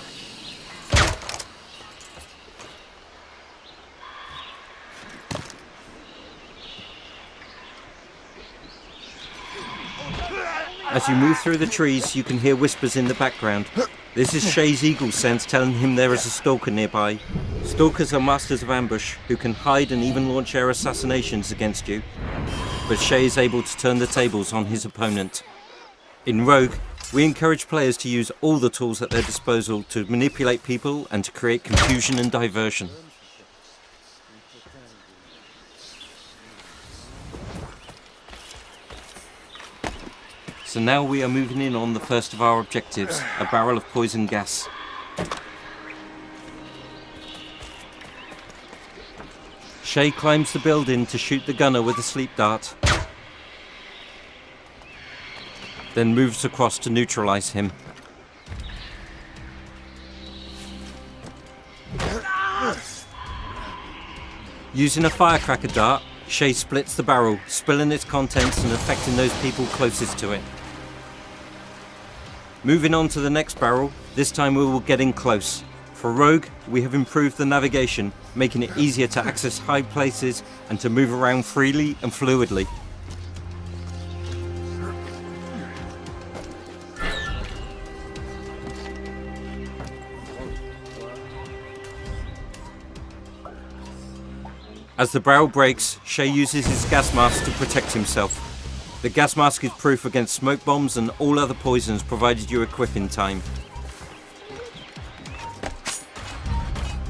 As you move through the trees, you can hear whispers in the background. This is Shay's eagle sense telling him there is a stalker nearby. Stalkers are masters of ambush who can hide and even launch air assassinations against you. But Shay is able to turn the tables on his opponent. In Rogue, we encourage players to use all the tools at their disposal to manipulate people and to create confusion and diversion. So now we are moving in on the first of our objectives, a barrel of poison gas. Shay climbs the building to shoot the gunner with a sleep dart, then moves across to neutralize him. Using a firecracker dart, Shay splits the barrel, spilling its contents and affecting those people closest to it. Moving on to the next barrel, this time we will get in close. For Rogue, we have improved the navigation, making it easier to access high places and to move around freely and fluidly. As the barrel breaks, Shay uses his gas mask to protect himself. The gas mask is proof against smoke bombs and all other poisons provided you equip in time.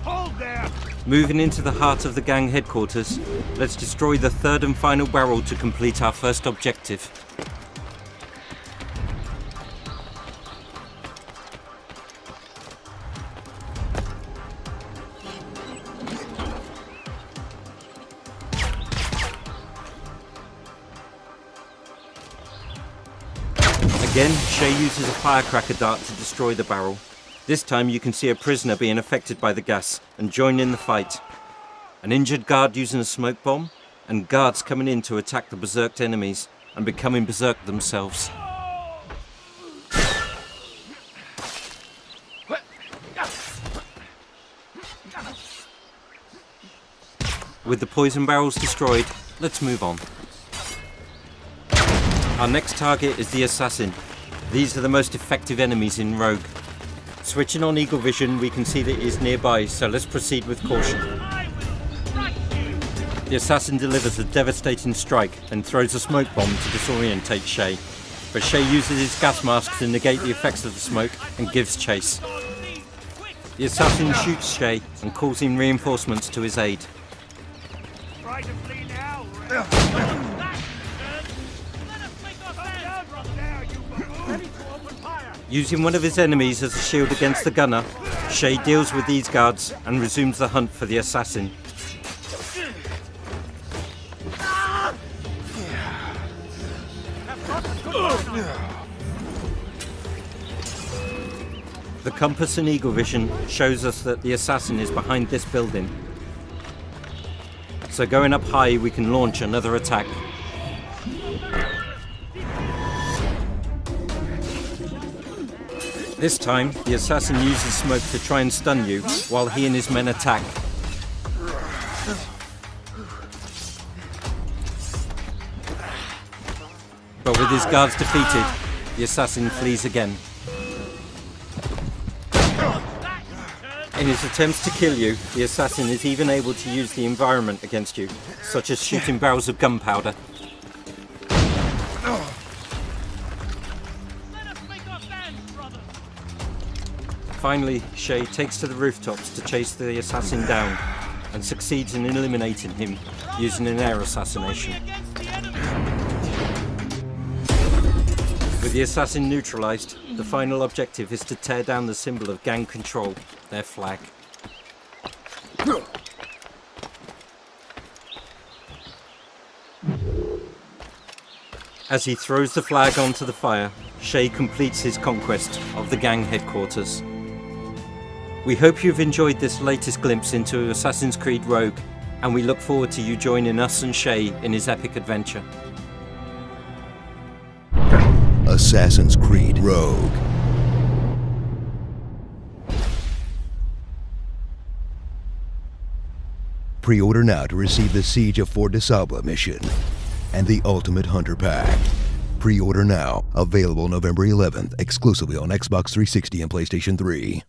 Hold there! Moving into the heart of the gang headquarters, let's destroy the third and final barrel to complete our first objective. Again, Shay uses a firecracker dart to destroy the barrel. This time you can see a prisoner being affected by the gas and join in the fight. An injured guard using a smoke bomb, and guards coming in to attack the berserked enemies and becoming berserked themselves. With the poison barrels destroyed, let's move on. Our next target is the assassin. These are the most effective enemies in Rogue. Switching on Eagle Vision, we can see that he is nearby, so let's proceed with caution. The assassin delivers a devastating strike and throws a smoke bomb to disorientate Shay. But Shay uses his gas mask to negate the effects of the smoke and gives chase. The assassin shoots Shay and calls in reinforcements to his aid. Try to flee now. Using one of his enemies as a shield against the gunner, Shay deals with these guards and resumes the hunt for the assassin. The compass and eagle vision shows us that the assassin is behind this building. So going up high, we can launch another attack. This time, the assassin uses smoke to try and stun you, while he and his men attack. But with his guards defeated, the assassin flees again. In his attempts to kill you, the assassin is even able to use the environment against you, such as shooting barrels of gunpowder. Finally, Shay takes to the rooftops to chase the assassin down and succeeds in eliminating him using an air assassination. With the assassin neutralized, the final objective is to tear down the symbol of gang control, their flag. As he throws the flag onto the fire, Shay completes his conquest of the gang headquarters. We hope you've enjoyed this latest glimpse into Assassin's Creed Rogue, and we look forward to you joining us and Shay in his epic adventure. Assassin's Creed Rogue. Pre-order now to receive the Siege of Fort de Sable mission and the Ultimate Hunter Pack. Pre-order now, available November 11th, exclusively on Xbox 360 and PlayStation 3.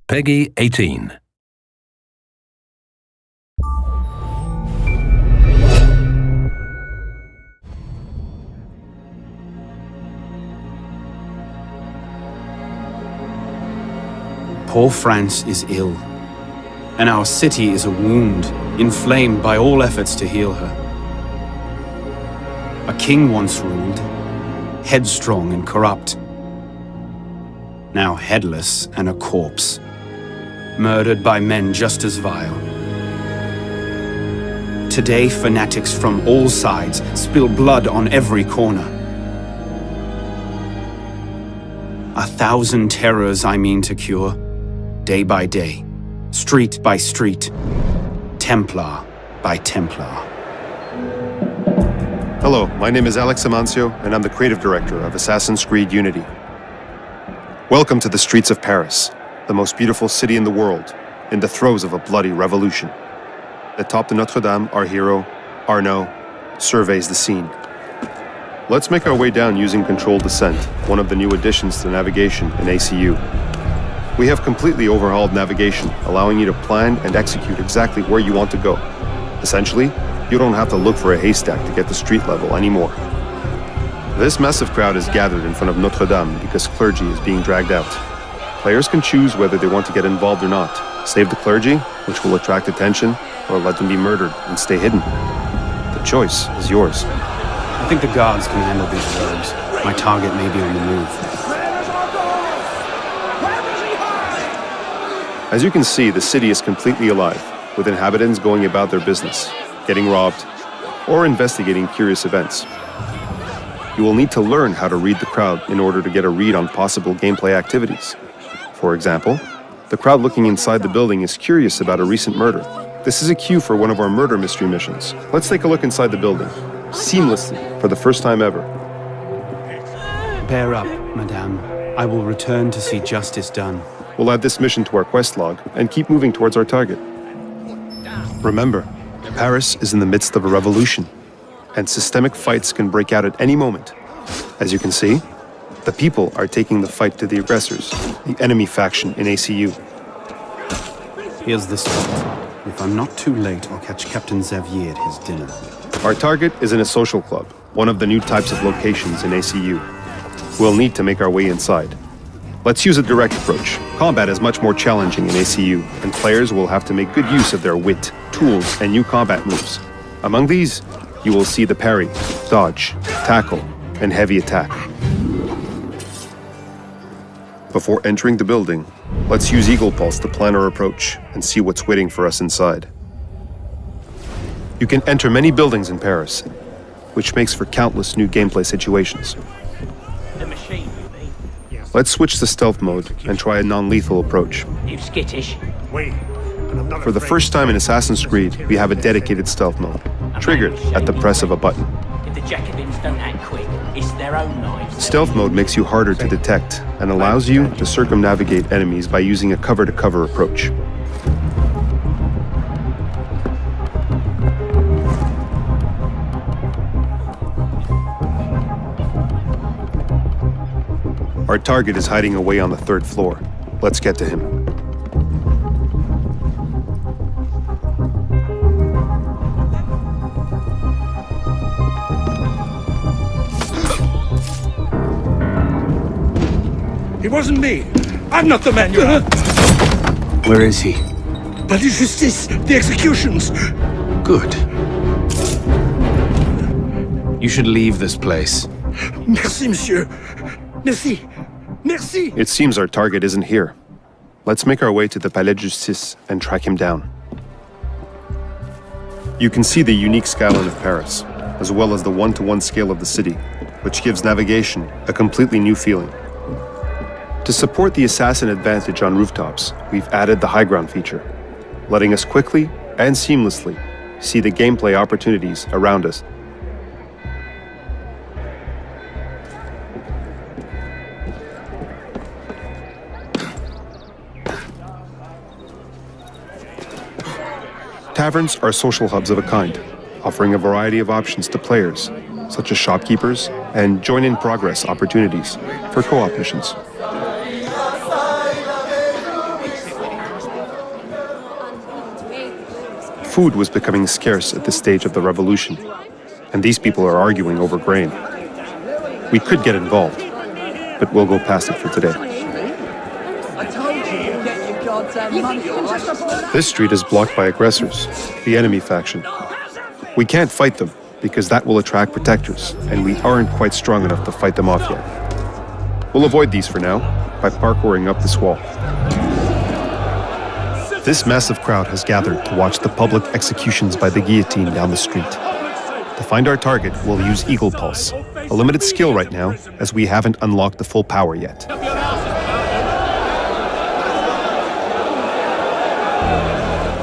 Peggy 18. Poor France is ill, and our city is a wound, inflamed by all efforts to heal her. A king once ruled, headstrong and corrupt, now headless and a corpse, murdered by men just as vile. Today, fanatics from all sides spill blood on every corner. 1,000 terrors I mean to cure, day by day, street by street, Templar by Templar. Hello, my name is Alex Amancio, and I'm the creative director of Assassin's Creed Unity. Welcome to the streets of Paris, the most beautiful city in the world, in the throes of a bloody revolution. Atop the Notre Dame, our hero, Arnaud, surveys the scene. Let's make our way down using controlled descent, one of the new additions to navigation in ACU. We have completely overhauled navigation, allowing you to plan and execute exactly where you want to go. Essentially, you don't have to look for a haystack to get to street level anymore. This massive crowd is gathered in front of Notre Dame because clergy is being dragged out. Players can choose whether they want to get involved or not, save the clergy, which will attract attention, or let them be murdered and stay hidden. The choice is yours. I think the guards can handle these robes. My target may be on the move. As you can see, the city is completely alive, with inhabitants going about their business, getting robbed, or investigating curious events. You will need to learn how to read the crowd in order to get a read on possible gameplay activities. For example, the crowd looking inside the building is curious about a recent murder. This is a cue for one of our murder mystery missions. Let's take a look inside the building, seamlessly, for the first time ever. Bear up, madame. I will return to see justice done. We'll add this mission to our quest log and keep moving towards our target. Remember, Paris is in the midst of a revolution, and systemic fights can break out at any moment. As you can see, the people are taking the fight to the aggressors, the enemy faction in ACU. Here's the spot. If I'm not too late, I'll catch Captain Xavier at his dinner. Our target is in a social club, one of the new types of locations in ACU. We'll need to make our way inside. Let's use a direct approach. Combat is much more challenging in ACU, and players will have to make good use of their wit to tools and new combat moves. Among these, you will see the parry, dodge, tackle, and heavy attack. Before entering the building, let's use Eagle Pulse to plan our approach and see what's waiting for us inside. You can enter many buildings in Paris, which makes for countless new gameplay situations. The machine, you mean? Let's switch to stealth mode and try a non-lethal approach. You skittish? Wait. For the first time in Assassin's Creed, we have a dedicated stealth mode, triggered at the press of a button. If the Jacobins don't act quick, it's their own knives. Stealth mode makes you harder to detect and allows you to circumnavigate enemies by using a cover-to-cover approach. Our target is hiding away on the 3rd floor. Let's get to him. It wasn't me. I'm not the man you're... Where is he? Palais de Justice, the executions. Good. You should leave this place. Merci, monsieur. Merci. Merci. It seems our target isn't here. Let's make our way to the Palais de Justice and track him down. You can see the unique skyline of Paris, as well as the one-to-one scale of the city, which gives navigation a completely new feeling. To support the assassin advantage on rooftops, we've added the high ground feature, letting us quickly and seamlessly see the gameplay opportunities around us. Taverns are social hubs of a kind, offering a variety of options to players, such as shopkeepers and join-in-progress opportunities for co-op missions. Food was becoming scarce at this stage of the revolution, and these people are arguing over grain. We could get involved, but we'll go past it for today. This street is blocked by aggressors, the enemy faction. We can't fight them, because that will attract protectors, and we aren't quite strong enough to fight them off yet. We'll avoid these for now, by parkouring up this wall. This massive crowd has gathered to watch the public executions by the guillotine down the street. To find our target, we'll use Eagle Pulse, a limited skill right now, as we haven't unlocked the full power yet.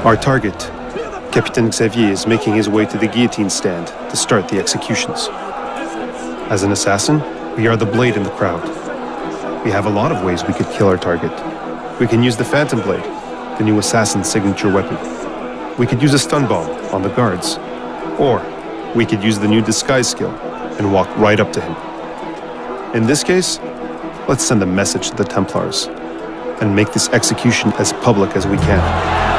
Our target, Capitaine Xavier, is making his way to the guillotine stand to start the executions. As an assassin, we are the blade in the crowd. We have a lot of ways we could kill our target. We can use the Phantom Blade, the new assassin's signature weapon. We could use a stun bomb on the guards. Or we could use the new disguise skill and walk right up to him. In this case, let's send a message to the Templars and make this execution as public as we can.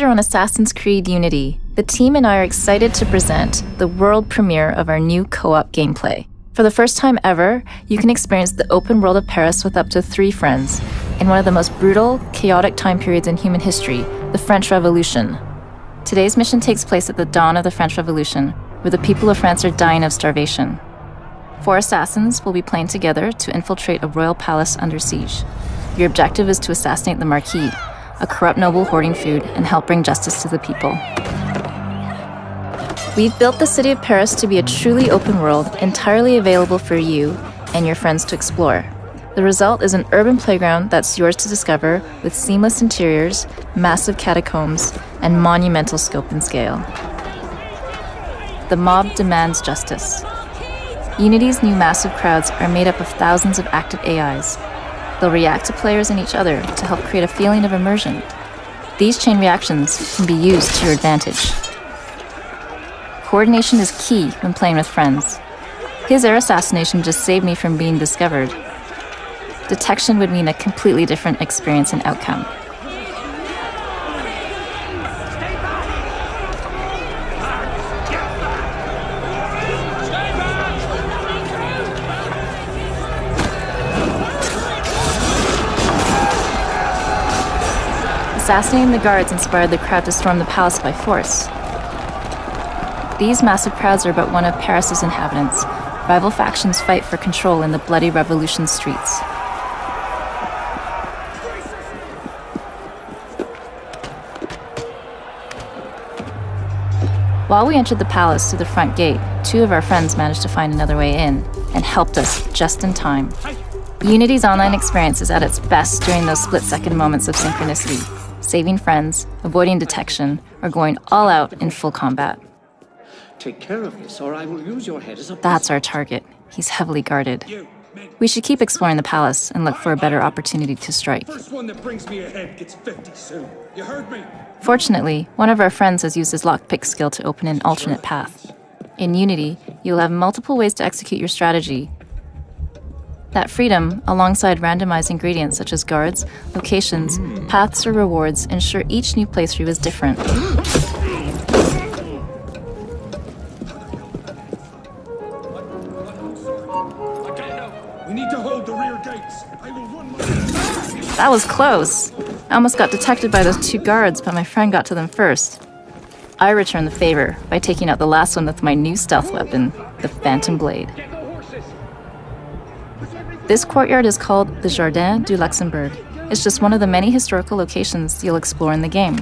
On Assassin's Creed Unity, the team and I are excited to present the world premiere of our new co-op gameplay. For the first time ever, you can experience the open world of Paris with up to 3 friends, in one of the most brutal, chaotic time periods in human history, the French Revolution. Today's mission takes place at the dawn of the French Revolution, where the people of France are dying of starvation. 4 assassins will be playing together to infiltrate a royal palace under siege. Your objective is to assassinate the Marquis, a corrupt noble hoarding food, and help bring justice to the people. We've built the city of Paris to be a truly open world, entirely available for you and your friends to explore. The result is an urban playground that's yours to discover with seamless interiors, massive catacombs, and monumental scope and scale. The mob demands justice. Unity's new massive crowds are made up of thousands of active AIs. They'll react to players and each other to help create a feeling of immersion. These chain reactions can be used to your advantage. Coordination is key when playing with friends. His air assassination just saved me from being discovered. Detection would mean a completely different experience and outcome. Assassinating the guards inspired the crowd to storm the palace by force. These massive crowds are but one of Paris's inhabitants. Rival factions fight for control in the bloody revolution streets. While we entered the palace through the front gate, 2 of our friends managed to find another way in and helped us just in time. Unity's online experience is at its best during those split-second moments of synchronicity, saving friends, avoiding detection, or going all out in full combat. Take care of this, or I will use your head as a... That's our target. He's heavily guarded. We should keep exploring the palace and look for a better opportunity to strike. First one that brings me ahead gets 50 soon. You heard me? Fortunately, one of our friends has used his lockpick skill to open an alternate path. In Unity, you'll have multiple ways to execute your strategy. That freedom, alongside randomized ingredients such as guards, locations, paths, or rewards, ensure each new playthrough is different. We need to hold the rear gates. I will run my... That was close. I almost got detected by those 2 guards, but my friend got to them first. I returned the favor by taking out the last one with my new stealth weapon, the Phantom Blade. This courtyard is called the Jardin du Luxembourg. It's just one of the many historical locations you'll explore in the game.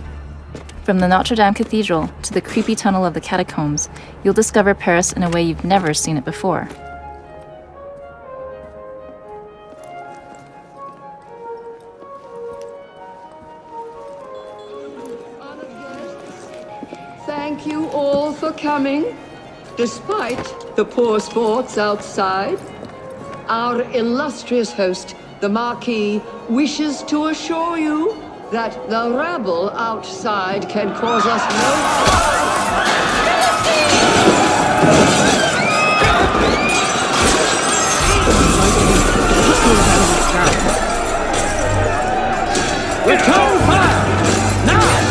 From the Notre Dame Cathedral to the creepy tunnel of the catacombs, you'll discover Paris in a way you've never seen it before. Thank you all for coming. Despite the poor sports outside, our illustrious host, the Marquis, wishes to assure you that the rabble outside can cause us no... Return fire! Now!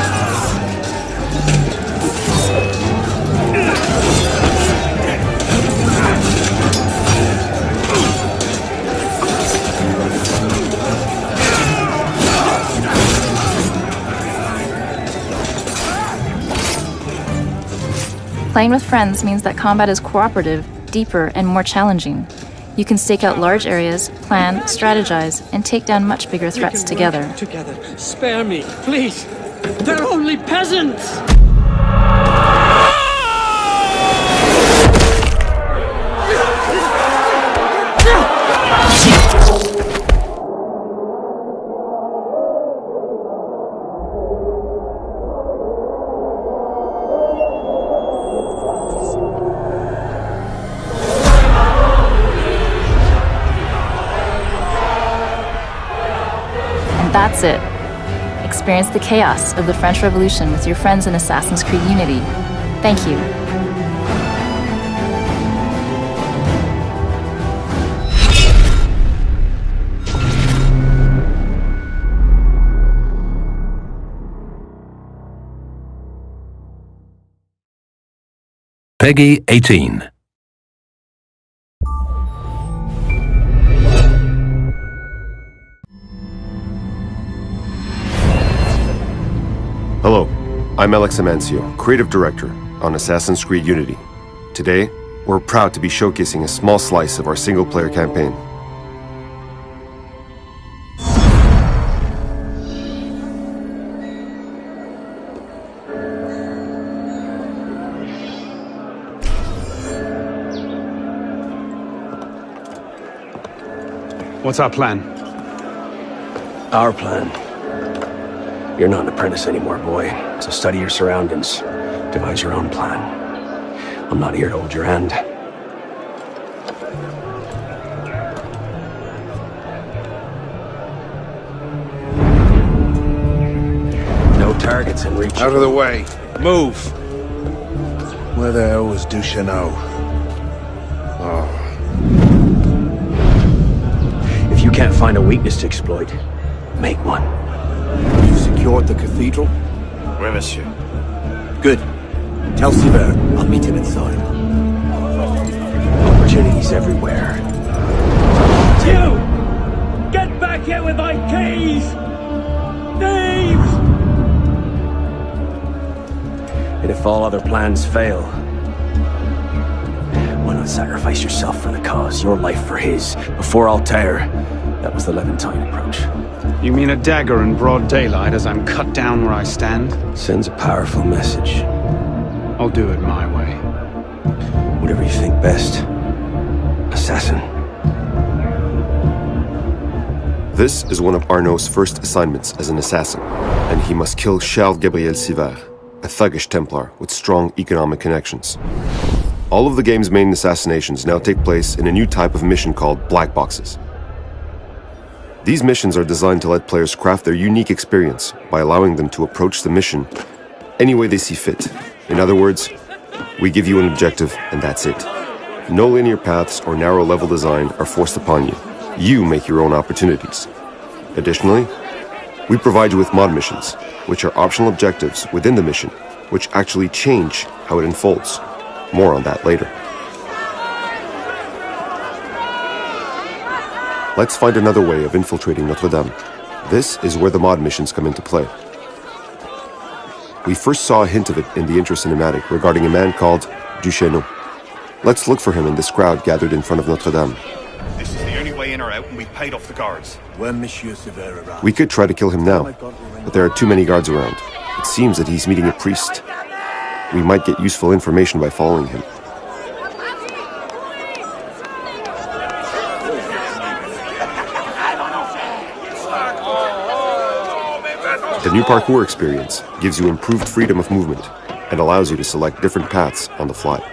Playing with friends means that combat is cooperative, deeper, and more challenging. You can stake out large areas, plan, strategize, and take down much bigger threats together. Together. Spare me, please. They're only peasants! That's it. Experience the chaos of the French Revolution with your friends in Assassin's Creed Unity. Thank you. Peggy 18. Hello, I'm Alex Amancio, Creative Director on Assassin's Creed Unity. Today, we're proud to be showcasing a small slice of our single-player campaign. What's our plan? Our plan? You're not an apprentice anymore, boy. So study your surroundings. Devise your own plan. I'm not here to hold your hand. No targets in reach. Out of the way. Move! Where the hell was Duchesneau? Oh. If you can't find a weakness to exploit, make one. You've secured the cathedral? Oui, monsieur. Good. Tell Sivert I'll meet him inside. Opportunities everywhere. You! Get back here with my keys! Thieves! And if all other plans fail, why not sacrifice yourself for the cause, your life for his? Before Altair, that was the Levantine approach. You mean a dagger in broad daylight as I'm cut down where I stand? Sends a powerful message. I'll do it my way. Whatever you think best. Assassin. This is one of Arnaud's first assignments as an assassin, and he must kill Charles Gabriel Sivert, a thuggish Templar with strong economic connections. All of the game's main assassinations now take place in a new type of mission called Black Boxes. These missions are designed to let players craft their unique experience by allowing them to approach the mission any way they see fit. In other words, we give you an objective and that's it. No linear paths or narrow level design are forced upon you. You make your own opportunities. Additionally, we provide you with mod missions, which are optional objectives within the mission, which actually change how it unfolds. More on that later. Let's find another way of infiltrating Notre Dame. This is where the mod missions come into play. We first saw a hint of it in the intro cinematic regarding a man called Duchesneau. Let's look for him in this crowd gathered in front of Notre Dame. This is the only way in or out, and we've paid off the guards. When Monsieur Sivert arrived. We could try to kill him now, but there are too many guards around. It seems that he's meeting a priest. We might get useful information by following him. The new parkour experience gives you improved freedom of movement and allows you to select different paths on the fly.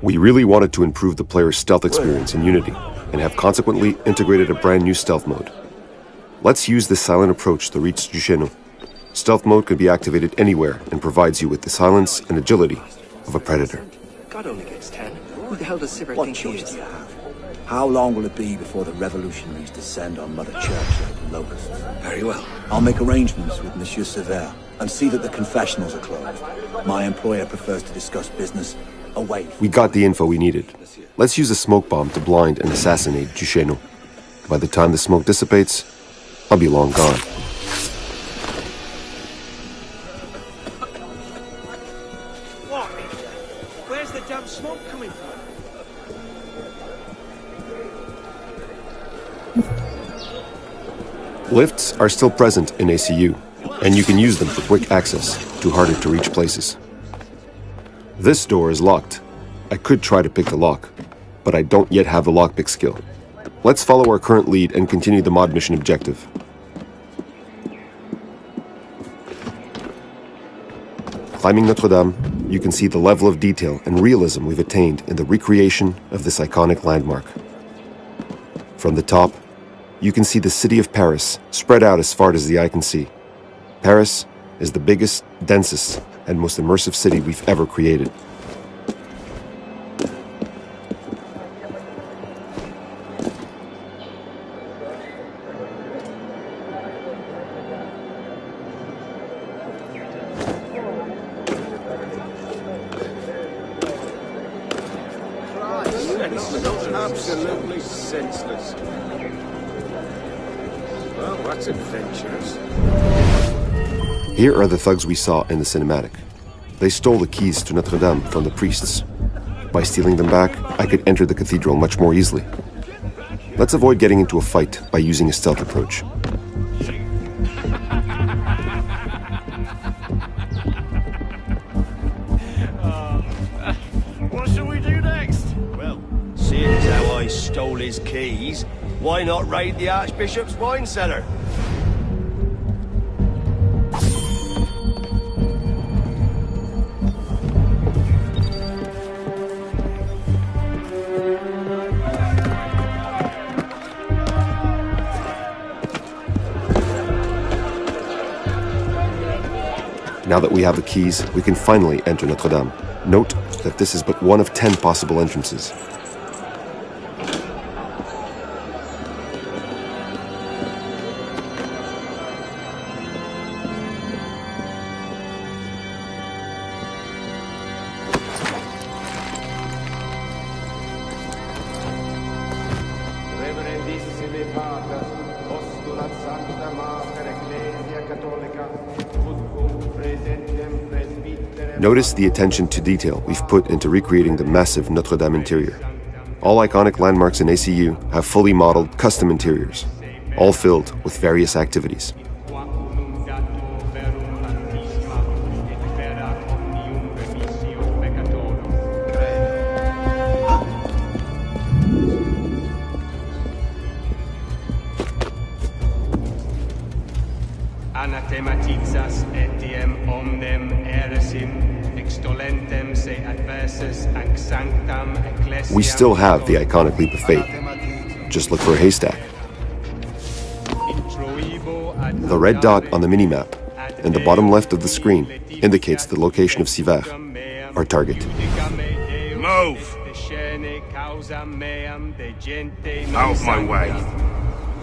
We really wanted to improve the player's stealth experience in Unity, and have consequently integrated a brand new stealth mode. Let's use this silent approach to reach Duchesneau. Stealth mode can be activated anywhere and provides you with the silence and agility of a predator. God only gets 10. Who the hell does Sivert What think he choice is? do you have? How long will it be before the revolutionaries descend on Mother Church like locusts? Very well. I'll make arrangements with Monsieur Sivert and see that the confessionals are closed. My employer prefers to discuss business away. We got the info we needed. Let's use a smoke bomb to blind and assassinate Duchesneau. By the time the smoke dissipates, I'll be long gone. What? Where's the damn smoke coming from? Lifts are still present in ACU, and you can use them for quick access to harder to reach places. This door is locked. I could try to pick the lock, but I don't yet have the lockpick skill. Let's follow our current lead and continue the mod mission objective. Climbing Notre Dame, you can see the level of detail and realism we've attained in the recreation of this iconic landmark. From the top, you can see the city of Paris spread out as far as the eye can see. Paris is the biggest, densest, and most immersive city we've ever created. Absolutely senseless. Well, that's adventurous. Here are the thugs we saw in the cinematic. They stole the keys to Notre Dame from the priests. By stealing them back, I could enter the cathedral much more easily. Let's avoid getting into a fight by using a stealth approach. What shall we do next? Well, seeing as how I stole his keys, why not raid the Archbishop's wine cellar? Now that we have the keys, we can finally enter Notre Dame. Note that this is but one of 10 possible entrances. Notice the attention to detail we've put into recreating the massive Notre Dame interior. All iconic landmarks in ACU have fully modeled custom interiors, all filled with various activities. Anathematizas etiam omnem eresim extolentem se adversus ac sanctam ecclesiam. We still have the iconic leap of faith. Just look for a haystack. The red dot on the minimap in the bottom left of the screen indicates the location of Sivert, our target. Move! Out of my way.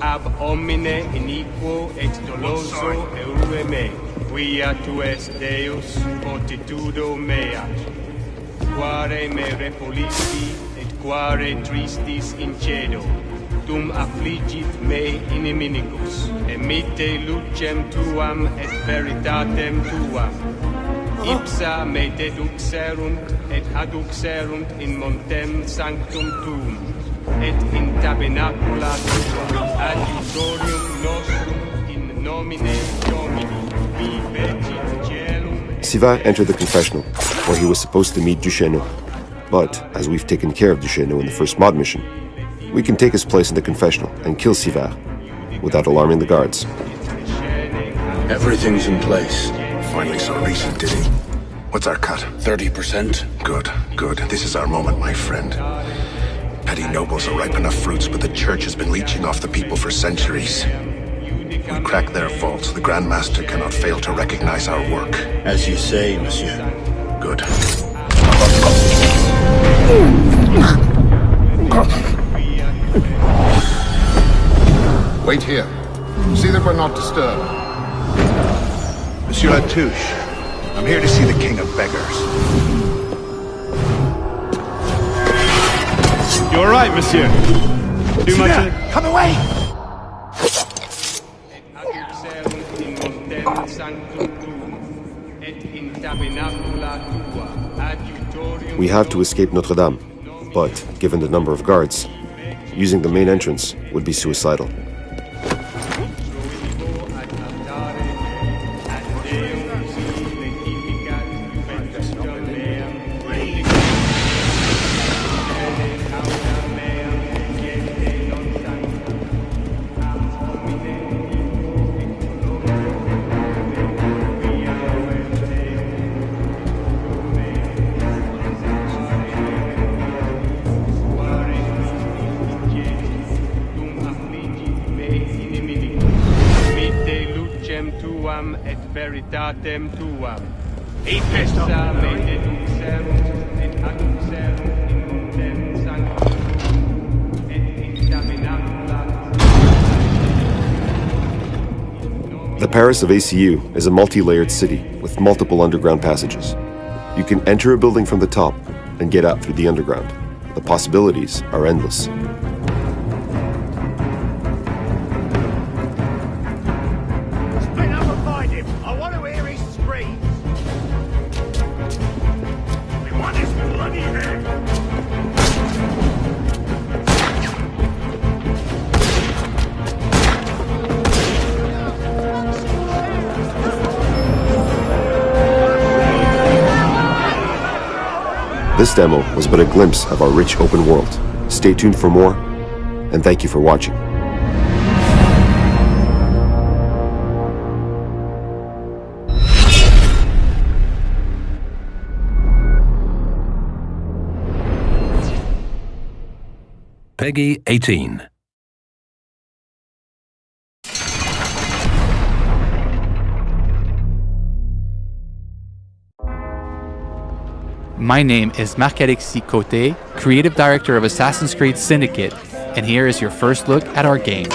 Ab homine iniquo ex doloso eure me, quia tu es Deus, fortitudo mea. Quare me repolisti, et quare tristis incedo, tum affligit me iniminicus, emitte lucem tuam et veritatem tuam. Ipsa me deduxerunt, et aduxerunt in montem sanctum tuum, et in tabernacula tua, adiutorium nostrum in nomine Domini, vivecit celum. Sivert entered the confessional, where he was supposed to meet Duchesneau. But, as we've taken care of Duchesneau in the first mod mission, we can take his place in the confessional and kill Sivert, without alarming the guards. Everything's in place. Finally saw recent, did he? What's our cut? 30%? Good, good. This is our moment, my friend. Petty nobles are ripe enough fruits, but the church has been leeching off the people for centuries. We crack their vaults. The Grand Master cannot fail to recognize our work. As you say, monsieur. Good. Wait here. See that we're not disturbed. Monsieur Latouche, I'm here to see the King of Beggars. You're right, monsieur. Too much. Come away! We have to escape Notre Dame, but given the number of guards, using the main entrance would be suicidal. Et veritatem tuam. Ipsa me deduxerunt, et aduxerunt in montem sanctum, et in tabernacula. The Paris of ACU is a multi-layered city with multiple underground passages. You can enter a building from the top and get out through the underground. The possibilities are endless. Split up and find him. I want to hear his screams. We want his bloody head. This demo was but a glimpse of our rich open world. Stay tuned for more, and thank you for watching. Peggy 18. My name is Marc-Alexis Côté, Creative Director of Assassin's Creed Syndicate, and here is your first look at our game.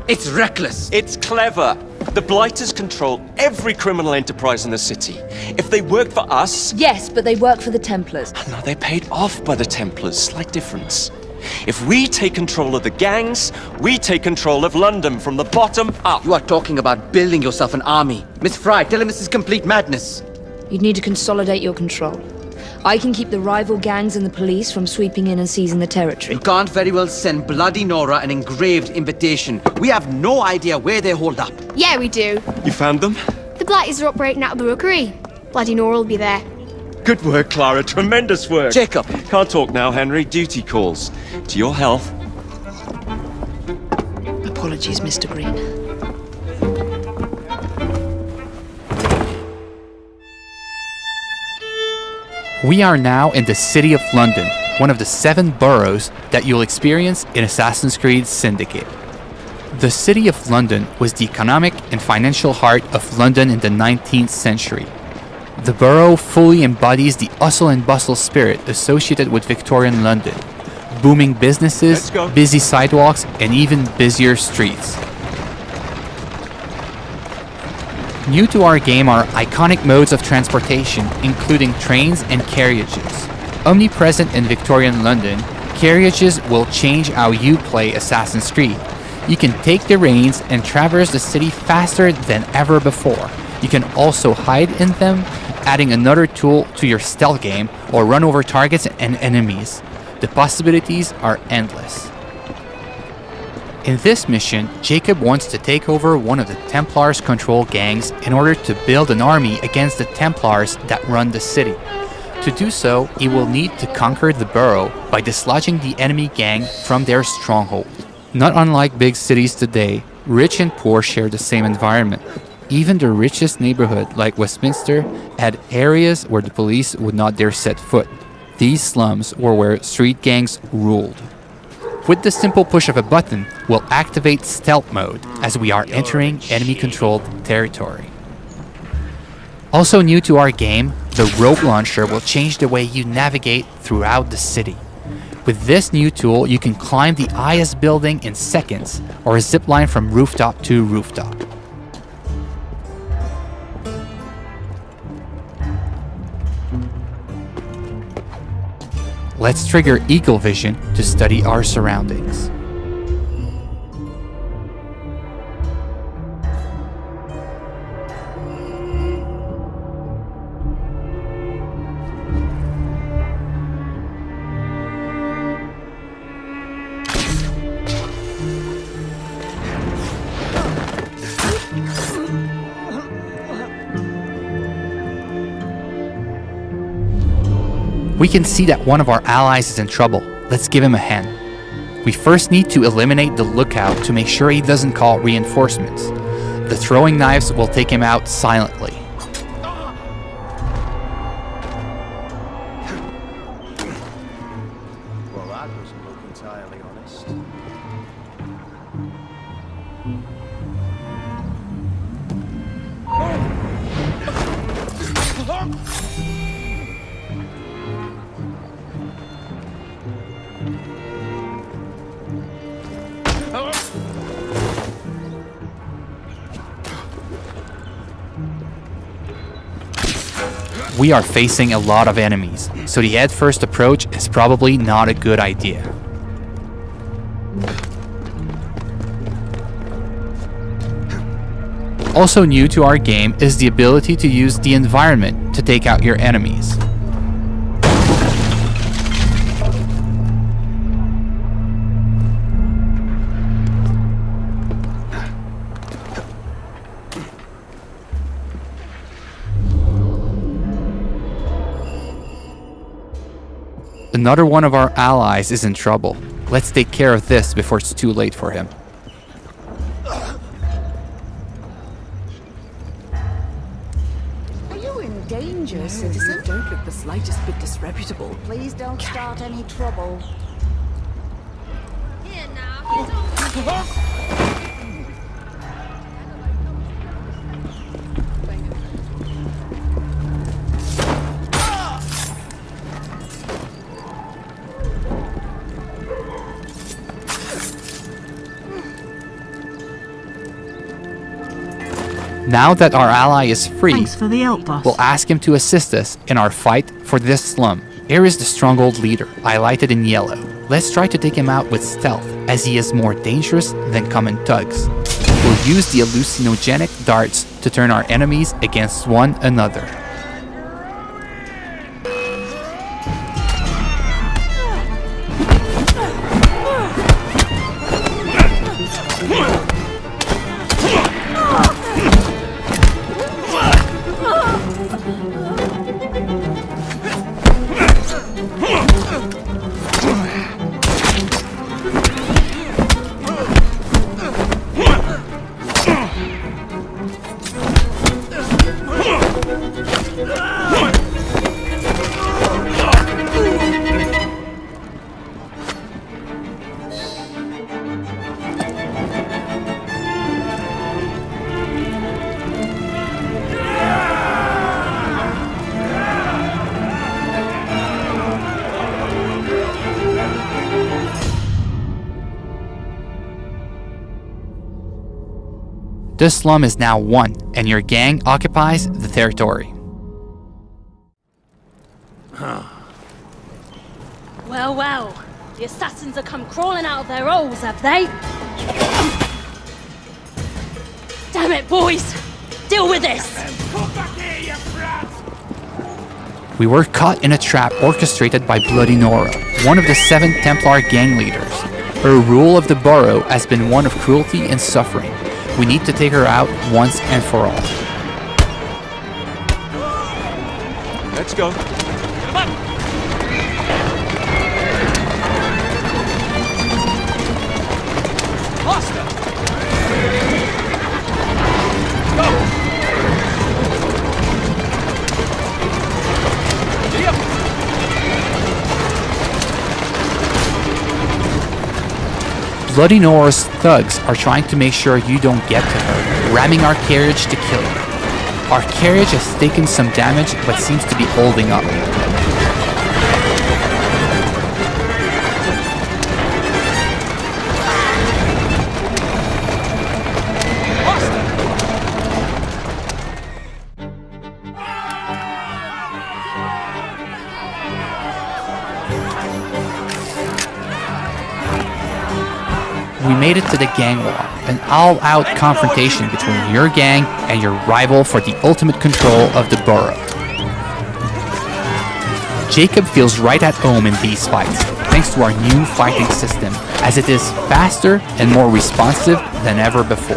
It's reckless. It's clever. The Blighters control every criminal enterprise in the city. If they work for us... Yes, but they work for the Templars. No, they're paid off by the Templars. Slight difference. If we take control of the gangs, we take control of London from the bottom up. You are talking about building yourself an army. Miss Fry, tell him this is complete madness. You'd need to consolidate your control. I can keep the rival gangs and the police from sweeping in and seizing the territory. You can't very well send Bloody Nora an engraved invitation. We have no idea where they're holed up. Yeah, we do. You found them? The Blighters are operating out of the Rookery. Bloody Nora will be there. Good work, Clara. Tremendous work. Jacob. Can't talk now, Henry. Duty calls. To your health. Apologies, Mr. Green. We are now in the City of London, one of the 7 boroughs that you'll experience in Assassin's Creed Syndicate. The City of London was the economic and financial heart of London in the 19th century. The borough fully embodies the hustle and bustle spirit associated with Victorian London. Booming businesses, busy sidewalks, and even busier streets. New to our game are iconic modes of transportation, including trains and carriages. Omnipresent in Victorian London, carriages will change how you play Assassin's Creed. You can take the reins and traverse the city faster than ever before. You can also hide in them, adding another tool to your stealth game, or run over targets and enemies. The possibilities are endless. In this mission, Jacob wants to take over one of the Templars' control gangs in order to build an army against the Templars that run the city. To do so, he will need to conquer the borough by dislodging the enemy gang from their stronghold. Not unlike big cities today, rich and poor share the same environment. Even the richest neighborhood, like Westminster, had areas where the police would not dare set foot. These slums were where street gangs ruled. With the simple push of a button, we'll activate stealth mode as we are entering enemy-controlled territory. Also new to our game, the rope launcher will change the way you navigate throughout the city. With this new tool, you can climb the highest building in seconds, or zip line from rooftop to rooftop. Let's trigger Eagle Vision to study our surroundings. We can see that one of our allies is in trouble. Let's give him a hand. We first need to eliminate the lookout to make sure he doesn't call reinforcements. The throwing knives will take him out silently. Well, that doesn't look entirely honest. we are facing a lot of enemies, so the head-first approach is probably not a good idea. Also new to our game is the ability to use the environment to take out your enemies. Another one of our allies is in trouble. Let's take care of this before it's too late for him. Are you in danger, citizen? Don't look the slightest bit disreputable. Please don't start any trouble. Here now. Now that our ally is free, Thanks for the help, boss. we'll ask him to assist us in our fight for this slum. Here is the stronghold leader, highlighted in yellow. Let's try to take him out with stealth, as he is more dangerous than common thugs. We'll use the hallucinogenic darts to turn our enemies against one another. This slum is now won, and your gang occupies the territory. Well, well. The assassins have come crawling out of their holes, have they? Damn it, boys! Deal with this! We were caught in a trap orchestrated by Bloody Nora, one of the 7 Templar gang leaders. Her rule of the borough has been one of cruelty and suffering. We need to take her out once and for all. Let's go. Get him up! Faster! Go! Yep. Bloody Nora's thugs are trying to make sure you don't get to her, ramming our carriage to kill her. Our carriage has taken some damage but seems to be holding up. We made it to the gang war, an all-out confrontation between your gang and your rival for the ultimate control of the borough. Jacob feels right at home in these fights, thanks to our new fighting system, as it is faster and more responsive than ever before.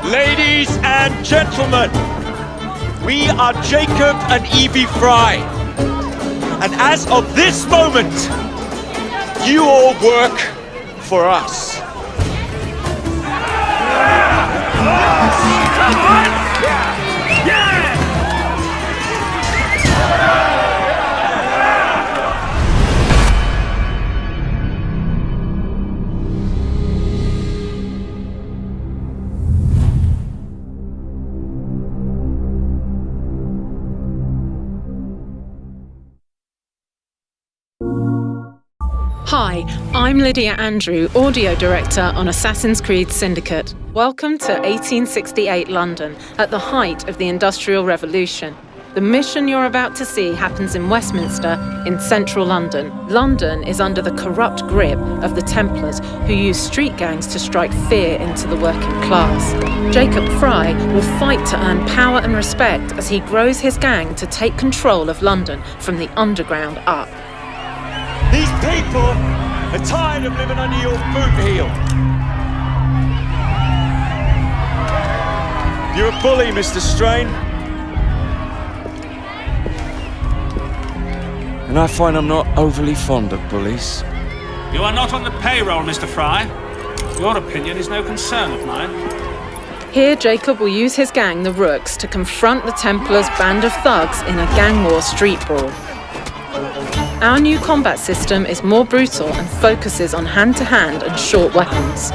Ladies and gentlemen, we are Jacob and Evie Fry. And as of this moment, you all work for us. Hi, I'm Lydia Andrew, audio director on Assassin's Creed Syndicate. Welcome to 1868 London, at the height of the Industrial Revolution. The mission you're about to see happens in Westminster, in central London. London is under the corrupt grip of the Templars, who use street gangs to strike fear into the working class. Jacob Frye will fight to earn power and respect as he grows his gang to take control of London from the underground up. These people are tired of living under your boot heel. You're a bully, Mr. Strain. And I find I'm not overly fond of bullies. You are not on the payroll, Mr. Frye. Your opinion is no concern of mine. Here, Jacob will use his gang, the Rooks, to confront the Templars' band of thugs in a gang war street brawl. Our new combat system is more brutal and focuses on hand-to-hand and short weapons.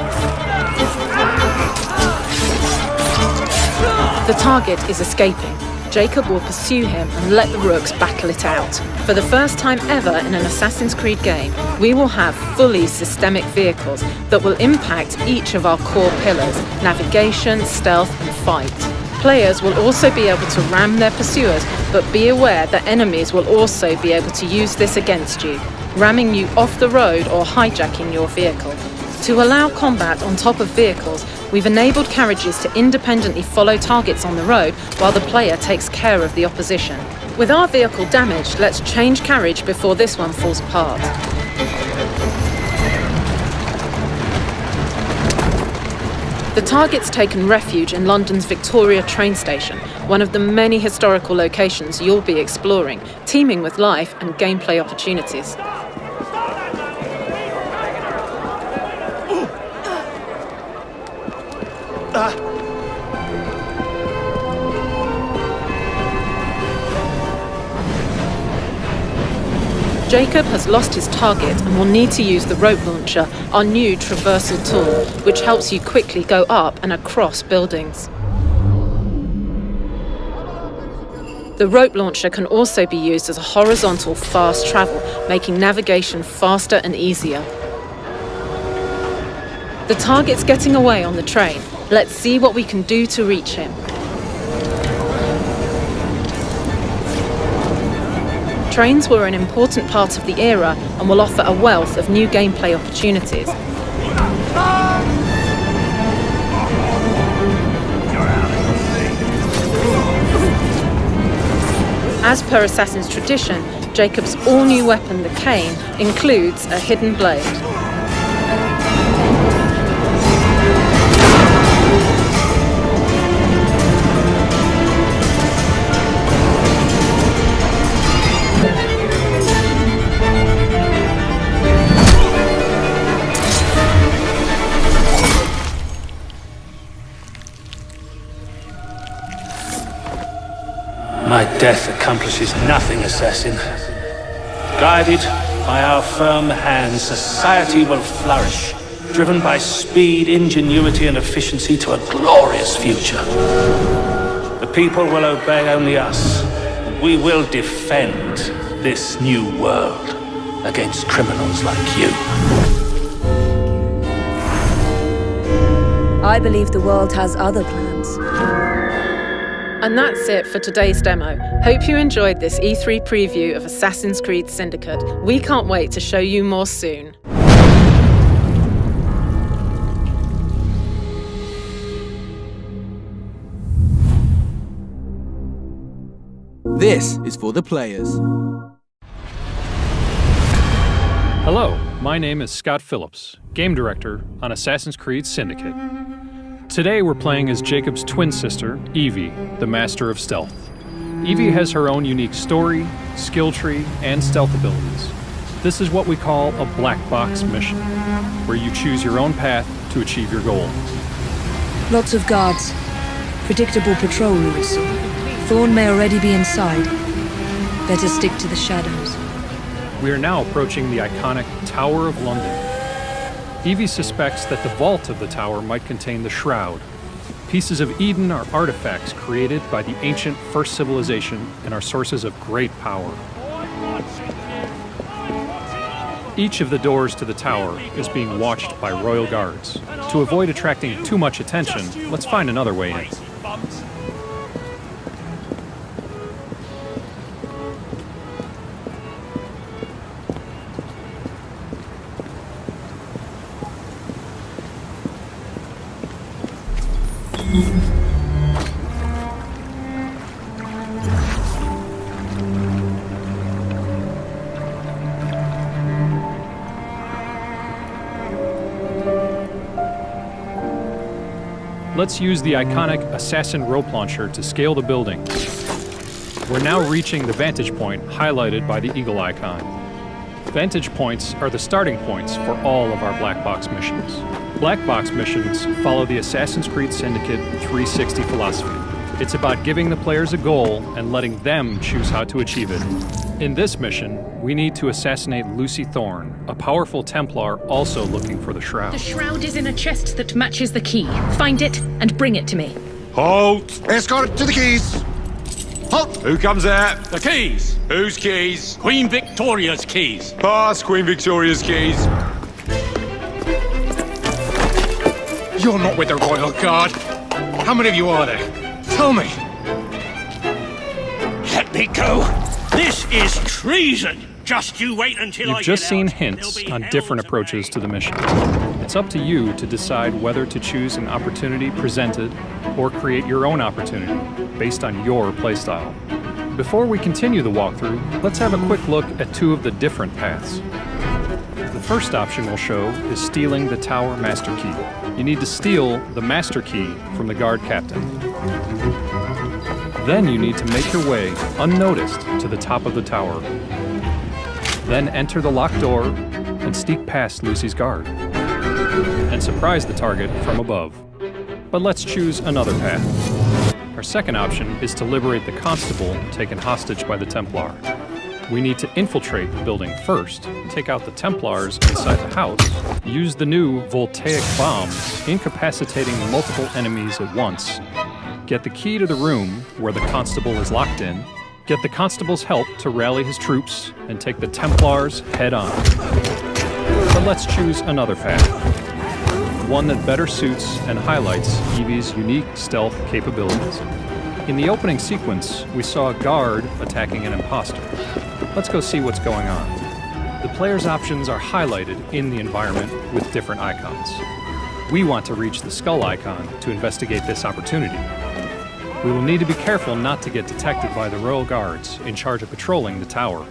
The target is escaping. Jacob will pursue him and let the Rooks battle it out. For the first time ever in an Assassin's Creed game, we will have fully systemic vehicles that will impact each of our core pillars: navigation, stealth, and fight. Players will also be able to ram their pursuers, but be aware that enemies will also be able to use this against you, ramming you off the road or hijacking your vehicle. To allow combat on top of vehicles, we've enabled carriages to independently follow targets on the road while the player takes care of the opposition. With our vehicle damaged, let's change carriage before this one falls apart. The target's taken refuge in London's Victoria train station, one of the many historical locations you'll be exploring, teeming with life and gameplay opportunities. Jacob has lost his target and will need to use the rope launcher, our new traversal tool, which helps you quickly go up and across buildings. The rope launcher can also be used as a horizontal fast travel, making navigation faster and easier. The target's getting away on the train. Let's see what we can do to reach him. Trains were an important part of the era and will offer a wealth of new gameplay opportunities. As per Assassin's tradition, Jacob's all-new weapon, the cane, includes a hidden blade. My death accomplishes nothing, assassin. Guided by our firm hands, society will flourish, driven by speed, ingenuity, and efficiency to a glorious future. The people will obey only us. We will defend this new world against criminals like you. I believe the world has other plans. And that's it for today's demo. Hope you enjoyed this E3 preview of Assassin's Creed Syndicate. We can't wait to show you more soon. This is for the players. Hello, my name is Scott Phillips, game director on Assassin's Creed Syndicate. Today we're playing as Jacob's twin sister, Evie, the Master of Stealth. Evie has her own unique story, skill tree, and stealth abilities. This is what we call a black box mission, where you choose your own path to achieve your goal. Lots of guards. Predictable patrol routes. Thorn may already be inside. Better stick to the shadows. We are now approaching the iconic Tower of London. Evie suspects that the vault of the tower might contain the Shroud. Pieces of Eden are artifacts created by the ancient First Civilization and are sources of great power. Each of the doors to the tower is being watched by royal guards. To avoid attracting too much attention, let's find another way in. Let's use the iconic Assassin rope launcher to scale the building. We're now reaching the vantage point highlighted by the eagle icon. Vantage points are the starting points for all of our Black Box missions. Black Box missions follow the Assassin's Creed Syndicate 360 philosophy. It's about giving the players a goal and letting them choose how to achieve it. In this mission, we need to assassinate Lucy Thorne, a powerful Templar also looking for the Shroud. The Shroud is in a chest that matches the key. Find it and bring it to me. Halt! Escort to the keys! Halt! Who comes there? The keys! Whose keys? Queen Victoria's keys. Pass Queen Victoria's keys. You're not with the Royal Guard. How many of you are there? Tell me. Let me go. This is treason. Just you wait until You've just seen hints on different approaches to the mission. It's up to you to decide whether to choose an opportunity presented or create your own opportunity based on your playstyle. Before we continue the walkthrough, let's have a quick look at two of the different paths. The first option we'll show is stealing the Tower Master Key. You need to steal the Master Key from the guard captain. Then you need to make your way, unnoticed, to the top of the tower. Then enter the locked door and sneak past Lucy's guard. And surprise the target from above. But let's choose another path. Our second option is to liberate the constable taken hostage by the Templar. We need to infiltrate the building first, take out the Templars inside the house, use the new voltaic bombs, incapacitating multiple enemies at once, get the key to the room where the constable is locked in, get the constable's help to rally his troops, and take the Templars head on. But let's choose another path, one that better suits and highlights Evie's unique stealth capabilities. In the opening sequence, we saw a guard attacking an imposter. Let's go see what's going on. The player's options are highlighted in the environment with different icons. We want to reach the skull icon to investigate this opportunity. We will need to be careful not to get detected by the Royal Guards in charge of patrolling the tower.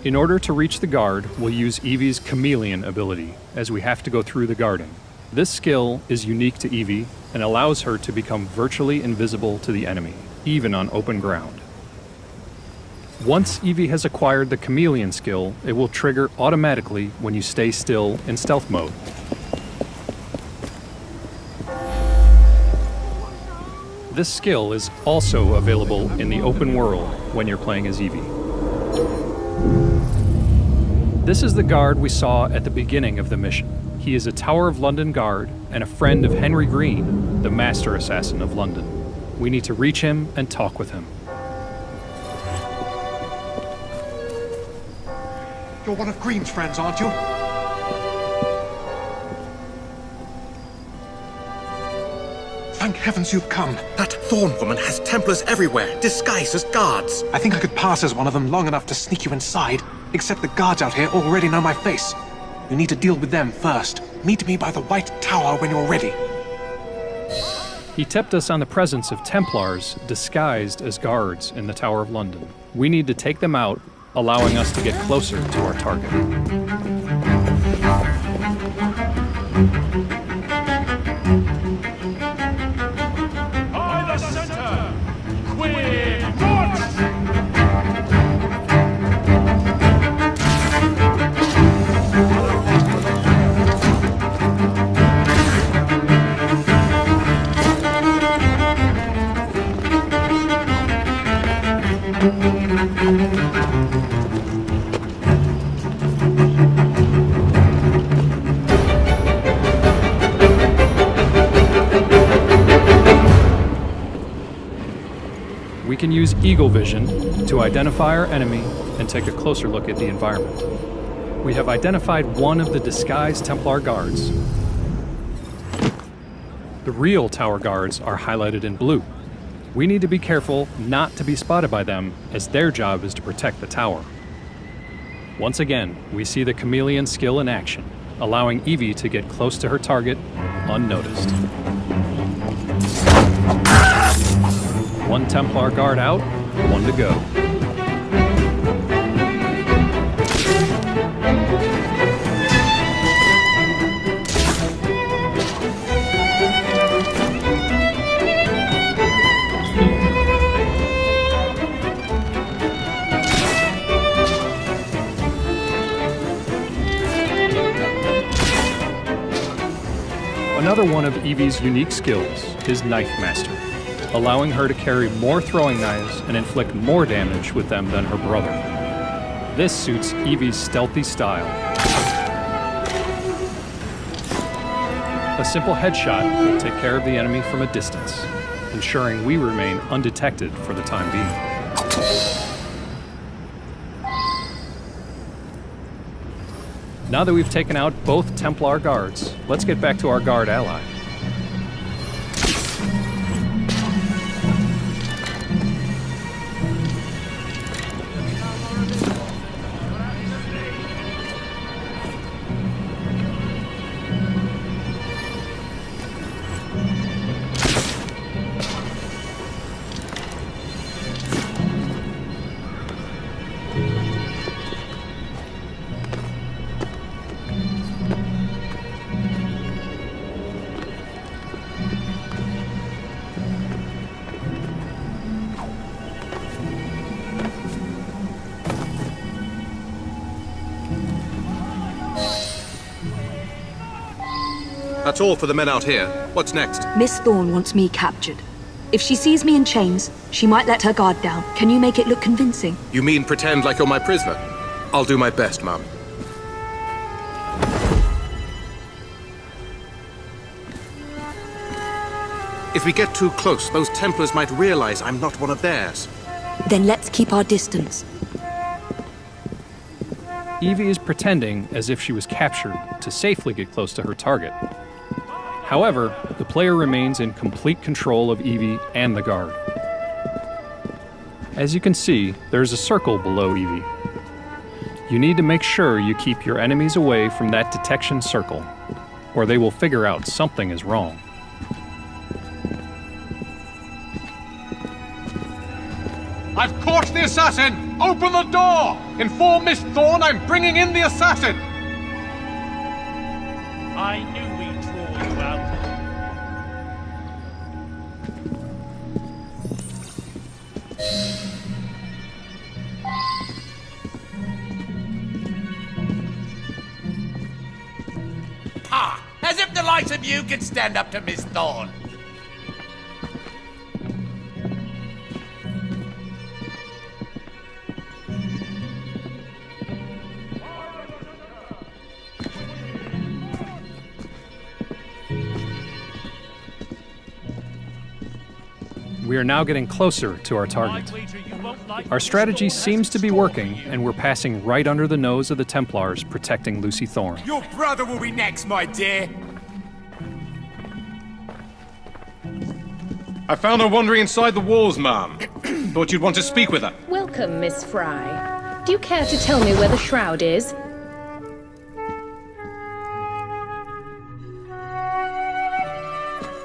In order to reach the guard, we'll use Evie's Chameleon ability, as we have to go through the guarding. This skill is unique to Evie and allows her to become virtually invisible to the enemy, even on open ground. Once Evie has acquired the Chameleon skill, it will trigger automatically when you stay still in stealth mode. This skill is also available in the open world when you're playing as Evie. This is the guard we saw at the beginning of the mission. He is a Tower of London guard and a friend of Henry Green, the Master Assassin of London. We need to reach him and talk with him. You're one of Green's friends, aren't you? Thank heavens you've come. That Thorne woman has Templars everywhere, disguised as guards. I think I could pass as one of them long enough to sneak you inside, except the guards out here already know my face. You need to deal with them first. Meet me by the White Tower when you're ready. He tipped us on the presence of Templars disguised as guards in the Tower of London. We need to take them out, allowing us to get closer to our target. By the center! Quick march! We can use Eagle Vision to identify our enemy and take a closer look at the environment. We have identified one of the disguised Templar guards. The real tower guards are highlighted in blue. We need to be careful not to be spotted by them, as their job is to protect the tower. Once again, we see the chameleon skill in action, allowing Evie to get close to her target unnoticed. One Templar guard out, one to go. Another one of Evie's unique skills is Knife Master, allowing her to carry more throwing knives and inflict more damage with them than her brother. This suits Evie's stealthy style. A simple headshot will take care of the enemy from a distance, ensuring we remain undetected for the time being. Now that we've taken out both Templar guards, let's get back to our guard ally. That's all for the men out here. What's next? Miss Thorne wants me captured. If she sees me in chains, she might let her guard down. Can you make it look convincing? You mean pretend like you're my prisoner? I'll do my best, Mum. If we get too close, those Templars might realize I'm not one of theirs. Then let's keep our distance. Evie is pretending as if she was captured to safely get close to her target. However, the player remains in complete control of Evie and the guard. As you can see, there's a circle below Evie. You need to make sure you keep your enemies away from that detection circle, or they will figure out something is wrong. I've caught the assassin! Open the door! Inform Miss Thorne I'm bringing in the assassin! I knew we'd draw you out. Ha! As if the likes of you could stand up to Miss Thorne. We are now getting closer to our target. Our strategy seems to be working, and we're passing right under the nose of the Templars protecting Lucy Thorne. Your brother will be next, my dear. I found her wandering inside the walls, ma'am. Thought you'd want to speak with her. Welcome, Miss Fry. Do you care to tell me where the shroud is?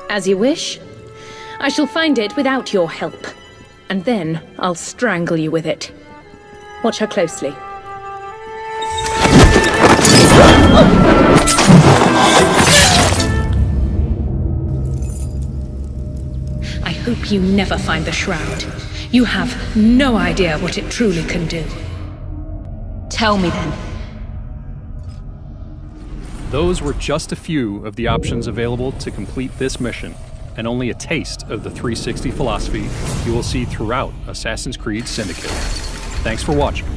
As you wish. I shall find it without your help, and then I'll strangle you with it. Watch her closely. I hope you never find the shroud. You have no idea what it truly can do. Tell me then. Those were just a few of the options available to complete this mission, and only a taste of the 360 philosophy you will see throughout Assassin's Creed Syndicate. Thanks for watching.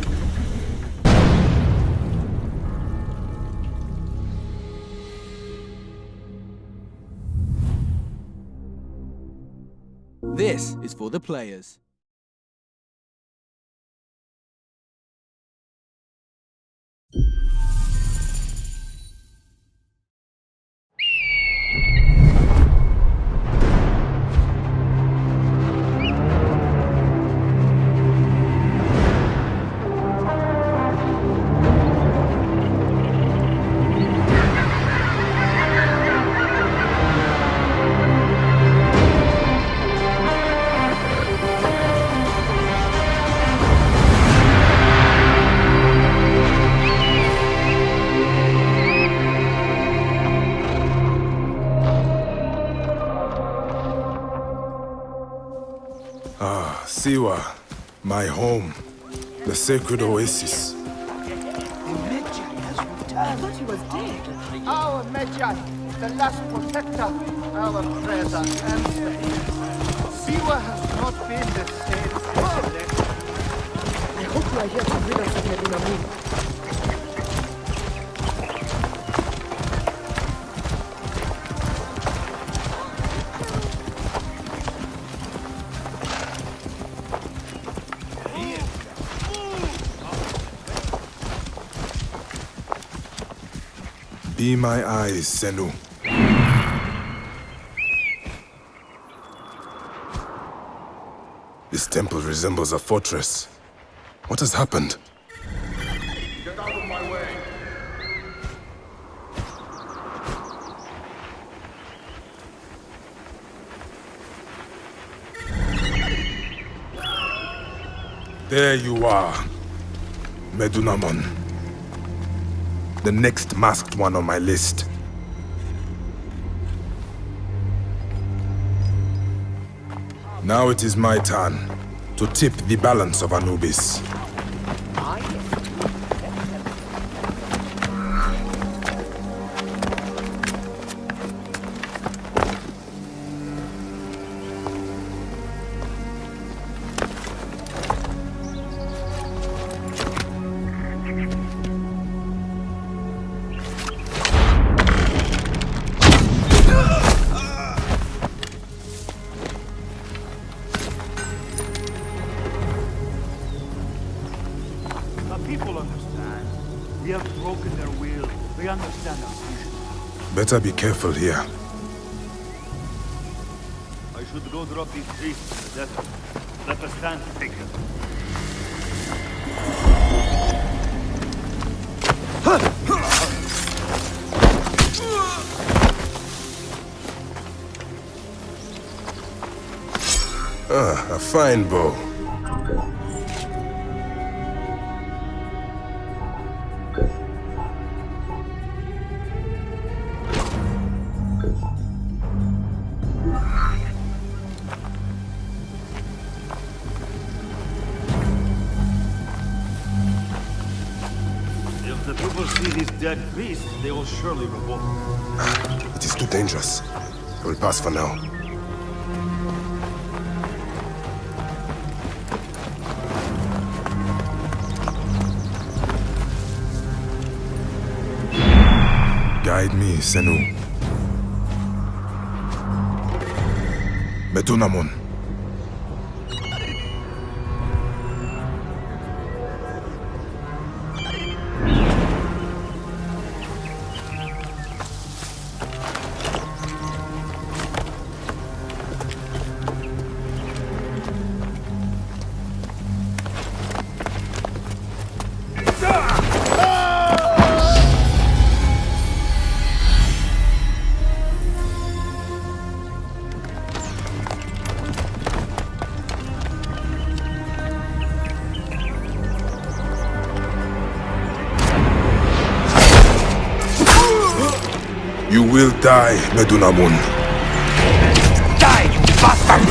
This is for the players. Siwa, my home, the sacred oasis. I thought he was dead. Our Medjay, the last protector, our prayers are answered. Siwa has not been the same since then. I hope you are here to rid us of Medunamun. Be my eyes, Senu. This temple resembles a fortress. What has happened? Get out of my way. There you are, Medunamon. The next masked one on my list. Now it is my turn to tip the balance of Anubis. Better be careful here. I should go drop these priests in the desert. Let us stand to take them. A fine bow. If the people see these dead priests, they will surely revolt. It is too dangerous. I will pass for now. Guide me, Senu. Medunamon. You will die, Medunamun. Die, you bastard!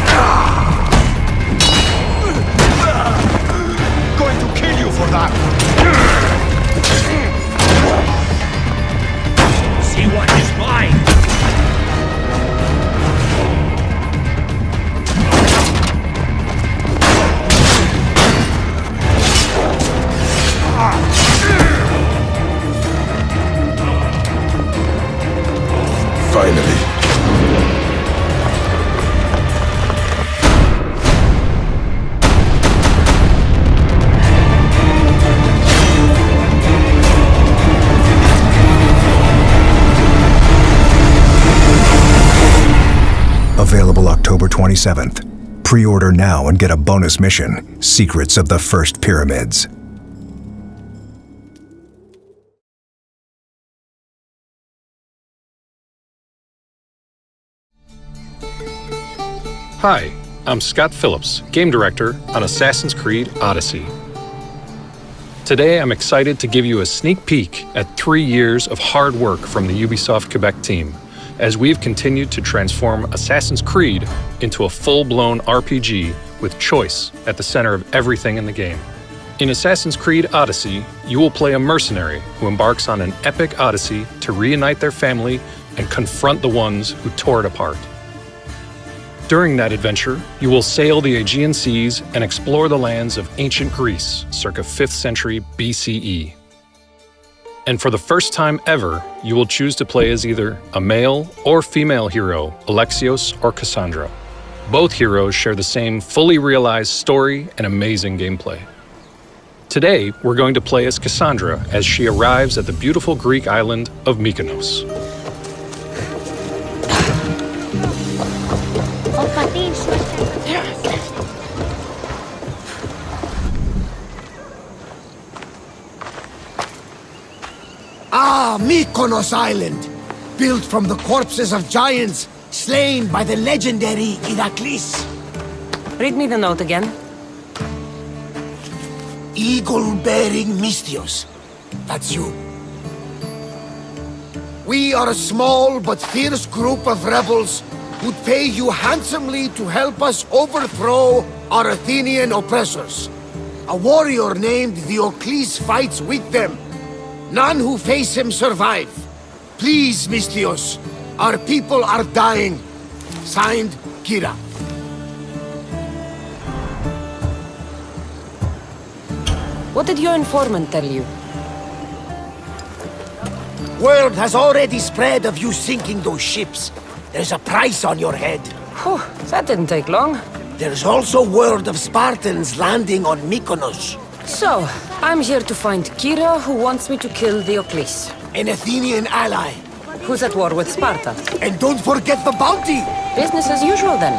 Going to kill you for that! See what is mine! Finally. Available October 27th. Pre-order now and get a bonus mission, Secrets of the First Pyramids. Hi, I'm Scott Phillips, Game Director on Assassin's Creed Odyssey. Today I'm excited to give you a sneak peek at 3 years of hard work from the Ubisoft Quebec team, as we've continued to transform Assassin's Creed into a full-blown RPG with choice at the center of everything in the game. In Assassin's Creed Odyssey, you will play a mercenary who embarks on an epic odyssey to reunite their family and confront the ones who tore it apart. During that adventure, you will sail the Aegean seas and explore the lands of ancient Greece, circa 5th century BCE. And for the first time ever, you will choose to play as either a male or female hero, Alexios or Cassandra. Both heroes share the same fully realized story and amazing gameplay. Today, we're going to play as Cassandra as she arrives at the beautiful Greek island of Mykonos. Ah, Mykonos Island, built from the corpses of giants slain by the legendary Iraklis. Read me the note again. Eagle-bearing Mystios. That's you. We are a small but fierce group of rebels who'd pay you handsomely to help us overthrow our Athenian oppressors. A warrior named Diocles fights with them. None who face him survive. Please, Mystios, our people are dying. Signed, Kira. What did your informant tell you? Word has already spread of you sinking those ships. There's a price on your head. Whew, that didn't take long. There's also word of Spartans landing on Mykonos. So, I'm here to find Kira, who wants me to kill Diocles. An Athenian ally. Who's at war with Sparta. And don't forget the bounty! Business as usual, then.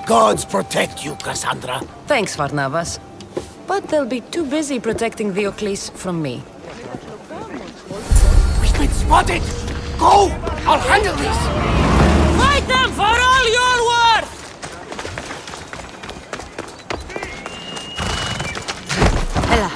Gods protect you, Cassandra. Thanks, Varnavas. But they'll be too busy protecting Diocles from me. We've been spotted! Go! I'll handle this! Fight them for all you're worth! Hela.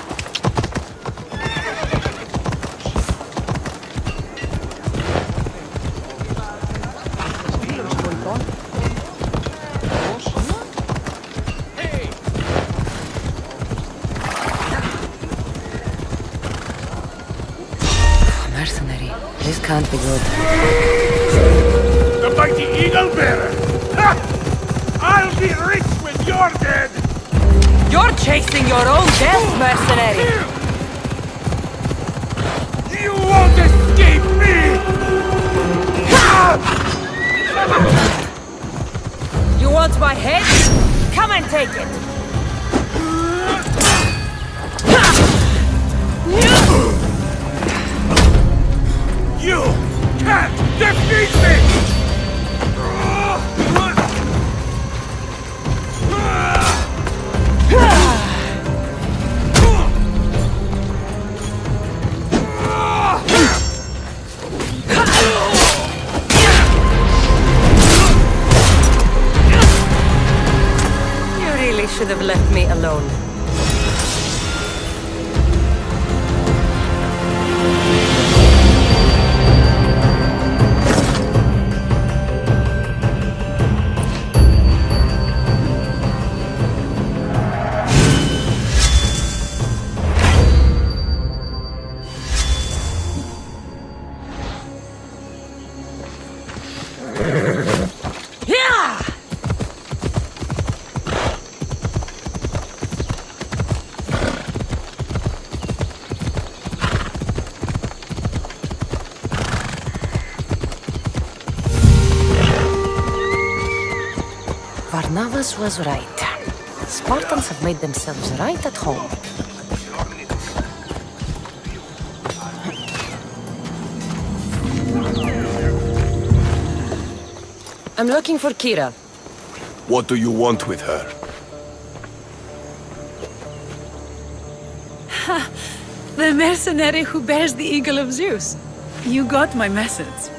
Mercenary. This can't be good. The mighty Eagle Bearer! Ha! I'll be rich when you're dead! You're chasing your own death, mercenary! You won't escape me! You want my head? Come and take it! You can't defeat me! You really should have left me alone. Varnavas was right. Spartans have made themselves right at home. I'm looking for Kira. What do you want with her? Ha! The mercenary who bears the Eagle of Zeus. You got my message.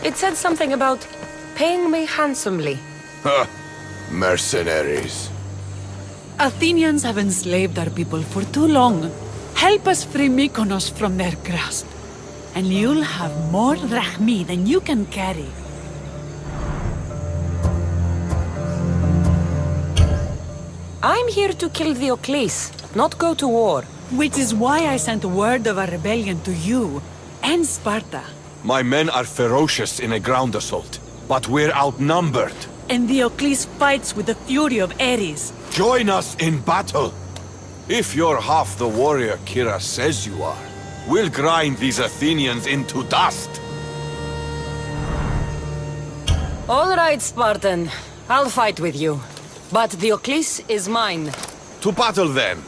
It said something about paying me handsomely. Ha! Mercenaries. Athenians have enslaved our people for too long. Help us free Mykonos from their grasp, and you'll have more drachmi than you can carry. I'm here to kill the Oclis, not go to war. Which is why I sent word of a rebellion to you and Sparta. My men are ferocious in a ground assault, but we're outnumbered. And the Oclis fights with the fury of Ares. Join us in battle. If you're half the warrior Kira says you are, we'll grind these Athenians into dust. All right, Spartan. I'll fight with you. But the Oclis is mine. To battle then.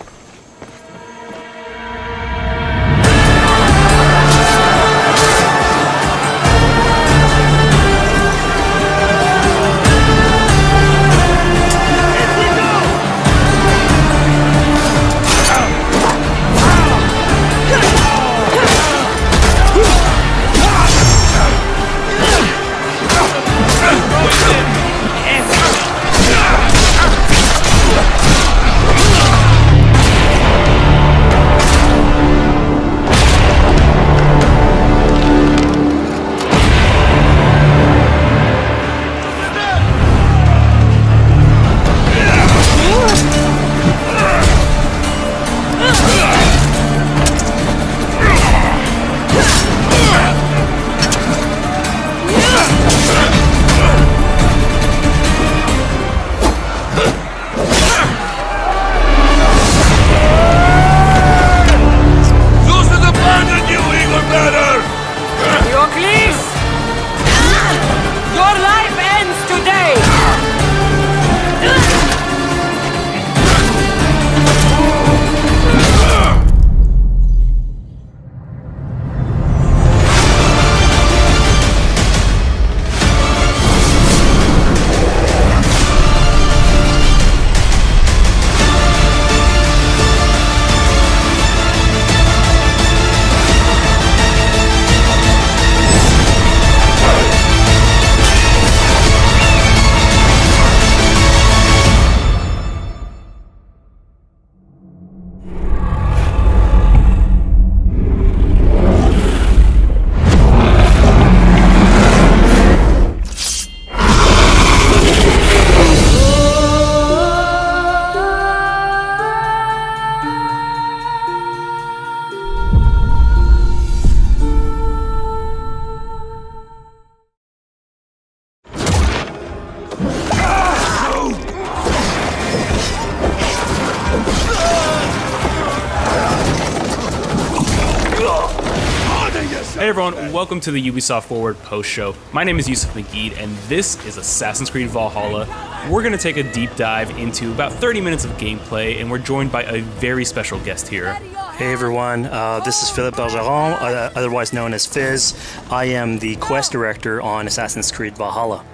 Hey everyone, welcome to the Ubisoft Forward post show. My name is Yusuf Magid, and this is Assassin's Creed Valhalla. We're going to take a deep dive into about 30 minutes of gameplay, and we're joined by a very special guest here. Hey everyone, this is Philippe Bergeron, otherwise known as Fizz. I am the quest director on Assassin's Creed Valhalla.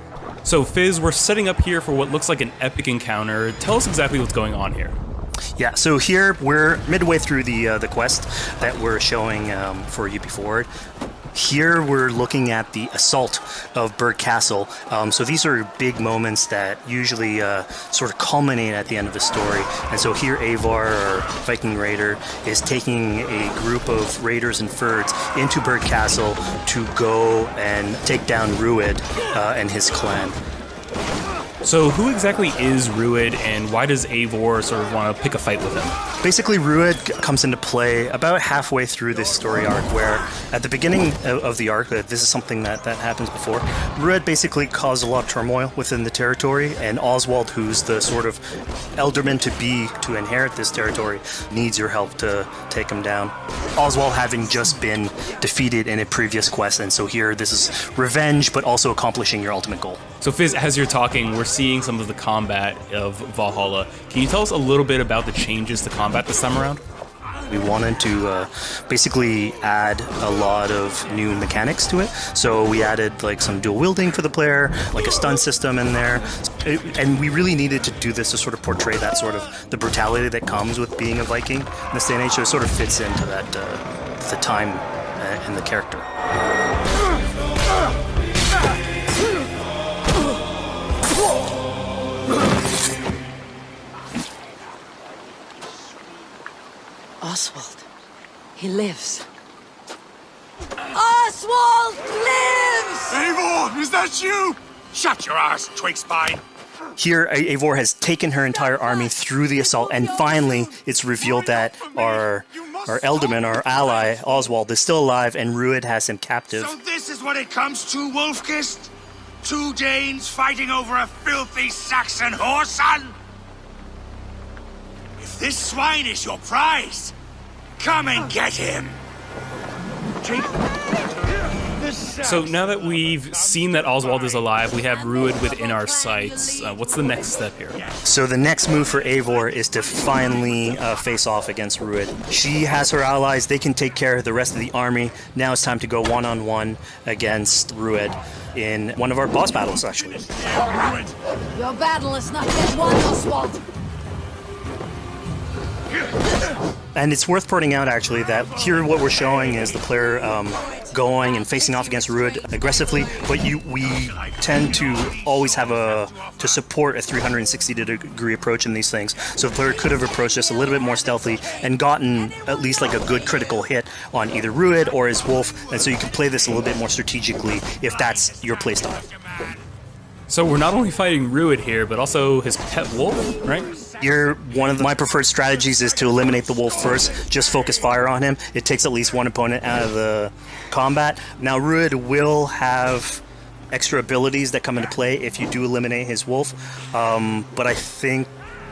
So Fizz, we're setting up here for what looks like an epic encounter. Tell us exactly what's going on here. Yeah, so here we're midway through the quest that we're showing for UB Forward. Here we're looking at the assault of Burg Castle. So these are big moments that usually sort of culminate at the end of the story. And so here Eivor, our Viking raider, is taking a group of raiders and Fyrds into Burg Castle to go and take down Rued and his clan. So who exactly is Rued, and why does Eivor sort of want to pick a fight with him? Basically, Rued comes into play about halfway through this story arc, where at the beginning of the arc, this is something that happens before, Rued basically caused a lot of turmoil within the territory, and Oswald, who's the sort of elderman to inherit this territory, needs your help to take him down. Oswald having just been defeated in a previous quest, and so here this is revenge, but also accomplishing your ultimate goal. So Fizz, as you're talking, we're seeing some of the combat of Valhalla. Can you tell us a little bit about the changes to combat this time around? We wanted to basically add a lot of new mechanics to it. So we added like some dual wielding for the player, like a stun system in there. And we really needed to do this to sort of portray that sort of the brutality that comes with being a Viking in this day and age. So it sort of fits into that, the time and the character. Oswald. He lives. Oswald lives! Eivor, is that you? Shut your ass, twig spine! Here, Eivor has taken her entire army through the assault, and finally, it's revealed that our Ealdorman, our ally, Oswald, is still alive, and Rued has him captive. So this is what it comes to, Wolfkist? 2 Danes fighting over a filthy Saxon whoreson? If this swine is your prize, come and get him! So now that we've seen that Oswald is alive, we have Rued within our sights. What's the next step here? So the next move for Eivor is to finally face off against Rued. She has her allies, they can take care of the rest of the army. Now it's time to go one-on-one against Rued in one of our boss battles, actually. Your battle is not yet won, Oswald. And it's worth pointing out, actually, that here what we're showing is the player going and facing off against Rued aggressively, but we tend to always have to support a 360-degree approach in these things. So the player could have approached this a little bit more stealthily and gotten at least like a good critical hit on either Rued or his wolf, and so you can play this a little bit more strategically if that's your playstyle. So we're not only fighting Rued here, but also his pet wolf, right? Here, one of my preferred strategies is to eliminate the wolf first, just focus fire on him. It takes at least one opponent out of the combat. Now, Rued will have extra abilities that come into play if you do eliminate his wolf, but I think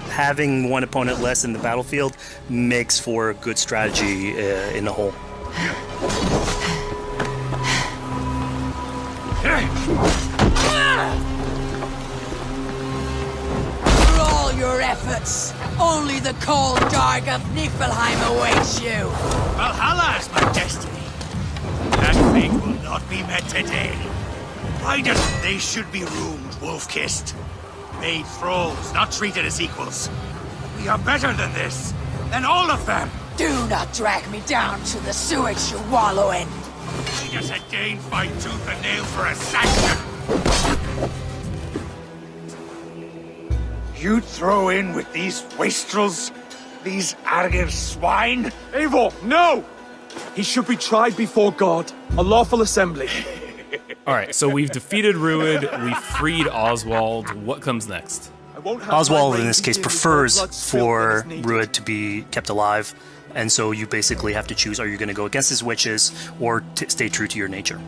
having one opponent less in the battlefield makes for a good strategy in the whole. Your efforts. Only the cold dark of Niflheim awaits you. Valhalla is my destiny. That fate will not be met today. Why doesn't they should be roomed, Wolf-kissed? Made thralls, not treated as equals. We are better than this. Than all of them. Do not drag me down to the sewage you wallow in. We just a Dane fight tooth and nail for a Saxon. You'd throw in with these wastrels? These Argir swine? Eivor, no! He should be tried before God, a lawful assembly. Alright, so we've defeated Rued, we freed Oswald. What comes next? Oswald, in this case, prefers for Rued to be kept alive, and so you basically have to choose, are you going to go against his wishes or stay true to your nature?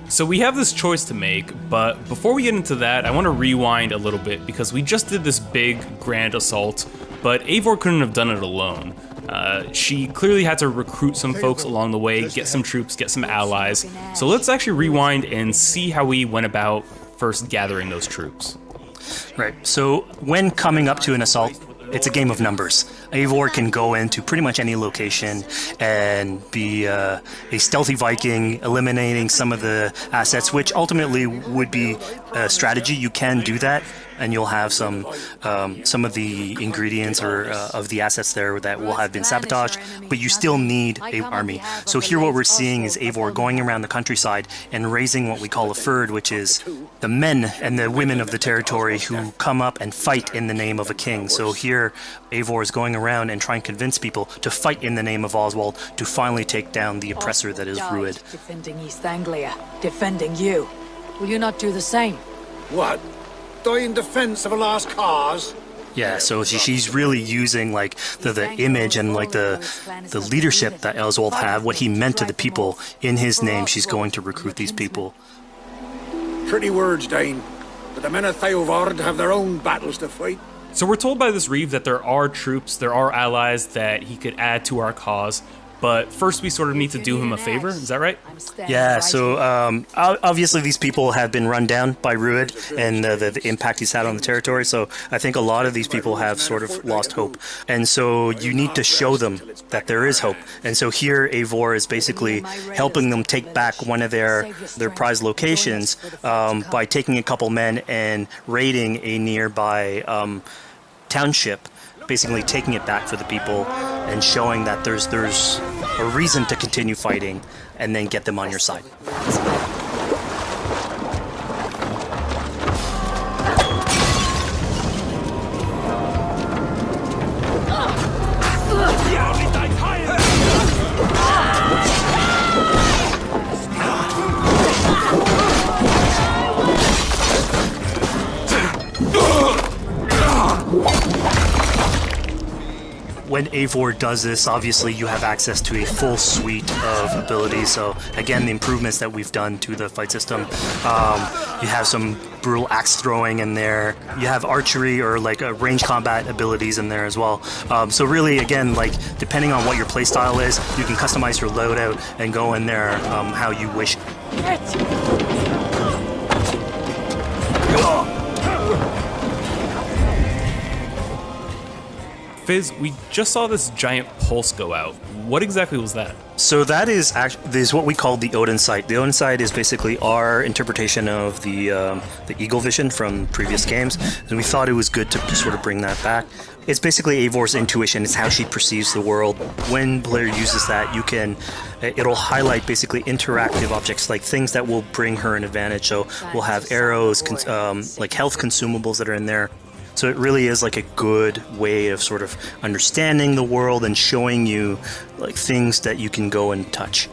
So we have this choice to make, but before we get into that, I want to rewind a little bit because we just did this big, grand assault, but Eivor couldn't have done it alone. She clearly had to recruit some folks along the way, get some troops, get some allies. So let's actually rewind and see how we went about first gathering those troops. Right, so when coming up to an assault, it's a game of numbers. Eivor can go into pretty much any location and be a stealthy Viking, eliminating some of the assets, which ultimately would be a strategy. You can do that, and you'll have some of the ingredients or of the assets there that will have been sabotaged, but you still need an army. So here what we're seeing is Eivor going around the countryside and raising what we call a fyrd, which is the men and the women of the territory who come up and fight in the name of a king. So here Eivor is going around and trying to convince people to fight in the name of Oswald to finally take down the oppressor that is Rued. Defending East Anglia, defending you. Will you not do the same? What? Die in defense of a lost cause? Yeah, so she's really using like the image and like the leadership that Oswald had, what he meant to the people in his name. She's going to recruit these people. Pretty words, Dane. But the men of Theovard have their own battles to fight. So we're told by this Reeve that there are troops, there are allies that he could add to our cause, but first we sort of need to do him a favor, is that right? Yeah, so obviously these people have been run down by Rued and the impact he's had on the territory, so I think a lot of these people have sort of lost hope. And so you need to show them that there is hope. And so here Eivor is basically helping them take back one of their prized locations by taking a couple men and raiding a nearby township, basically taking it back for the people and showing that there's a reason to continue fighting and then get them on your side. when Eivor does this, obviously you have access to a full suite of abilities. So again, the improvements that we've done to the fight system. You have some brutal axe throwing in there. You have archery or like range combat abilities in there as well. So really, again, like depending on what your playstyle is, you can customize your loadout and go in there how you wish. Fizz, we just saw this giant pulse go out. What exactly was that? So that is what we call the Odin Sight. The Odin Sight is basically our interpretation of the Eagle Vision from previous games, and we thought it was good to sort of bring that back. It's basically Eivor's intuition. It's how she perceives the world. When player uses that, it'll highlight basically interactive objects, like things that will bring her an advantage. So we'll have arrows, like health consumables that are in there. So it really is like a good way of sort of understanding the world and showing you like things that you can go and touch.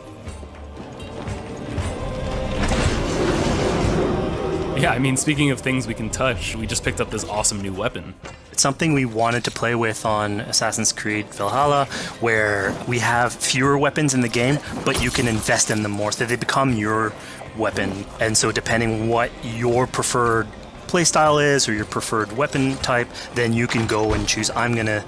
Yeah, I mean, speaking of things we can touch, we just picked up this awesome new weapon. It's something we wanted to play with on Assassin's Creed Valhalla, where we have fewer weapons in the game, but you can invest in them more, so they become your weapon. And so depending what your preferred playstyle is or your preferred weapon type, then you can go and choose, I'm gonna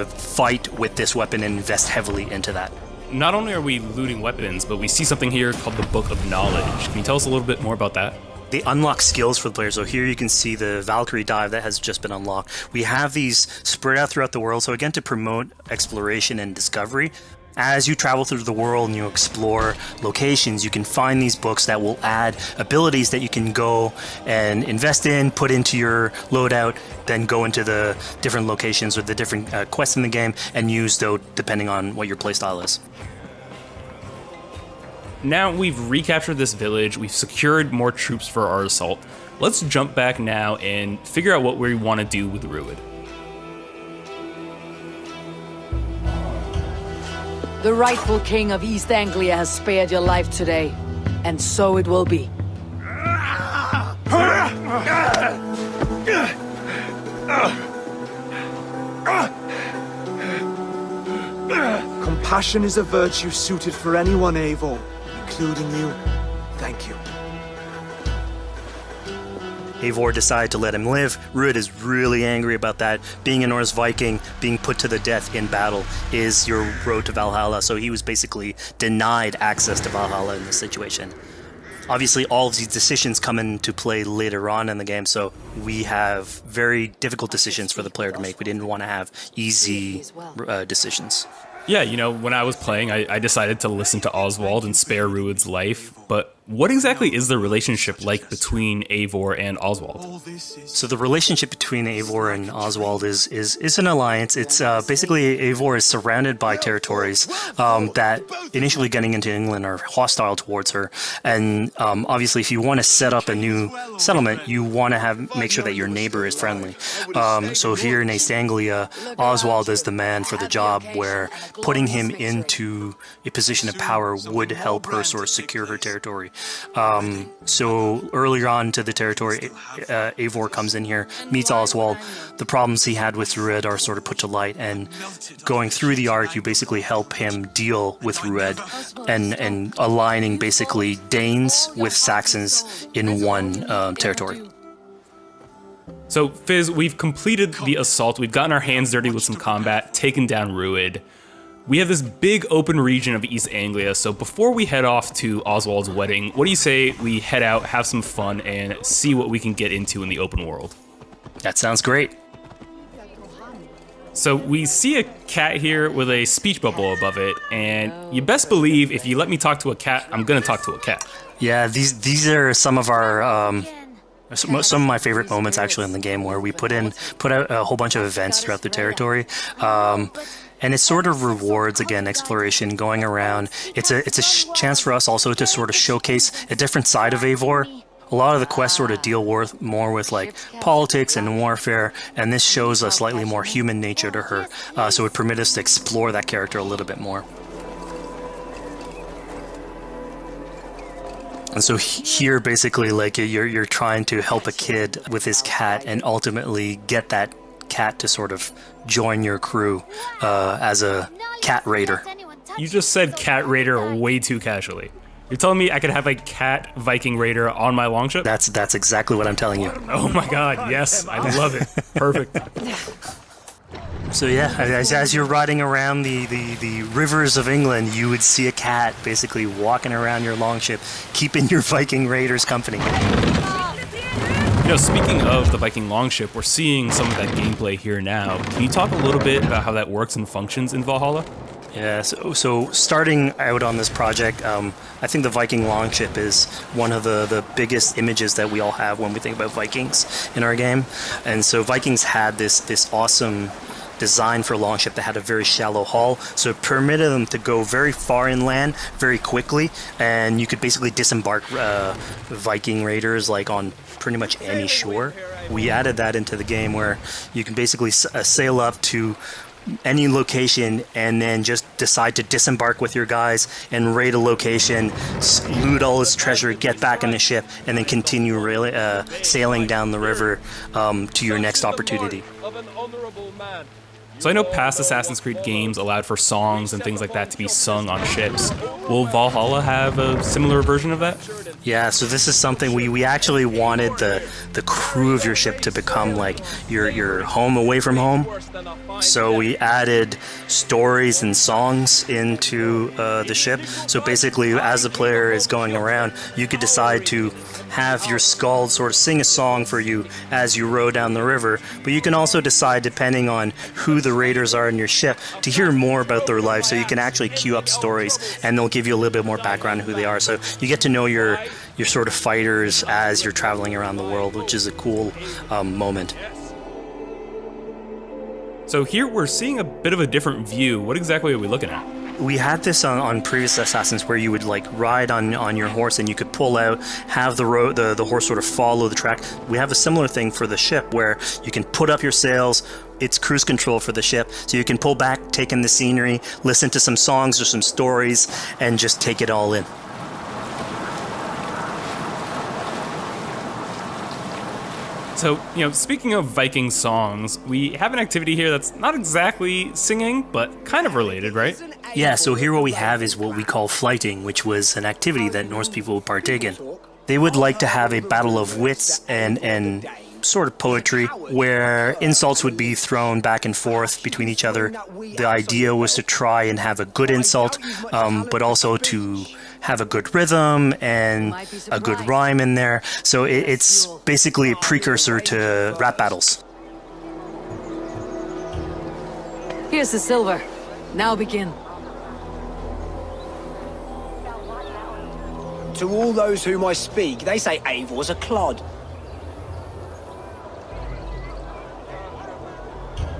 fight with this weapon and invest heavily into that. Not only are we looting weapons, but we see something here called the Book of Knowledge. Can you tell us a little bit more about that? They unlock skills for the player. So here you can see the Valkyrie dive that has just been unlocked. We have these spread out throughout the world. So again, to promote exploration and discovery. As you travel through the world and you explore locations, you can find these books that will add abilities that you can go and invest in, put into your loadout, then go into the different locations or the different quests in the game and use those depending on what your playstyle is. Now we've recaptured this village, we've secured more troops for our assault. Let's jump back now and figure out what we want to do with Rued. The rightful king of East Anglia has spared your life today, and so it will be. Compassion is a virtue suited for anyone, Eivor, including you. Thank you. Eivor decided to let him live. Rued is really angry about that. Being a Norse Viking, being put to the death in battle is your road to Valhalla, so he was basically denied access to Valhalla in this situation. Obviously, all of these decisions come into play later on in the game, so we have very difficult decisions for the player to make. We didn't want to have easy decisions. Yeah, you know, when I was playing, I decided to listen to Oswald and spare Rued's life, but what exactly is the relationship like between Eivor and Oswald? So the relationship between Eivor and Oswald is an alliance. It's basically Eivor is surrounded by territories that initially getting into England are hostile towards her, and obviously if you want to set up a new settlement, you want to make sure that your neighbor is friendly. So here in East Anglia, Oswald is the man for the job, where putting him into a position of power would help her sort of secure her territory. So earlier on to the territory, Eivor comes in here, meets Oswald. The problems he had with Rued are sort of put to light, and going through the arc, you basically help him deal with Rued and aligning basically Danes with Saxons in one territory. So, Fizz, we've completed the assault, we've gotten our hands dirty with some combat, taken down Rued. We have this big open region of East Anglia, so before we head off to Oswald's wedding, what do you say we head out, have some fun, and see what we can get into in the open world? That sounds great. So we see a cat here with a speech bubble above it, and you best believe if you let me talk to a cat, I'm gonna talk to a cat. Yeah, these are some of our some of my favorite moments actually in the game, where we put out a whole bunch of events throughout the territory. And it sort of rewards, again, exploration, going around. It's a chance for us also to sort of showcase a different side of Eivor. A lot of the quests sort of deal more with like politics and warfare, and this shows a slightly more human nature to her. So it permits us to explore that character a little bit more. And so here, basically, like you're trying to help a kid with his cat and ultimately get that cat to sort of join your crew as a cat raider. You just said cat raider way too casually. You're telling me I could have a cat Viking raider on my longship? That's exactly what I'm telling you. Oh my god, yes, I love it. Perfect. So yeah, as you're riding around the rivers of England, you would see a cat basically walking around your longship, keeping your Viking raiders company. You know, speaking of the Viking longship, we're seeing some of that gameplay here now. Can you talk a little bit about how that works and functions in Valhalla? Yeah, so starting out on this project, I think the Viking longship is one of the biggest images that we all have when we think about Vikings in our game. And so Vikings had this awesome design for longship that had a very shallow hull, so it permitted them to go very far inland very quickly, and you could basically disembark Viking raiders like on pretty much any shore. We added that into the game where you can basically sail up to any location and then just decide to disembark with your guys and raid a location, loot all its treasure, get back in the ship, and then continue sailing down the river to your next opportunity. So I know past Assassin's Creed games allowed for songs and things like that to be sung on ships. Will Valhalla have a similar version of that? Yeah, so this is something we actually wanted the crew of your ship to become like your home away from home. So we added stories and songs into the ship. So basically, as the player is going around, you could decide to have your skald sort of sing a song for you as you row down the river. But you can also decide, depending on who the raiders are in your ship, to hear more about their life. So you can actually queue up stories, and they'll give you a little bit more background on who they are. So you get to know your sort of fighters as you're traveling around the world, which is a cool moment. So here we're seeing a bit of a different view. What exactly are we looking at? We had this on previous Assassins where you would like ride on your horse and you could pull out, have the horse sort of follow the track. We have a similar thing for the ship where you can put up your sails. It's cruise control for the ship, so you can pull back, take in the scenery, listen to some songs or some stories, and just take it all in. So, you know, speaking of Viking songs, we have an activity here that's not exactly singing, but kind of related, right? Yeah, so here what we have is what we call flighting, which was an activity that Norse people would partake in. They would like to have a battle of wits and sort of poetry where insults would be thrown back and forth between each other. The idea was to try and have a good insult, but also to have a good rhythm and a good rhyme in there. So it's basically a precursor to rap battles. Here's the silver. Now begin. To all those whom I speak, they say Eivor's a clod.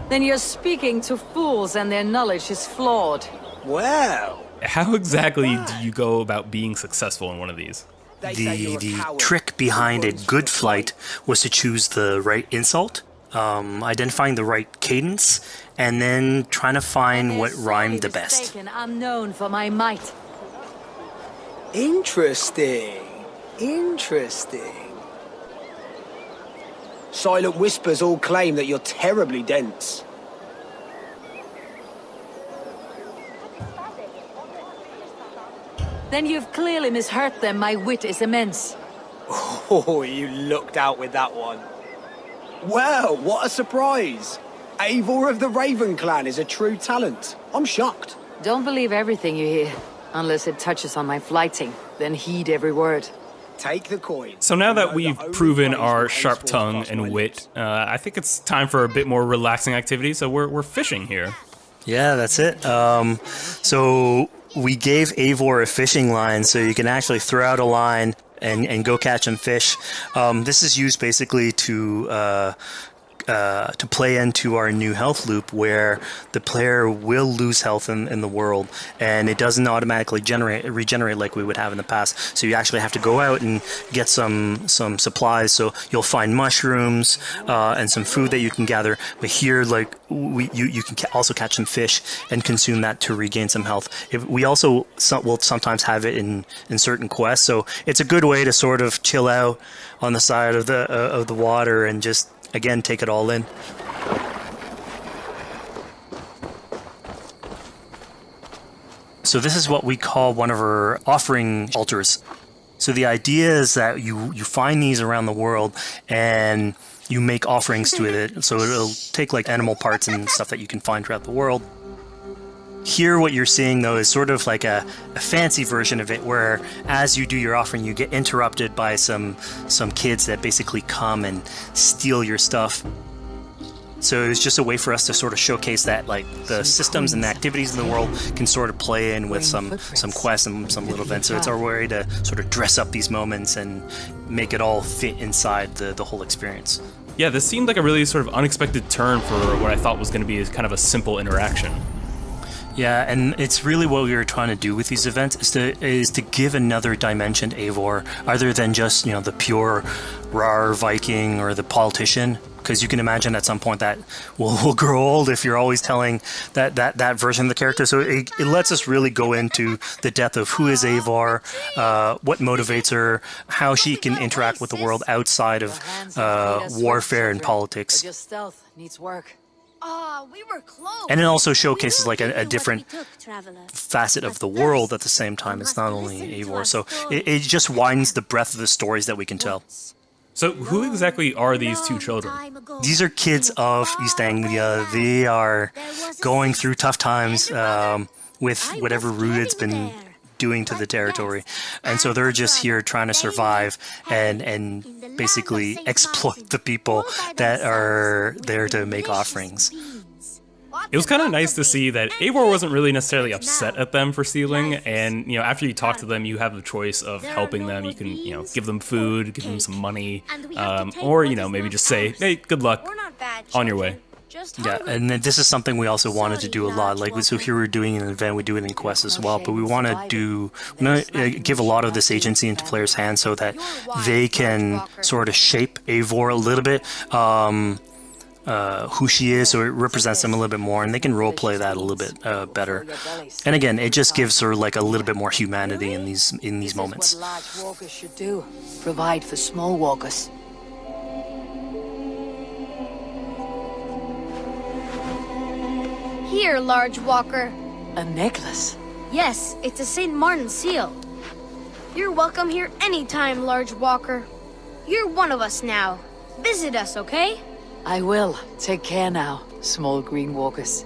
Then you're speaking to fools and their knowledge is flawed. Well... How exactly do you go about being successful in one of these? The trick behind a good flight was to choose the right insult, identifying the right cadence, and then trying to find what rhymed the best. I'm known for my might. Interesting. Silent whispers all claim that you're terribly dense. Then you've clearly misheard them. My wit is immense. Oh, you looked out with that one. Well, what a surprise. Eivor of the Raven Clan is a true talent. I'm shocked. Don't believe everything you hear, unless it touches on my flighting. Then heed every word. Take the coin. So now that we've proven our sharp tongue and wit, I think it's time for a bit more relaxing activity. So we're fishing here. Yeah, that's it. So we gave Eivor a fishing line, so you can actually throw out a line and go catch some fish. This is used basically to play into our new health loop where the player will lose health in the world, and it doesn't automatically regenerate like we would have in the past. So you actually have to go out and get some supplies. So you'll find mushrooms and some food that you can gather. But here, like you can also catch some fish and consume that to regain some health. We also will sometimes have it in certain quests. So it's a good way to sort of chill out on the side of the water and just, again, take it all in. So this is what we call one of our offering altars. So the idea is that you find these around the world and you make offerings to it. So it'll take like animal parts and stuff that you can find throughout the world. Here what you're seeing though is sort of like a fancy version of it, where as you do your offering you get interrupted by some kids that basically come and steal your stuff. So it's just a way for us to sort of showcase that like the systems and the activities in the world can sort of play in with some quests and some little events. So it's our way to sort of dress up these moments and make it all fit inside the whole experience. Yeah, this seemed like a really sort of unexpected turn for what I thought was going to be kind of a simple interaction. Yeah, and it's really what we were trying to do with these events is to give another dimension to Eivor, other than just, you know, the pure Rar Viking or the politician. Because you can imagine at some point that will grow old if you're always telling that version of the character. So it lets us really go into the depth of who is Eivor, what motivates her, how she can interact with the world outside of warfare and politics. Your stealth needs work. We were close. And it also showcases like a different facet of the world at the same time. It's not only Eivor, so it just widens the breadth of the stories that we can tell. So who exactly are these two children? These are kids of East Anglia. They are going through tough times with whatever Rued's been doing to the territory. And so they're just here trying to survive and basically exploit the people that are there to make offerings. It was kind of nice to see that Eivor wasn't really necessarily upset at them for stealing, and, you know, after you talk to them, you have the choice of helping them. You can, you know, give them food, give them some money, or, you know, maybe just say, hey, good luck, on your way. Yeah, and then this is something we also wanted to do a lot. Like, so here we're doing an event, we do it in quests as well, but we want to give a lot of this agency into players' hands so that they can sort of shape Eivor a little bit. Who she is, so it represents them a little bit more, and they can roleplay that a little bit better. And again, it just gives her like a little bit more humanity in these moments. What large walkers should do. Provide for small walkers. Here, large walker. A necklace? Yes, it's a St. Martin seal. You're welcome here anytime, large walker. You're one of us now. Visit us, okay? I will. Take care now, small green walkers.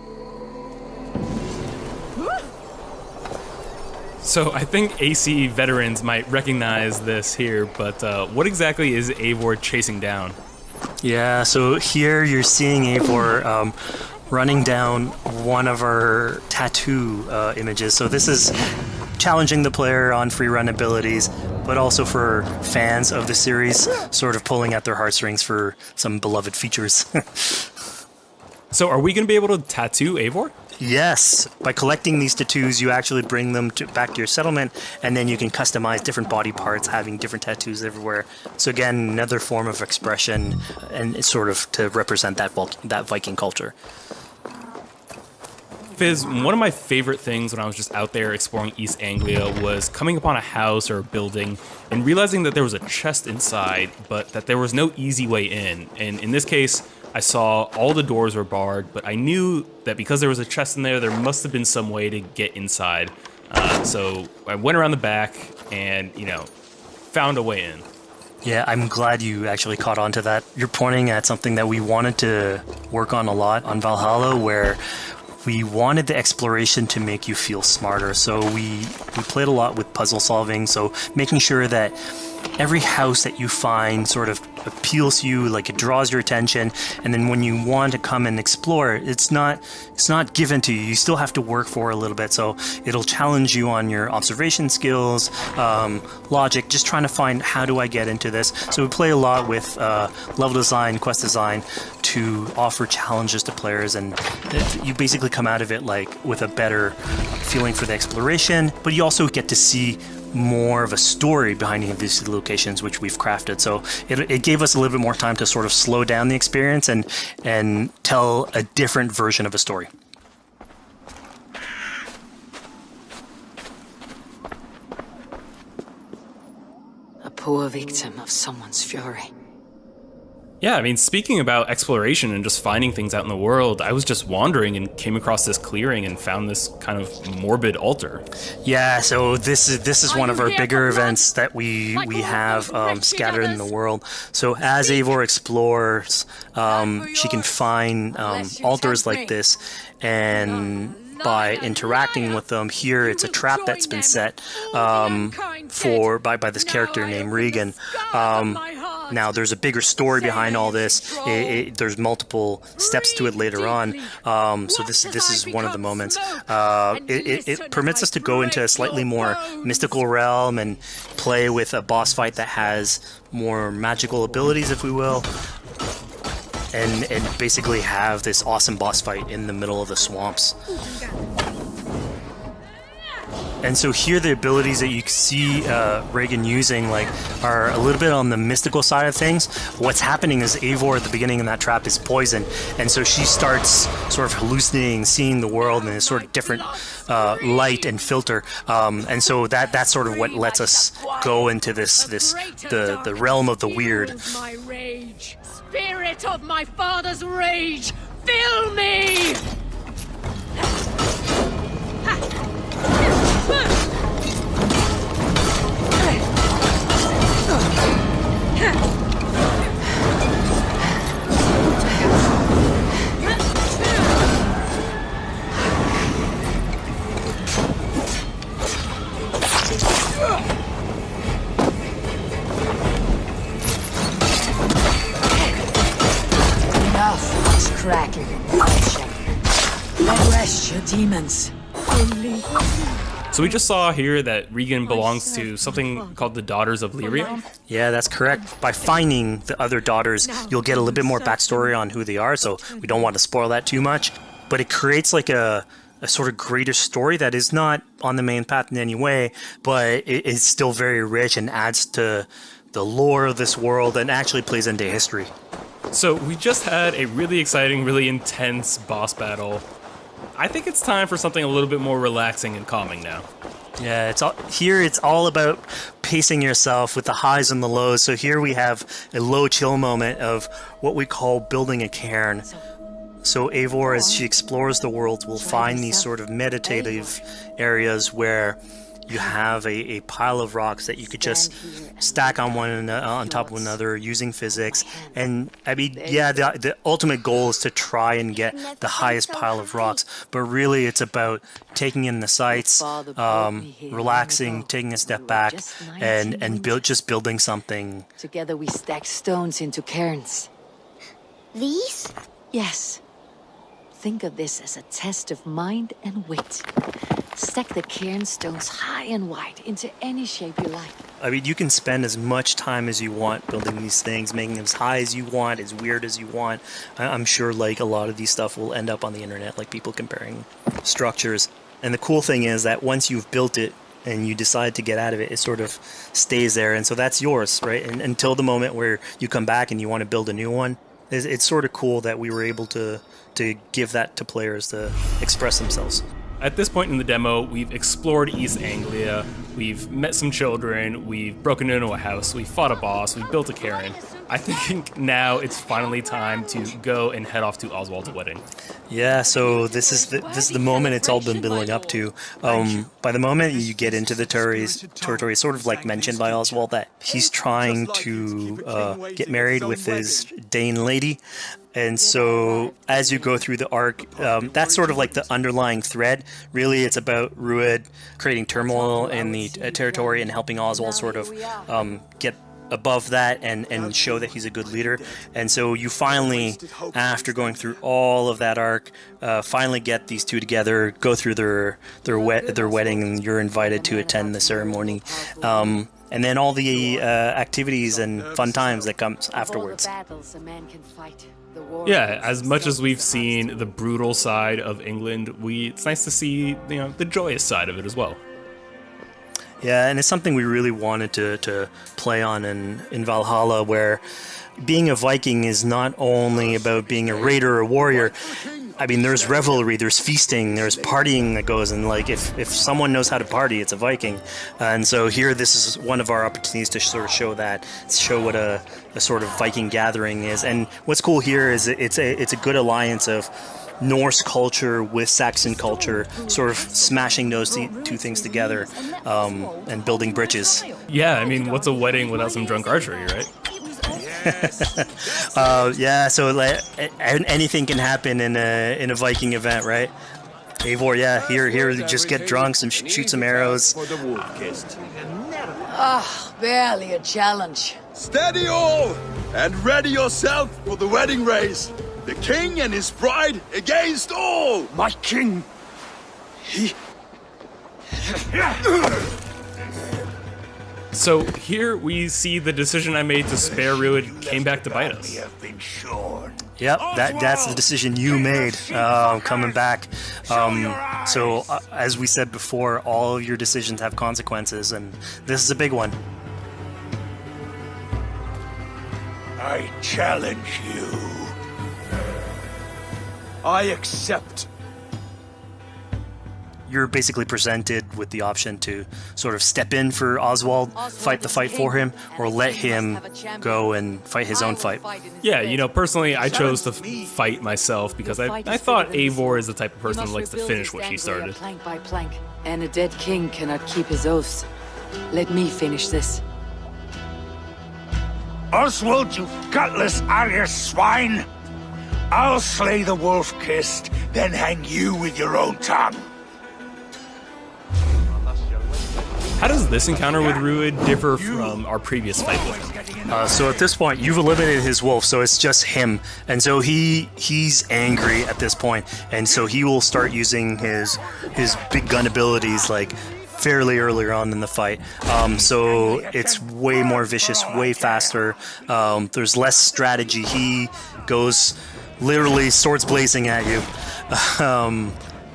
So I think AC veterans might recognize this here, but what exactly is Eivor chasing down? Yeah, so here you're seeing Eivor running down one of our tattoo images. So this is challenging the player on free run abilities, but also for fans of the series, sort of pulling at their heartstrings for some beloved features. So are we going to be able to tattoo Eivor? Yes. By collecting these tattoos, you actually bring them back to your settlement, and then you can customize different body parts, having different tattoos everywhere. So again, another form of expression, and it's sort of to represent that Viking culture. Fizz, one of my favorite things when I was just out there exploring East Anglia was coming upon a house or a building and realizing that there was a chest inside, but that there was no easy way in. And in this case, I saw all the doors were barred, but I knew that because there was a chest in there must have been some way to get inside. So I went around the back and, you know, found a way in. Yeah, I'm glad you actually caught on to that. You're pointing at something that we wanted to work on a lot on Valhalla, where we wanted the exploration to make you feel smarter. So we played a lot with puzzle solving, so making sure that every house that you find sort of appeals to you, like it draws your attention, and then when you want to come and explore, it's not given to you. You still have to work for it a little bit, so it'll challenge you on your observation skills, logic, just trying to find how do I get into this. So we play a lot with level design, quest design to offer challenges to players, and you basically come out of it like with a better feeling for the exploration, but you also get to see more of a story behind any of these locations which we've crafted. So it gave us a little bit more time to sort of slow down the experience and tell a different version of a story. A poor victim of someone's fury. Yeah, I mean, speaking about exploration and just finding things out in the world, I was just wandering and came across this clearing and found this kind of morbid altar. Yeah, so this is one of our bigger events that we have scattered in the world. So as Eivor explores, she can find altars like this, and by interacting with them, here it's a trap that's been set by this character named Regan. Now, there's a bigger story behind all this. There's multiple steps to it later on. So this is one of the moments. It permits us to go into a slightly more mystical realm and play with a boss fight that has more magical abilities, if we will. And basically have this awesome boss fight in the middle of the swamps. And so here the abilities that you see Regan using are a little bit on the mystical side of things. What's happening is Eivor at the beginning in that trap is poisoned, and so she starts sort of hallucinating, seeing the world in a sort of different light and filter. And so that's sort of what lets us go into the realm of the weird. My rage, spirit of my father's rage, fill me! Enough, it's cracking. Arrest your demons. So we just saw here that Regan belongs to something called the Daughters of Lyria. Yeah, that's correct. By finding the other daughters, you'll get a little bit more backstory on who they are, so we don't want to spoil that too much. But it creates like a sort of greater story that is not on the main path in any way, but it is still very rich and adds to the lore of this world and actually plays into history. So we just had a really exciting, really intense boss battle. I think it's time for something a little bit more relaxing and calming now. Yeah, it's all about pacing yourself with the highs and the lows. So here we have a low chill moment of what we call building a cairn. So Eivor, as she explores the world, will find these sort of meditative areas where you have a pile of rocks that you could just stack on top of one another using physics. And I mean, yeah, the ultimate goal is to try and get the highest pile of rocks, but really it's about taking in the sights, relaxing, taking a step back, and just building something. Together we stack stones into cairns. These? Yes. Think of this as a test of mind and wit. Stack the cairn stones high and wide into any shape you like. I mean, you can spend as much time as you want building these things, making them as high as you want, as weird as you want. I'm sure like a lot of these stuff will end up on the internet, like people comparing structures. And the cool thing is that once you've built it and you decide to get out of it, it sort of stays there. And so that's yours, right? And until the moment where you come back and you want to build a new one. It's sort of cool that we were able to give that to players to express themselves. At this point in the demo, we've explored East Anglia, we've met some children, we've broken into a house, we've fought a boss, we've built a cairn. I think now it's finally time to go and head off to Oswald's wedding. Yeah, so this is the moment it's all been building up to. By the moment you get into the territory, it's sort of like mentioned by Oswald that he's trying to get married with his Dane lady. And so as you go through the arc, that's sort of like the underlying thread. Really, it's about Rued creating turmoil in the territory and helping Oswald sort of get above that and show that he's a good leader. And so you finally, after going through all of that arc, finally get these two together, go through their wedding, and you're invited to attend the ceremony. And then all the activities and fun times that comes afterwards. Yeah, as much as we've seen the brutal side of England, it's nice to see the joyous side of it as well. Yeah, and it's something we really wanted to play on in Valhalla, where being a Viking is not only about being a raider or warrior. I mean, there's revelry, there's feasting, there's partying that goes, and like if someone knows how to party, it's a Viking. And so here, this is one of our opportunities to sort of show what a sort of Viking gathering is. And what's cool here is it's a good alliance of Norse culture with Saxon culture, sort of smashing those two things together, and building bridges. Yeah, I mean, what's a wedding without some drunk archery, right? Yeah, so like, anything can happen in a Viking event, right? Eivor, yeah, here, just get drunk, shoot some arrows. Barely a challenge. Steady all, and ready yourself for the wedding race. The king and his bride against all. My king, he... So here we see the decision I made to spare Rued came back to bite us. Yep, that's the decision you made, coming back. So as we said before, all of your decisions have consequences, and this is a big one. I challenge you. I accept. You're basically presented with the option to sort of step in for Oswald, fight the fight for him, or let him go and fight his own fight. Yeah, you know, personally, I chose to fight myself because I thought Eivor is the type of person who likes to finish what she started. Plank by plank, and a dead king cannot keep his oaths. Let me finish this. Oswald, you gutless Arya swine! I'll slay the wolf-kissed, then hang you with your own tongue. How does this encounter with Rued differ from our previous fight with him? So at this point, you've eliminated his wolf, so it's just him. And so he's angry at this point, and so he will start using his big gun abilities like fairly earlier on in the fight. So it's way more vicious, way faster. There's less strategy. He goes literally swords blazing at you.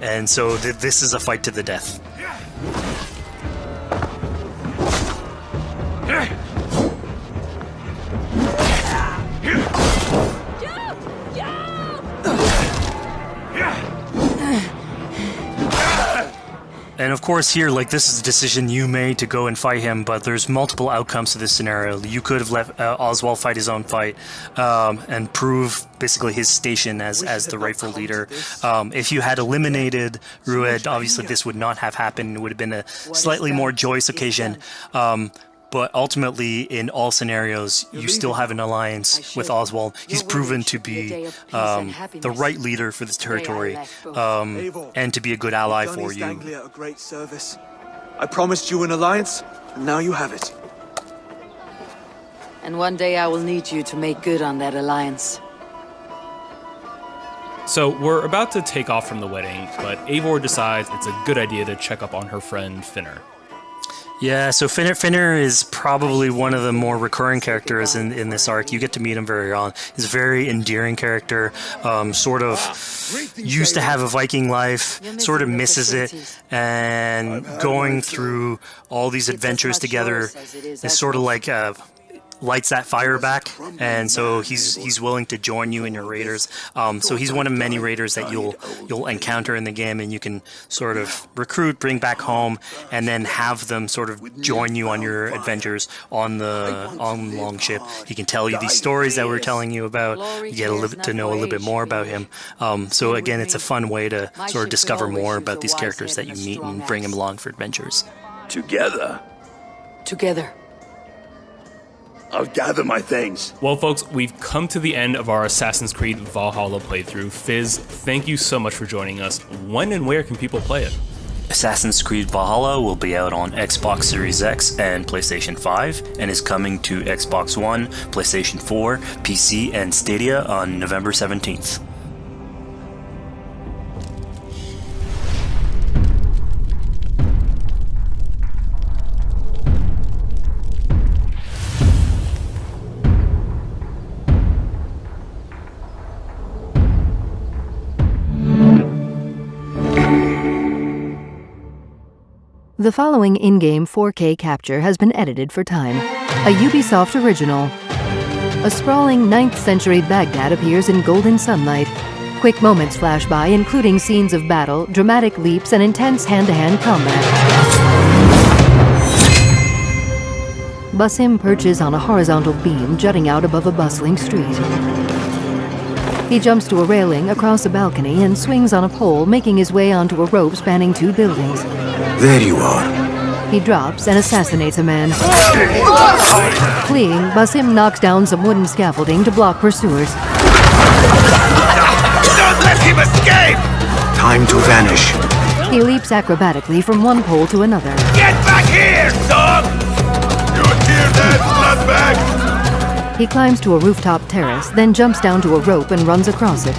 And so this is a fight to the death. And of course here, like, this is a decision you made to go and fight him, but there's multiple outcomes to this scenario. You could have let Oswald fight his own fight, and prove basically his station as the rightful leader. If you had eliminated Rued, obviously this would not have happened. It would have been a slightly more joyous occasion. But ultimately, in all scenarios, you still have an alliance with Oswald. He's proven to be the right leader for this territory, and to be a good ally for you. A great service. I promised you an alliance, and now you have it. And one day I will need you to make good on that alliance. So we're about to take off from the wedding, but Eivor decides it's a good idea to check up on her friend Finner. Yeah, so Finner is probably one of the more recurring characters in this arc. You get to meet him very early on. He's a very endearing character, sort of used to have a Viking life, sort of misses it, and going through all these adventures together is sort of like lights that fire back, and so he's willing to join you in your raiders. So he's one of many raiders that you'll encounter in the game, and you can sort of recruit, bring back home, and then have them sort of join you on your adventures on the longship. He can tell you these stories that we're telling you about. You get to know a little bit more about him. So again, it's a fun way to sort of discover more about these characters that you meet and bring them along for adventures. Together. I'll gather my things. Well, folks, we've come to the end of our Assassin's Creed Valhalla playthrough. Fizz, thank you so much for joining us. When and where can people play it? Assassin's Creed Valhalla will be out on Xbox Series X and PlayStation 5, and is coming to Xbox One, PlayStation 4, PC, and Stadia on November 17th. The following in-game 4K capture has been edited for time. A Ubisoft original. A sprawling 9th century Baghdad appears in golden sunlight. Quick moments flash by, including scenes of battle, dramatic leaps, and intense hand-to-hand combat. Basim perches on a horizontal beam jutting out above a bustling street. He jumps to a railing across a balcony and swings on a pole, making his way onto a rope spanning 2 buildings. There you are. He drops and assassinates a man. Fleeing, Basim knocks down some wooden scaffolding to block pursuers. Don't let him escape! Time to vanish. He leaps acrobatically from one pole to another. Get back here, dog! You hear that, bloodbag? He climbs to a rooftop terrace, then jumps down to a rope and runs across it.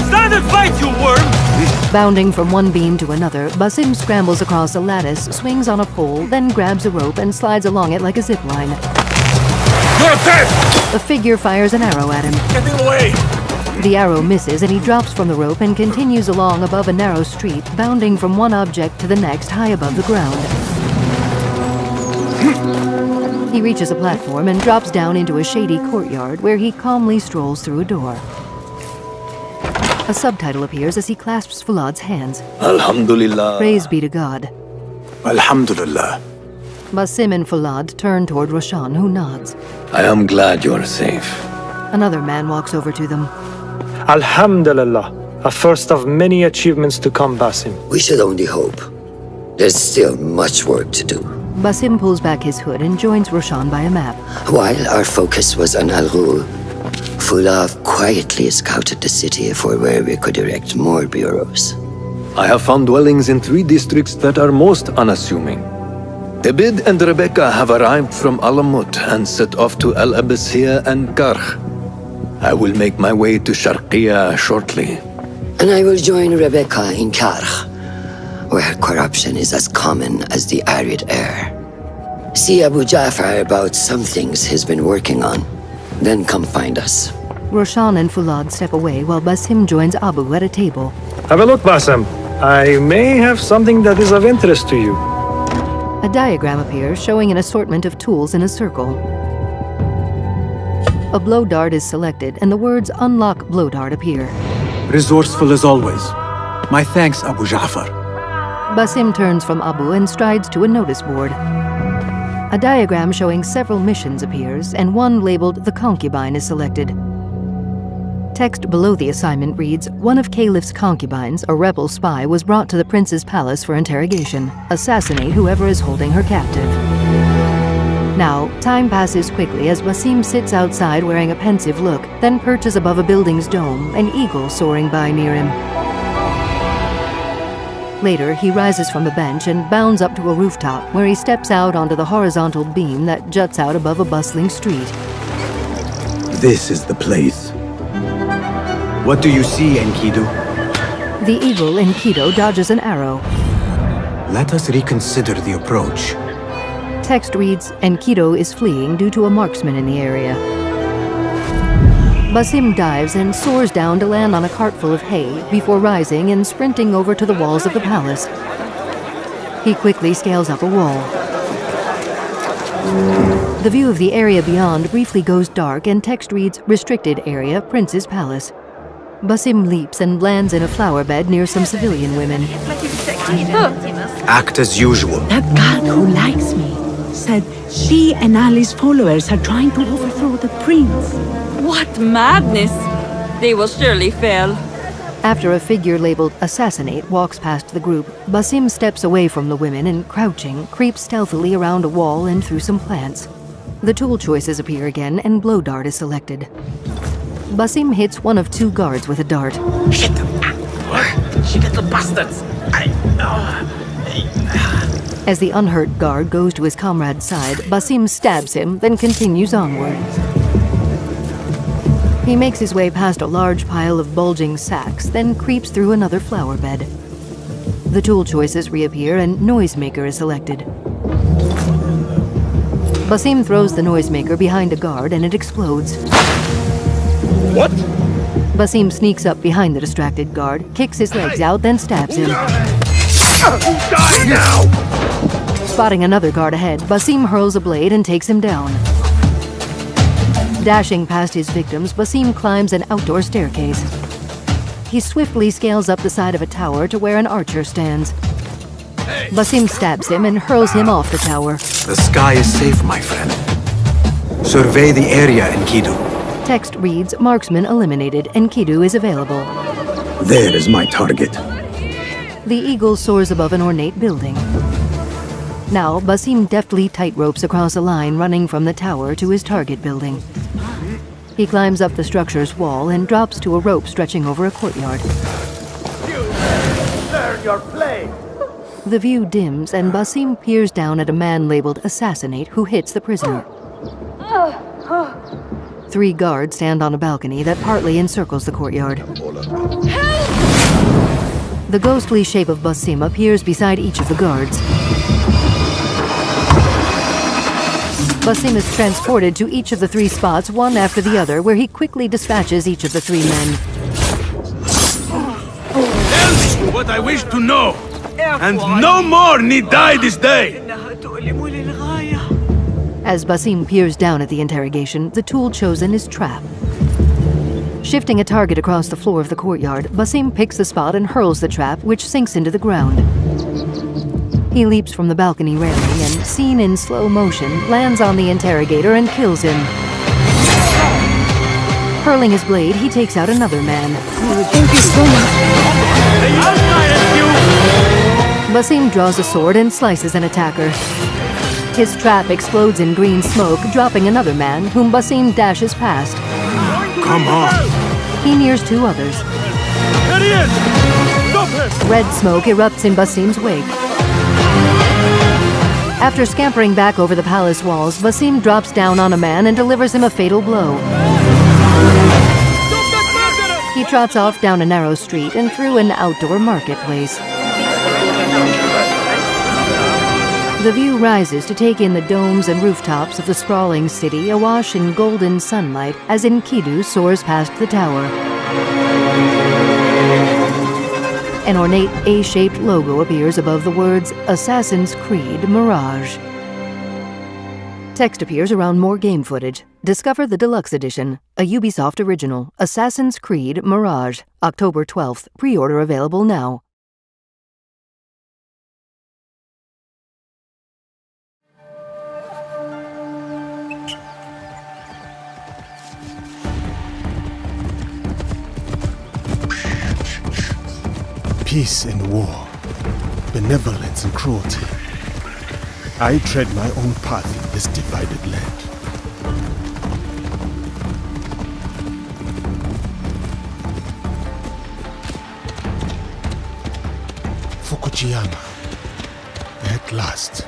Stand and fight, you worm! Bounding from one beam to another, Basim scrambles across a lattice, swings on a pole, then grabs a rope and slides along it like a zip line. You're dead! A figure fires an arrow at him. Get away! The arrow misses and he drops from the rope and continues along above a narrow street, bounding from one object to the next high above the ground. He reaches a platform and drops down into a shady courtyard where he calmly strolls through a door. A subtitle appears as he clasps Fulad's hands. Alhamdulillah. Praise be to God. Alhamdulillah. Basim and Fulad turn toward Roshan, who nods. I am glad you are safe. Another man walks over to them. Alhamdulillah. A first of many achievements to come, Basim. We should only hope. There's still much work to do. Basim pulls back his hood and joins Roshan by a map. While our focus was on Al Ghul, Fulav quietly scouted the city for where we could erect more bureaus. I have found dwellings in 3 districts that are most unassuming. Abid and Rebecca have arrived from Alamut and set off to Al Abbasiyah and Karh. I will make my way to Sharqiyah shortly. And I will join Rebecca in Karh, where corruption is as common as the arid air. See Abu Ja'far about some things he's been working on. Then come find us. Roshan and Fulad step away while Basim joins Abu at a table. Have a look, Basim. I may have something that is of interest to you. A diagram appears showing an assortment of tools in a circle. A blow dart is selected and the words "Unlock Blow Dart" appear. Resourceful as always. My thanks, Abu Ja'far. Basim turns from Abu and strides to a notice board. A diagram showing several missions appears, and one labeled "The Concubine" is selected. Text below the assignment reads, "One of Caliph's concubines, a rebel spy, was brought to the prince's palace for interrogation. Assassinate whoever is holding her captive." Now, time passes quickly as Basim sits outside wearing a pensive look, then perches above a building's dome, an eagle soaring by near him. Later, he rises from a bench and bounds up to a rooftop, where he steps out onto the horizontal beam that juts out above a bustling street. This is the place. What do you see, Enkidu? The eagle, Enkidu, dodges an arrow. Let us reconsider the approach. Text reads, Enkidu is fleeing due to a marksman in the area. Basim dives and soars down to land on a cart full of hay before rising and sprinting over to the walls of the palace. He quickly scales up a wall. The view of the area beyond briefly goes dark and text reads, Restricted Area, Prince's Palace. Basim leaps and lands in a flower bed near some civilian women. Act as usual. That guard who likes me said she and Ali's followers are trying to overthrow the prince. What madness! They will surely fail. After a figure labeled Assassinate walks past the group, Basim steps away from the women and, crouching, creeps stealthily around a wall and through some plants. The tool choices appear again and blow dart is selected. Basim hits one of 2 guards with a dart. Shit! What? She got the bastards! As the unhurt guard goes to his comrade's side, Basim stabs him, then continues onward. He makes his way past a large pile of bulging sacks, then creeps through another flower bed. The tool choices reappear and Noisemaker is selected. Basim throws the Noisemaker behind a guard and it explodes. What? Basim sneaks up behind the distracted guard, kicks his legs out, then stabs him. Die now! Spotting another guard ahead, Basim hurls a blade and takes him down. Dashing past his victims, Basim climbs an outdoor staircase. he swiftly scales up the side of a tower to where an archer stands. Basim stabs him and hurls him off the tower. The sky is safe, my friend. Survey the area, Enkidu. Text reads, marksman eliminated. Enkidu is available. There is my target. The eagle soars above an ornate building. Now, Basim deftly tightropes across a line running from the tower to his target building. He climbs up the structure's wall and drops to a rope stretching over a courtyard. Learn your play! The view dims and Basim peers down at a man labeled Assassinate who hits the prisoner. 3 guards stand on a balcony that partly encircles the courtyard. The ghostly shape of Basim appears beside each of the guards. Basim is transported to each of the 3 spots, one after the other, where he quickly dispatches each of the 3 men. Tell me what I wish to know, and no more need die this day! As Basim peers down at the interrogation, the tool chosen is trap. Shifting a target across the floor of the courtyard, Basim picks the spot and hurls the trap, which sinks into the ground. He leaps from the balcony railing and, seen in slow motion, lands on the interrogator and kills him. Hurling his blade, he takes out another man. Thank you so much. Basim draws a sword and slices an attacker. His trap explodes in green smoke, dropping another man, whom Basim dashes past. Come on! He nears 2 others. There he is! Stop him! Red smoke erupts in Basim's wake. After scampering back over the palace walls, Basim drops down on a man and delivers him a fatal blow. He trots off down a narrow street and through an outdoor marketplace. The view rises to take in the domes and rooftops of the sprawling city awash in golden sunlight as Enkidu soars past the tower. An ornate A-shaped logo appears above the words Assassin's Creed Mirage. Text appears around more game footage. Discover the Deluxe Edition, a Ubisoft original, Assassin's Creed Mirage, October 12th. Pre-order available now. Peace and war, benevolence and cruelty. I tread my own path in this divided land. Fukujiyama, at last.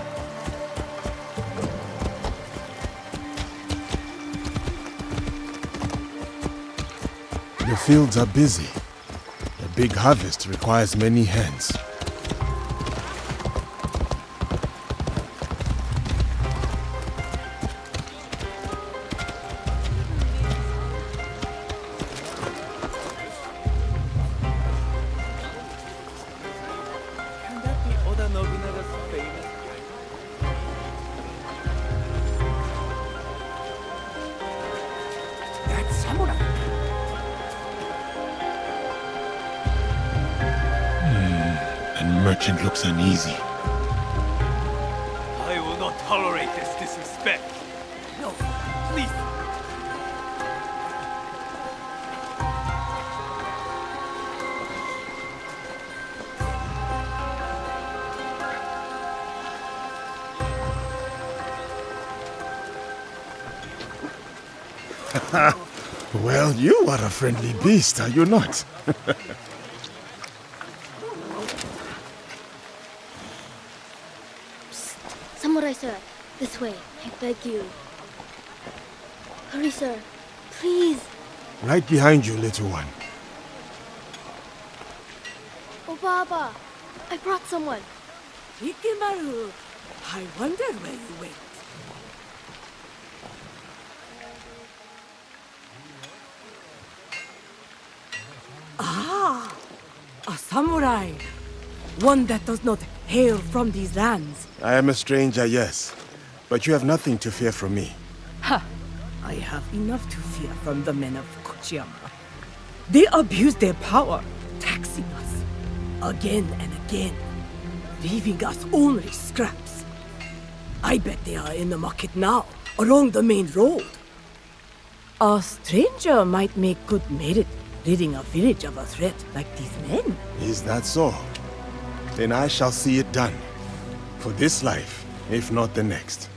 The fields are busy. A big harvest requires many hands. That samurai! And merchant looks uneasy. I will not tolerate this disrespect. No, please. Well, you are a friendly beast, are you not? Samurai sir, this way, I beg you. Hurry, sir. Please. Right behind you, little one. Oh, Baba, I brought someone. Ikimaru, I wonder where you went. Ah, a samurai. One that does not hail from these lands. I am a stranger, yes. But you have nothing to fear from me. Ha! I have enough to fear from the men of Fukujiyama. They abuse their power, taxing us again and again, leaving us only scraps. I bet they are in the market now, along the main road. A stranger might make good merit ridding a village of a threat like these men. Is that so? Then I shall see it done. For this life, if not the next.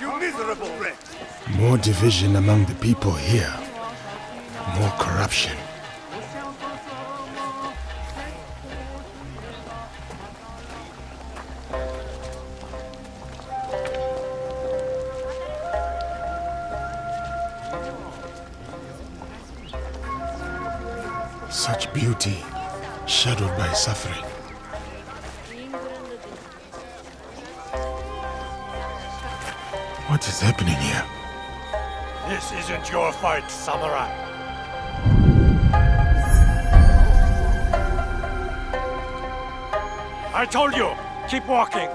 You miserable wretch! More division among the people here. More corruption. Such beauty, shadowed by suffering. What is happening here? This isn't your fight, samurai. I told you, keep walking.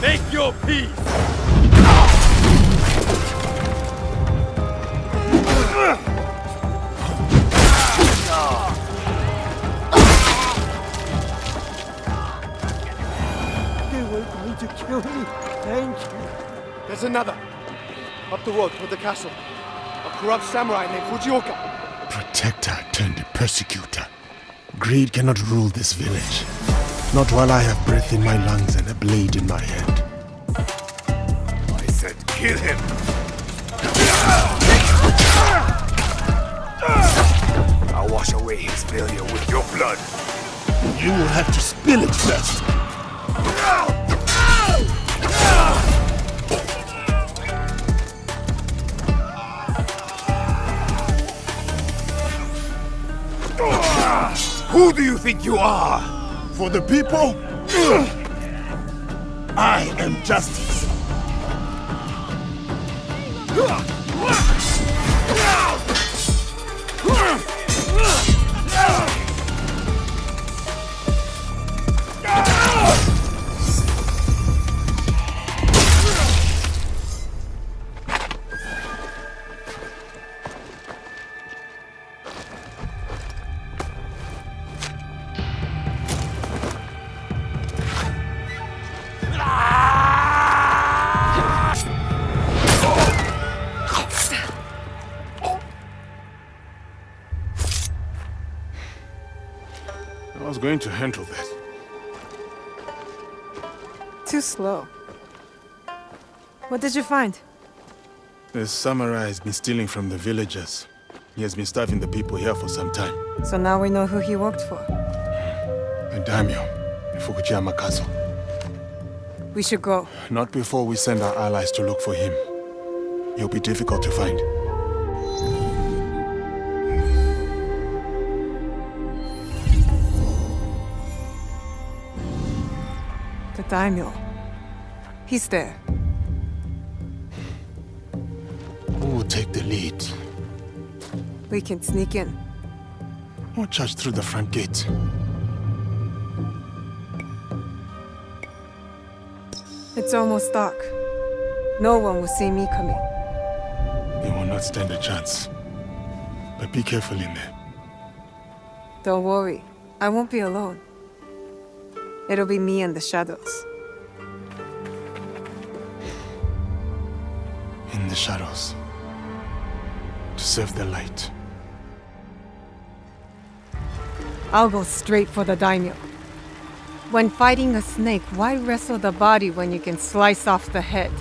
Make your peace! They were going to kill me. Thank you. There's another. Up the road toward the castle. A corrupt samurai named Fujioka. Protector turned persecutor. Greed cannot rule this village. Not while I have breath in my lungs and a blade in my hand. I said kill him! I'll wash away his failure with your blood. You will have to spill it first. Who do you think you are? For the people, I am justice. I was going to handle that. Too slow. What did you find? The samurai has been stealing from the villagers. He has been starving the people here for some time. So now we know who he worked for. A daimyo in Fukuyama Castle. We should go. Not before we send our allies to look for him. He'll be difficult to find. The daimyo. He's there. Who will take the lead? We can sneak in. Or charge through the front gate. It's almost dark. No one will see me coming. They will not stand a chance. But be careful in there. Don't worry. I won't be alone. It'll be me and the shadows. In the shadows. To serve the light. I'll go straight for the daimyo. When fighting a snake, why wrestle the body when you can slice off the head?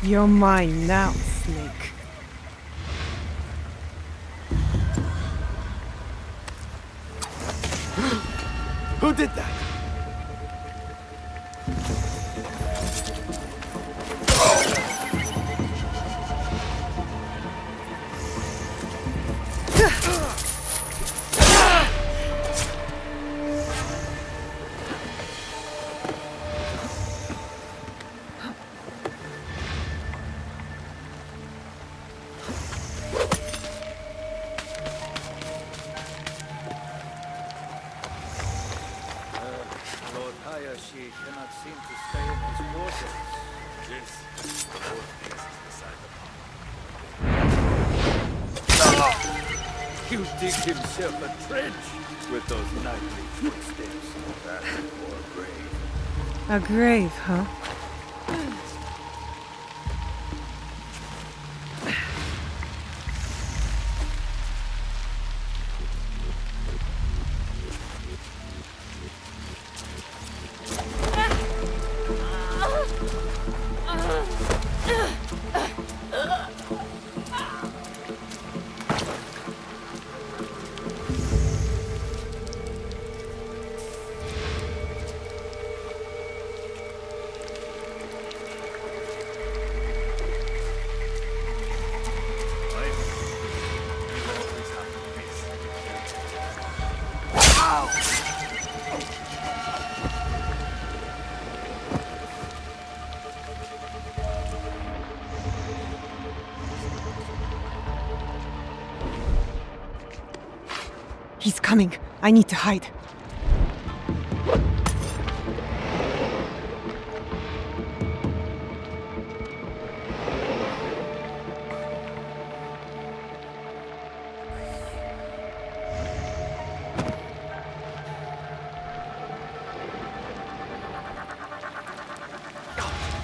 You're mine now, Snake. Who did that? Lord Hayashi cannot seem to stay in his quarters. Yes, the Lord is beside the pond. You dig himself a trench with those nightly footsteps. That or a grave. A grave, huh? He's coming. I need to hide.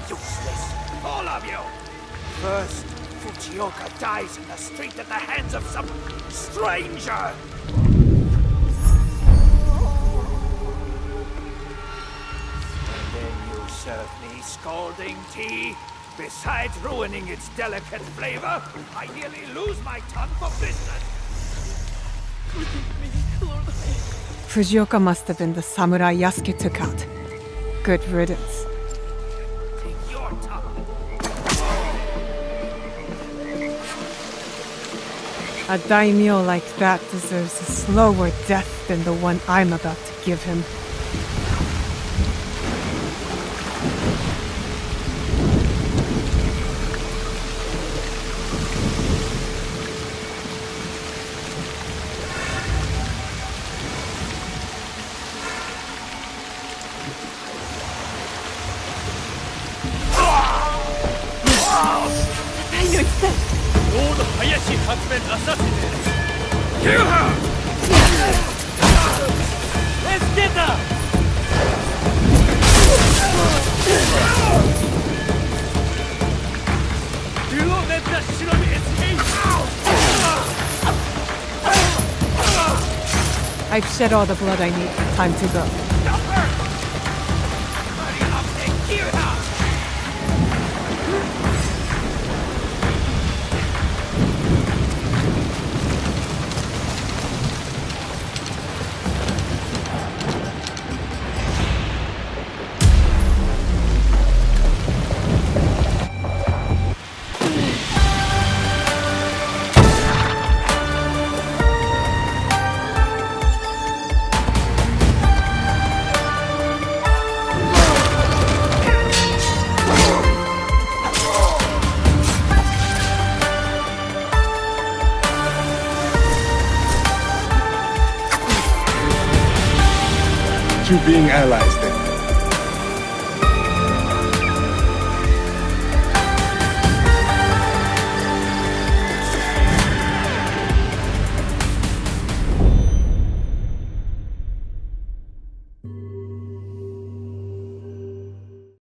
Useless, all of you! First, Fujioka dies in the street at the hands of some stranger! And then you serve me scalding tea? Besides ruining its delicate flavor, I nearly lose my tongue for business! Fujioka must have been the samurai Yasuke took out. Good riddance. Your tongue! A daimyo like that deserves a slower death than the one I'm about to give him. Lord Hayashi has been assassinated! Kill her! Let's get her! You won't let that shinobi escape! I've shed all the blood I need. Time to go. Stop her! Hurry up and kill her! two being allies then.